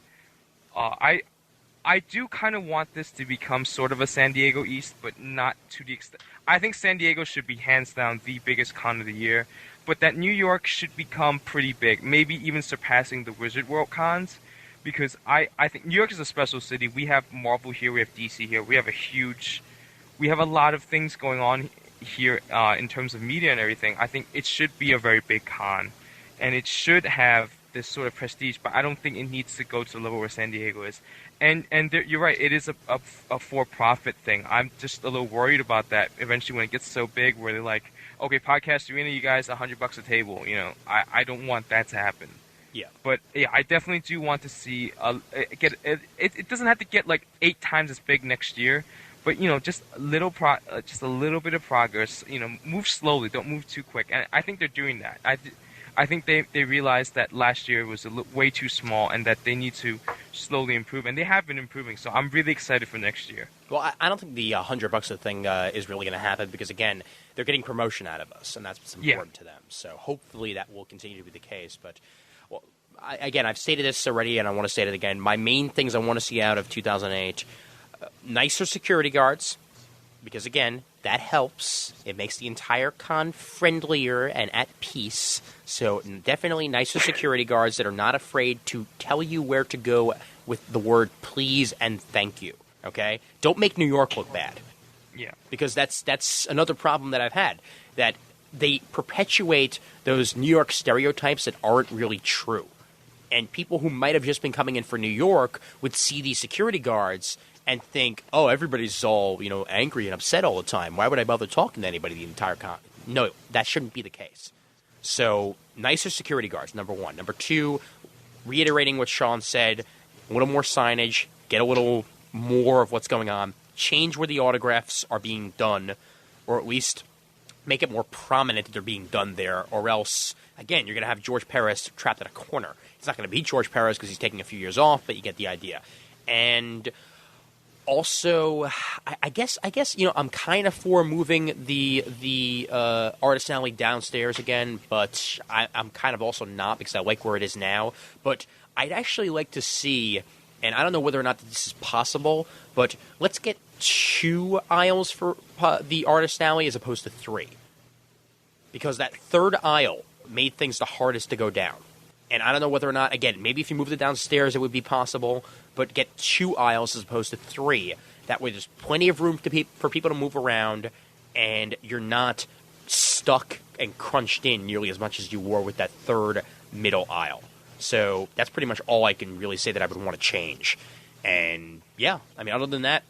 I do kind of want this to become sort of a San Diego East, but not to the extent. I think San Diego should be hands down the biggest con of the year, but that New York should become pretty big, maybe even surpassing the Wizard World cons, because I think New York is a special city. We have Marvel here, we have DC here, we have a lot of things going on here in terms of media and everything. I think it should be a very big con, and it should have this sort of prestige, but I don't think it needs to go to the level where San Diego is. And you're right, it is a for-profit thing. I'm just a little worried about that eventually when it gets so big where they're like, okay, Podcast Arena, you guys, $100 a table. I don't want that to happen. Yeah. But yeah, I definitely do want to see it doesn't have to get like 8 times as big next year, but just a little bit of progress. Move slowly, don't move too quick. And I think they're doing that. I think they realized that last year was way too small and that they need to slowly improve, and they have been improving. So I'm really excited for next year. Well, I don't think the $100 thing is really going to happen because, again, they're getting promotion out of us, and that's what's important to them. So hopefully that will continue to be the case. But, well, I've stated this already, and I want to say it again. My main things I want to see out of 2008, nicer security guards, because, again, that helps. It makes the entire con friendlier and at peace. So definitely nicer security guards that are not afraid to tell you where to go with the word please and thank you. Okay? Don't make New York look bad. Yeah. Because that's another problem that I've had. That they perpetuate those New York stereotypes that aren't really true. And people who might have just been coming in for New York would see these security guards and think, oh, everybody's all, angry and upset all the time. Why would I bother talking to anybody the entire con? No, that shouldn't be the case. So, nicer security guards, number one. Number two, reiterating what Sean said, a little more signage, get a little more of what's going on, change where the autographs are being done, or at least make it more prominent that they're being done there, or else, again, you're going to have George Perez trapped in a corner. It's not going to be George Perez because he's taking a few years off, but you get the idea. And Also, I guess I'm kind of for moving the artist alley downstairs again, but I'm kind of also not because I like where it is now. But I'd actually like to see, and I don't know whether or not this is possible, but let's get 2 aisles for the artist alley as opposed to 3, because that third aisle made things the hardest to go down. And I don't know whether or not, again, maybe if you moved it downstairs, it would be possible, but get 2 aisles as opposed to 3. That way there's plenty of room for people to move around, and you're not stuck and crunched in nearly as much as you were with that third middle aisle. So that's pretty much all I can really say that I would want to change. And, yeah, I mean, other than that,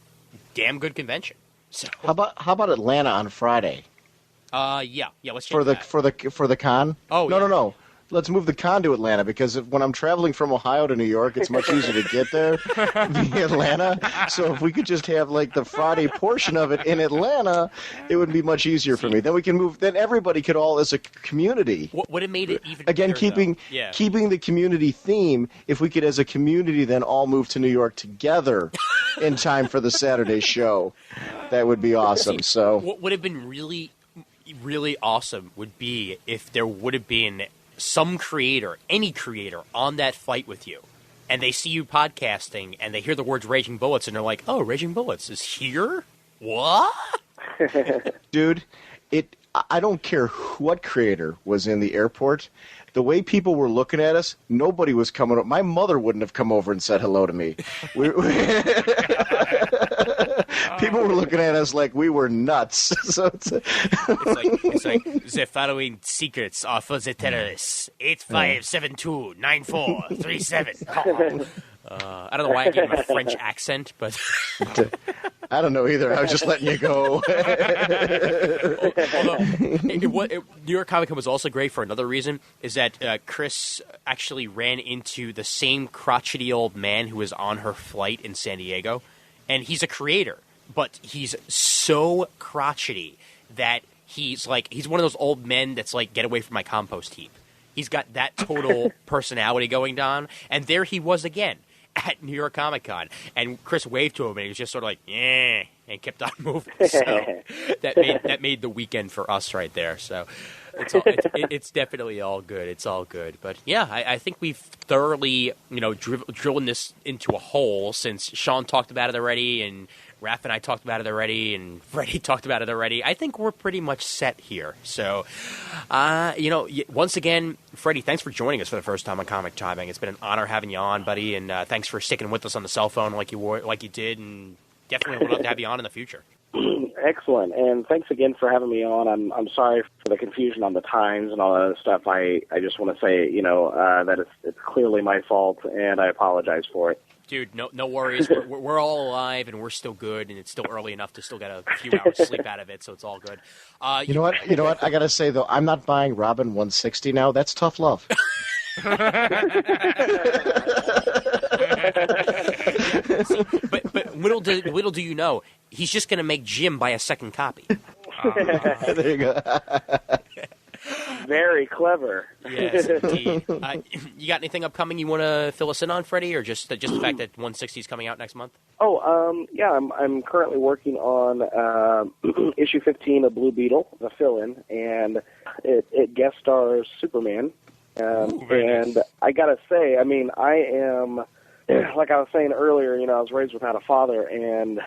damn good convention. So How about Atlanta on Friday yeah, let's change that. for the con? Oh, yeah. No. Let's move the con to Atlanta, because when I'm traveling from Ohio to New York, it's much easier to get there via Atlanta. So if we could just have like the Friday portion of it in Atlanta, it would be much easier for me. Then we can move. Then everybody could all, as a community. What would have made it even Again, better, keeping though? Yeah. keeping the community theme. If we could, as a community, then all move to New York together in time for the Saturday show, that would be awesome. So What would have been really, really awesome would be if there would have been some creator, any creator, on that flight with you, and they see you podcasting, and they hear the words Raging Bullets, and they're like, oh, Raging Bullets is here? What? dude, I don't care what creator was in the airport. The way people were looking at us, nobody was coming up. My mother wouldn't have come over and said hello to me. People were looking at us like we were nuts. So it's like the following secrets are for the terrorists. 85729437. I don't know why I gave him a French accent, but I don't know either. I was just letting you go. New York Comic Con was also great for another reason, is that Chris actually ran into the same crotchety old man who was on her flight in San Diego. And he's a creator, but he's so crotchety that he's one of those old men that's like, get away from my compost heap. He's got that total personality going on. And there he was again at New York Comic Con. And Chris waved to him, and he was just sort of like, yeah, and kept on moving. So that made the weekend for us right there. So it's definitely all good. It's all good. But, yeah, I think we've thoroughly, drilled this into a hole, since Sean talked about it already, and Raph and I talked about it already, and Freddie talked about it already. I think we're pretty much set here. So, once again, Freddie, thanks for joining us for the first time on Comic Timing. It's been an honor having you on, buddy, and thanks for sticking with us on the cell phone like you did, and definitely would love to have you on in the future. Excellent, and thanks again for having me on. I'm sorry for the confusion on the times and all that other stuff. I just want to say, that it's clearly my fault, and I apologize for it. Dude, no worries. We're all alive, and we're still good, and it's still early enough to still get a few hours sleep out of it, so it's all good. You know what? I gotta say though, I'm not buying Robin 160 now. That's tough love. But little do you know, he's just going to make Jim buy a second copy. There you go. Very clever. Yes, indeed. You got anything upcoming you want to fill us in on, Freddie, or just the fact that 160 is coming out next month? Yeah, I'm currently working on issue 15 of Blue Beetle, the fill-in, and it guest stars Superman. And I gotta say, I mean, I am, like I was saying earlier, I was raised without a father, and,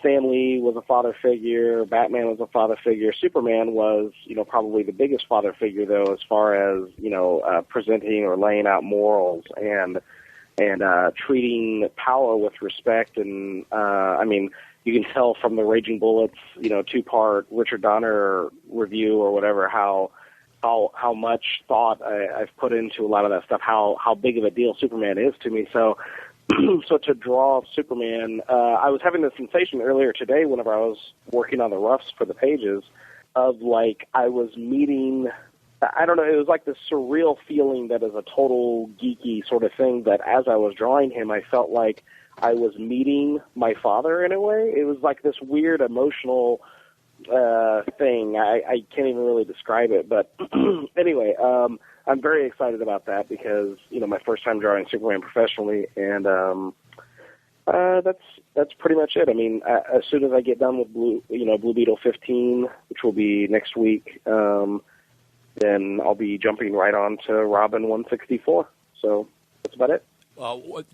Stan Lee was a father figure, Batman was a father figure, Superman was, probably the biggest father figure, though, as far as, presenting or laying out morals and treating power with respect. And, you can tell from the Raging Bullets, 2-part Richard Donner review or whatever, how much thought I've put into a lot of that stuff, how big of a deal Superman is to me. So to draw Superman, I was having the sensation earlier today whenever I was working on the roughs for the pages of like I was meeting, I don't know, it was like this surreal feeling that is a total geeky sort of thing, that as I was drawing him, I felt like I was meeting my father in a way. It was like this weird emotional thing. I can't even really describe it, but anyway, I'm very excited about that because, my first time drawing Superman professionally, and That's pretty much it. I mean, as soon as I get done with Blue Beetle 15, which will be next week, then I'll be jumping right on to Robin 164. So that's about it.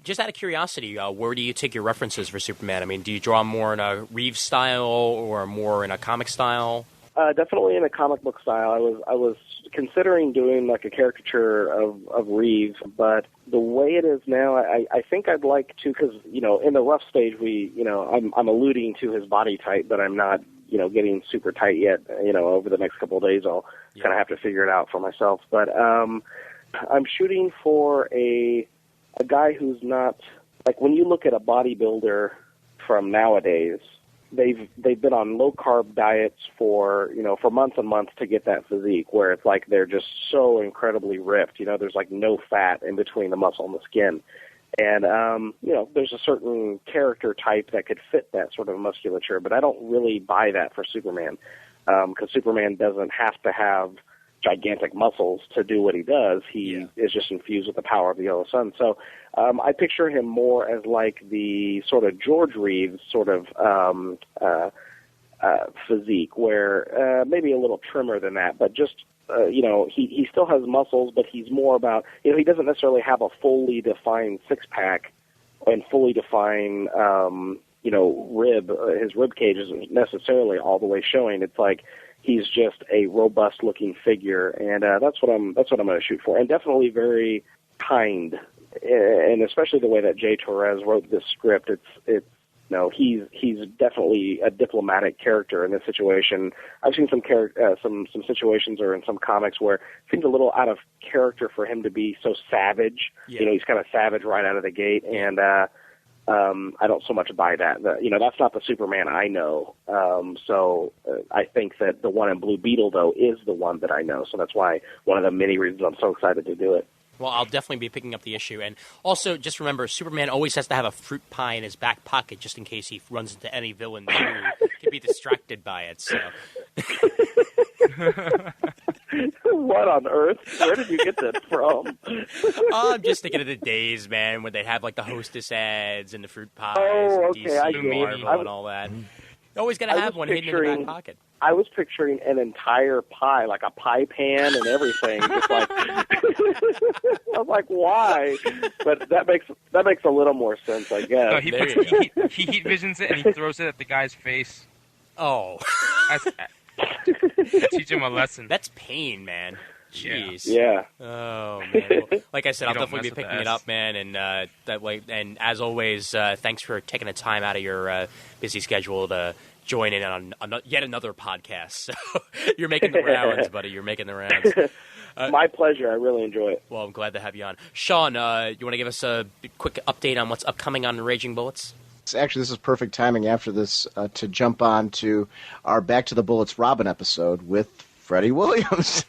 Just out of curiosity, where do you take your references for Superman? I mean, do you draw more in a Reeves style or more in a comic style? Definitely in a comic book style. I was considering doing like a caricature of Reeves, but the way it is now, I think I'd like to, because in the rough stage I'm alluding to his body type, but I'm not getting super tight yet. Over the next couple of days, I'll kind of have to figure it out for myself. But I'm shooting for a guy who's not like, when you look at a bodybuilder from nowadays, they've been on low carb diets for months and months to get that physique, where it's like they're just so incredibly ripped. There's like no fat in between the muscle and the skin. And, there's a certain character type that could fit that sort of musculature, but I don't really buy that for Superman, because Superman doesn't have to have gigantic muscles to do what he does. He is just infused with the power of the yellow sun. So I picture him more as like the sort of George Reeves sort of physique, where maybe a little trimmer than that, but just he still has muscles, but he's more about, he doesn't necessarily have a fully defined six-pack and fully defined, his rib cage isn't necessarily all the way showing. It's like he's just a robust-looking figure, and that's what I'm going to shoot for. And definitely very kind, and especially the way that Jay Torres wrote this script. He's definitely a diplomatic character in this situation. I've seen some situations or in some comics where it seems a little out of character for him to be so savage. Yeah. He's kind of savage right out of the gate, and I don't so much buy that. That's not the Superman I know. So I think that the one in Blue Beetle, though, is the one that I know. So that's why one of the many reasons I'm so excited to do it. Well, I'll definitely be picking up the issue. And also, just remember, Superman always has to have a fruit pie in his back pocket just in case he runs into any villain who can be distracted by it. So. What on earth? Where did you get that from? I'm just thinking of the days, man, when they have like the Hostess ads and the fruit pies and DC Marvel and all that. You always got to have one hidden in the back pocket. I was picturing an entire pie, like a pie pan and everything. Just like I was like, why? But that makes a little more sense, I guess. No, he heat visions it and he throws it at the guy's face. Oh, teach him a lesson. That's pain, man. Jeez. Yeah. Oh man. Well, like I said, I'll definitely be picking it up, man. And that way. And as always, thanks for taking the time out of your busy schedule to join in on yet another podcast. So you're making the rounds, buddy. You're making the rounds. My pleasure. I really enjoy it. Well, I'm glad to have you on. Sean, you want to give us a quick update on what's upcoming on Raging Bullets? Actually, this is perfect timing after this to jump on to our Back to the Bullets Robin episode with Freddie Williams,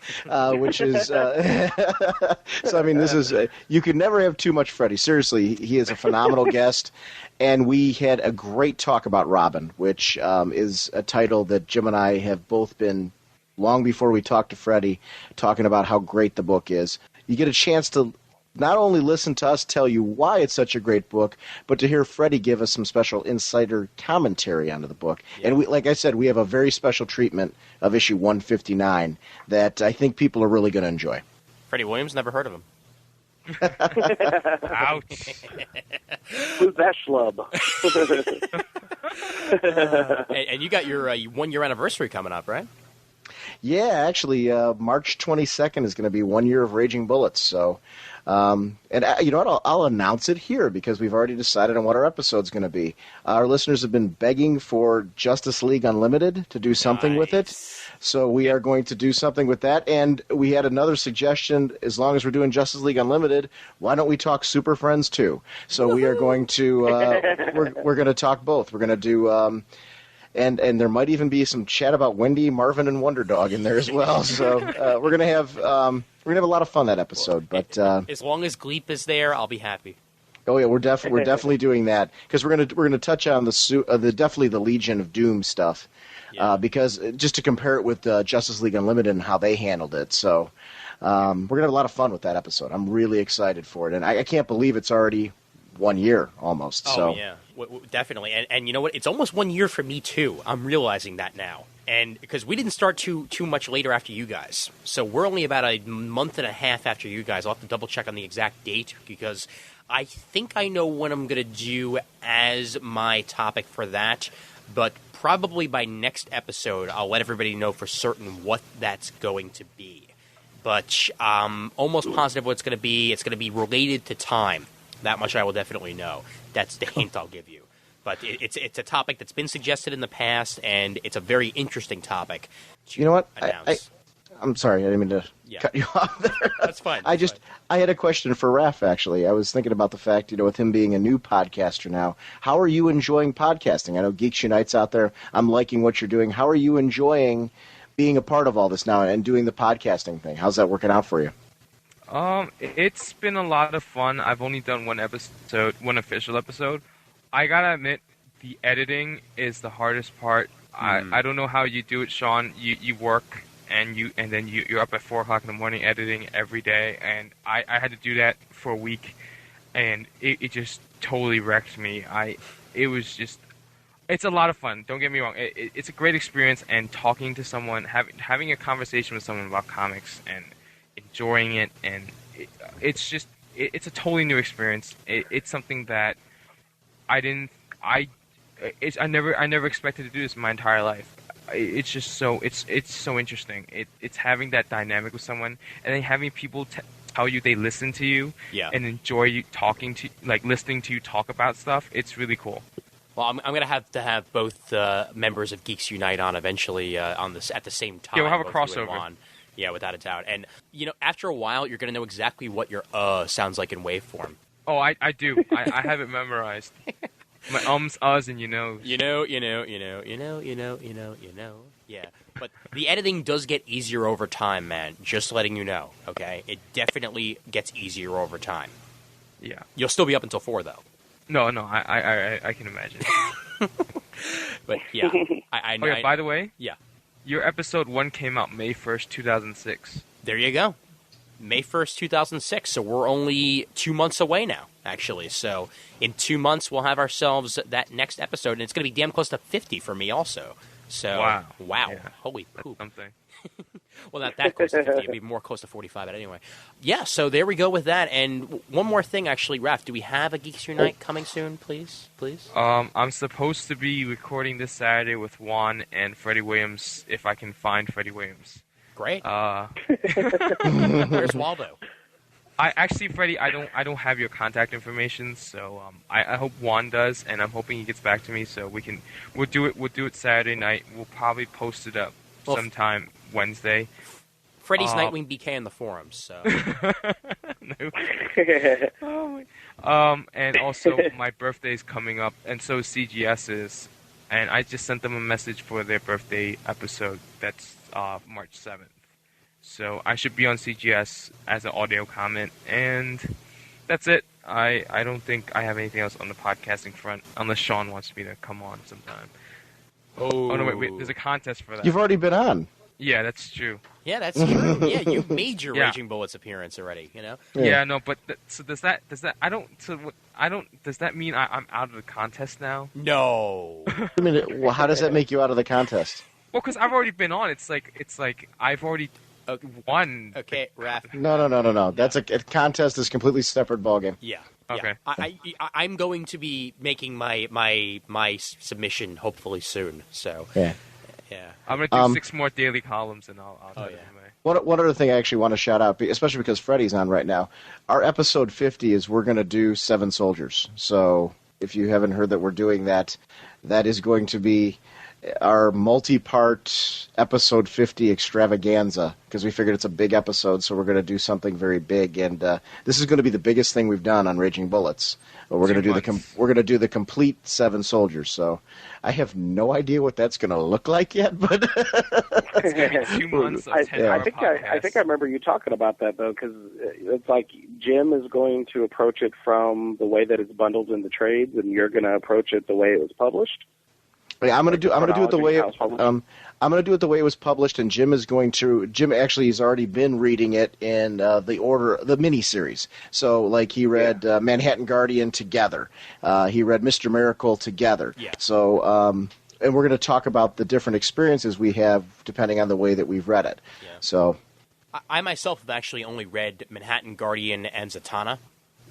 which is so. I mean, this is you could never have too much Freddie. Seriously, he is a phenomenal guest, and we had a great talk about Robin, which is a title that Jim and I have both been long before we talked to Freddie, talking about how great the book is. You get a chance to not only listen to us tell you why it's such a great book, but to hear Freddie give us some special insider commentary onto the book. Yeah. And like I said, we have a very special treatment of issue 159 that I think people are really going to enjoy. Freddie Williams, never heard of him. Ouch. Who's that schlub? And you got your 1 year anniversary coming up, right? Yeah, actually, March 22nd is going to be 1 year of Raging Bullets. So, and you know what? I'll announce it here because we've already decided on what our episode's going to be. Our listeners have been begging for Justice League Unlimited to do something with it. So we are going to do something with that. And we had another suggestion. As long as we're doing Justice League Unlimited, why don't we talk Super Friends too? So we are going to we're going to talk both. We're going to do. And there might even be some chat about Wendy, Marvin, and Wonder Dog in there as well. So we're gonna have a lot of fun that episode. But as long as Gleep is there, I'll be happy. Oh yeah, we're definitely doing that because we're gonna touch on definitely the Legion of Doom stuff because just to compare it with Justice League Unlimited and how they handled it. So we're gonna have a lot of fun with that episode. I'm really excited for it, and I can't believe it's already 1 year almost. Oh, So yeah, definitely. And you know what? It's almost 1 year for me, too. I'm realizing that now. And because we didn't start too much later after you guys. So we're only about a month and a half after you guys. I'll have to double check on the exact date because I think I know what I'm going to do as my topic for that. But probably by next episode, I'll let everybody know for certain what that's going to be. But I'm almost positive what it's going to be. It's going to be related to time. That much I will definitely know. That's the hint I'll give you. But it's a topic that's been suggested in the past, and it's a very interesting topic to you know what? announce. I'm sorry, I didn't mean to cut you off there. That's fine. I had a question for Raph, actually. I was thinking about the fact, with him being a new podcaster now, how are you enjoying podcasting? I know Geeks Unite's out there. I'm liking what you're doing. How are you enjoying being a part of all this now and doing the podcasting thing? How's that working out for you? It's been a lot of fun. I've only done one official episode. I gotta admit, the editing is the hardest part. I don't know how you do it, Sean. You work and then you're up at 4 o'clock in the morning editing every day, and I had to do that for a week, and it just totally wrecked me. It's a lot of fun. Don't get me wrong. It's a great experience, and talking to someone, having a conversation with someone about comics and enjoying it, and it's a totally new experience. It's something that I never expected to do this in my entire life. It's just so interesting. It's having that dynamic with someone, and then having people tell you they listen to you and enjoy you listening to you talk about stuff. It's really cool. Well, I'm going to have both members of Geeks Unite on eventually on this at the same time. Yeah, we'll have a crossover. Yeah, without a doubt. And after a while, you're going to know exactly what your sounds like in waveform. Oh, I do. I have it memorized. My ums, uhs, and you know. Yeah. But the editing does get easier over time, man. Just letting you know, okay? It definitely gets easier over time. Yeah. You'll still be up until 4, though. No, I can imagine. But, yeah. I Oh, yeah, by the way? Yeah. Your episode 1 came out May 1st, 2006. There you go. May 1st, 2006. So we're only 2 months away now, actually. So in 2 months, we'll have ourselves that next episode. And it's going to be damn close to 50 for me also. So, wow. Yeah, Holy poop. Something. Well, not that close to 50. It'd be more close to 45, but anyway. Yeah, so there we go with that. And one more thing, actually, Raph. Do we have a Geeks Unite coming soon, please? I'm supposed to be recording this Saturday with Juan and Freddie Williams, if I can find Freddie Williams. Great. Where's Waldo? Freddie, I don't have your contact information, so I hope Juan does, and I'm hoping he gets back to me so we'll do it Saturday night. We'll probably post it up sometime Wednesday. Freddie's Nightwing BK in the forums, so. And also my birthday's coming up, and so is CGS's, and I just sent them a message for their birthday episode. That's March 7th. So I should be on CGS as an audio comment, and that's it. I don't think I have anything else on the podcasting front, unless Sean wants me to come on sometime. Oh no, wait, there's a contest for that. You've already been on. Yeah, that's true. Yeah, that's true. Yeah, you made your Raging Bullets appearance already, Yeah, no, but so does that does that mean I'm out of the contest now? No. I mean, well, how does that make you out of the contest? Well, because I've already been on. It's like I've already won. Okay, Raph. No. That's a contest is completely separate ballgame. Yeah. Okay. Yeah. I'm going to be making my submission hopefully soon. So. Yeah. Yeah. I'm gonna do 6 more daily columns, and I'll do it anyway. One other thing I actually want to shout out, especially because Freddie's on right now. Our episode 50 is we're going to do 7 Soldiers. So if you haven't heard that we're doing that, that is going to be our multi-part episode 50 extravaganza, because we figured it's a big episode, so we're going to do something very big. And this is going to be the biggest thing we've done on Raging Bullets. We're going to do the complete 7 Soldiers. So I have no idea what that's going to look like yet, but it's going to be 2 months of 10-hour I think I remember you talking about that though, because it's like Jim is going to approach it from the way that it's bundled in the trades, and you're going to approach it the way it was published. I'm going to do it the way Chronology, how it's published. I'm going to do it the way it was published, and Jim actually has already been reading it in the miniseries. So, like, he read Manhattan Guardian together. He read Mr. Miracle together. Yeah. So, and we're going to talk about the different experiences we have depending on the way that we've read it. Yeah. So, I myself have actually only read Manhattan Guardian and Zatanna.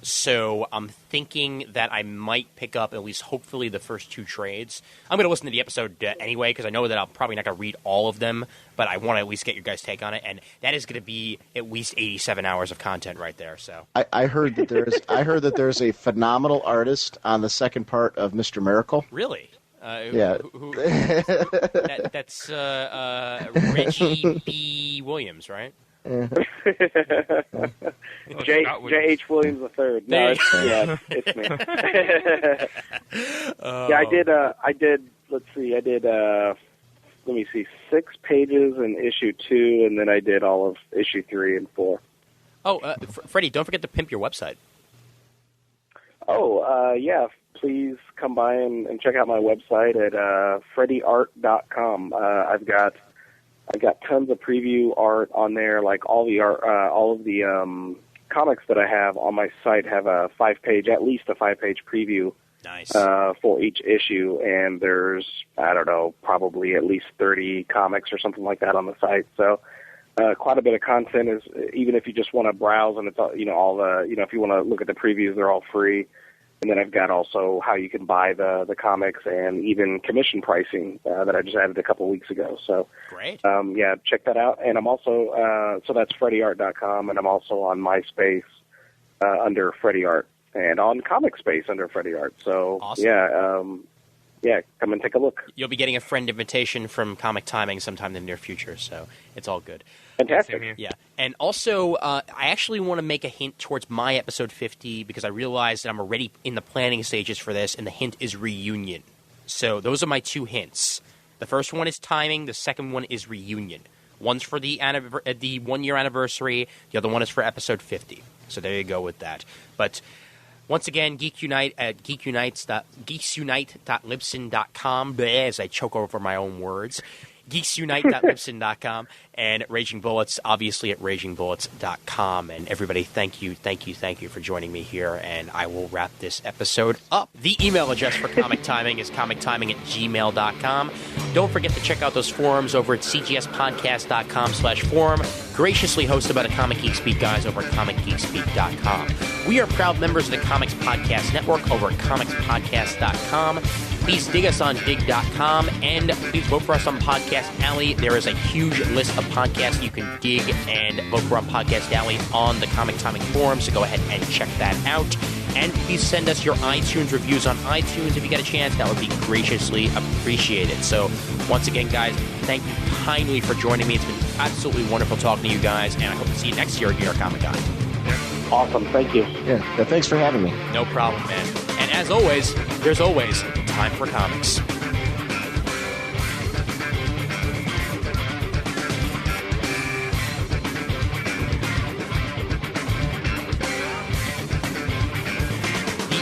So I'm thinking that I might pick up at least hopefully the first 2 trades. I'm going to listen to the episode anyway because I know that I'm probably not going to read all of them, but I want to at least get your guys' take on it. And that is going to be at least 87 hours of content right there. So I heard that there's a phenomenal artist on the second part of Mr. Miracle. really, Yeah. that's Reggie B. Williams, right? J.H. Williams III. No, it's me. Yeah, I did. Let's see. I did. Let me see. 6 pages in issue 2, and then I did all of issue 3 and 4. Oh, Freddie, don't forget to pimp your website. Oh, yeah. Please come by and check out my website at freddyart.com. I've got tons of preview art on there. Like all the art, all of the comics that I have on my site have at least a 5-page preview. Nice. For each issue, and there's, I don't know, probably at least 30 comics or something like that on the site. So quite a bit of content is, even if you just want to browse, and it's all the, if you want to look at the previews, they're all free. And then I've got also how you can buy the comics and even commission pricing that I just added a couple weeks ago. So Great. Yeah, check that out. And I'm also, so that's freddyart.com, and I'm also on MySpace under Freddy Art, and on Comic Space under Freddy Art. So, Awesome. yeah, come and take a look. You'll be getting a friend invitation from Comic Timing sometime in the near future, so it's all good. Fantastic. Same here. Yeah, and also, I actually want to make a hint towards my episode 50 because I realized that I'm already in the planning stages for this, and the hint is reunion. So those are my 2 hints. The first one is timing. The second one is reunion. One's for the 1-year anniversary. The other one is for episode 50. So there you go with that. But once again, Geek Unite at geeksunite.libsyn.com, as I choke over my own words. geeksunite.libsyn.com, and Raging Bullets, obviously, at ragingbullets.com. And everybody, thank you for joining me here, and I will wrap this episode up. The email address for Comic Timing is comictiming@gmail.com. Don't forget to check out those forums over at cgspodcast.com/forum, graciously hosted by the Comic Geek Speak guys over at comicgeekspeak.com. We are proud members of the Comics Podcast Network over at comicspodcast.com. Please dig us on dig.com, and please vote for us on Podcast Alley. There is a huge list of podcasts you can dig and vote for on Podcast Alley on the Comic Timing Forum, so go ahead and check that out. And please send us your iTunes reviews on iTunes if you get a chance. That would be graciously appreciated. So once again, guys, thank you kindly for joining me. It's been absolutely wonderful talking to you guys, and I hope to see you next year at New York Comic Con. Awesome. Thank you. Yeah, thanks for having me. No problem, man. And as always, there's always time for comics.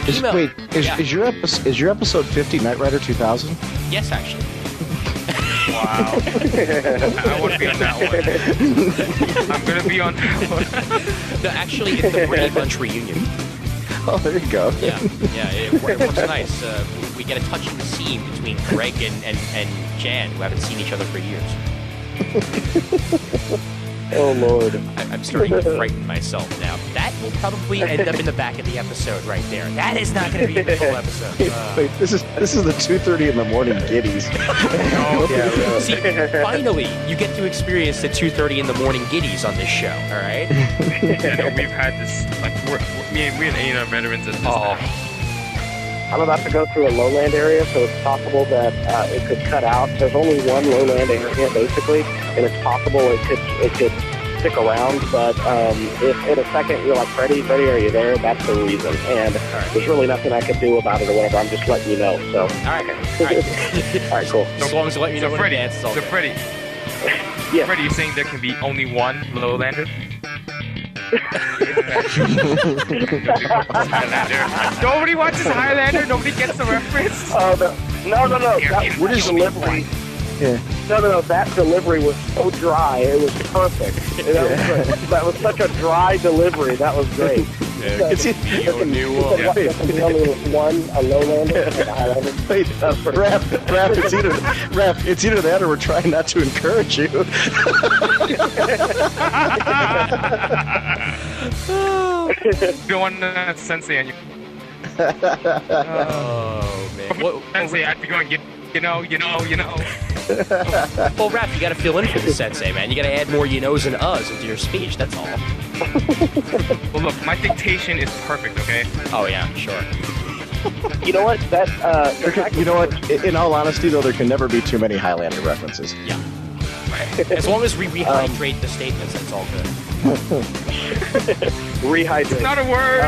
Is your episode 50 Knight Rider 2000? Yes, actually. Wow. I want to be on that one. I'm going to be on that one. No, actually, it's the Brady Bunch reunion. Oh, there you go. Yeah, it works nice. We get a touching scene between Greg and Jan, who haven't seen each other for years. Oh, Lord. I'm starting to frighten myself now. That will probably end up in the back of the episode right there. That is not going to be in the full episode. Wait, this is the 2:30 in the morning giddies. Oh, yeah, really. See, finally, you get to experience the 2:30 in the morning giddies on this show, all right? Yeah, no, we've had this, like, we and Ian are veterans at this now. I'm about to go through a lowland area, so it's possible that it could cut out. There's only one lowland area, basically, and it's possible it could stick around. But if in a second you're like, Freddie, are you there? That's the reason. And there's really nothing I can do about it or whatever. I'm just letting you know. So, All right. All right, cool. As long as you let me know when Freddie, it advances, so Freddie, Yes. Freddie, you're saying there can be only one lowlander? Highlander. Nobody watches Highlander. Nobody gets the reference. Oh, no. No. What That is delivery? Yeah. No. That delivery was so dry. It was perfect. That was such a dry delivery. That was great. It's There can be only one, a lowlander and a highlander. Wait, Raph, it's either that or we're trying not to encourage you. You don't want Sensei on you. Oh, man. Sensei, I'd be going, you know. Well, Raph, you got to fill in for the sensei, man. You got to add more you-knows and uhs into your speech. That's all. Well, look, my dictation is perfect, okay? Oh, yeah, sure. You know what? You know what? In all honesty, though, there can never be too many Highlander references. Yeah. Right. As long as we rehydrate the statements, that's all good. Rehydrate. It's not a word.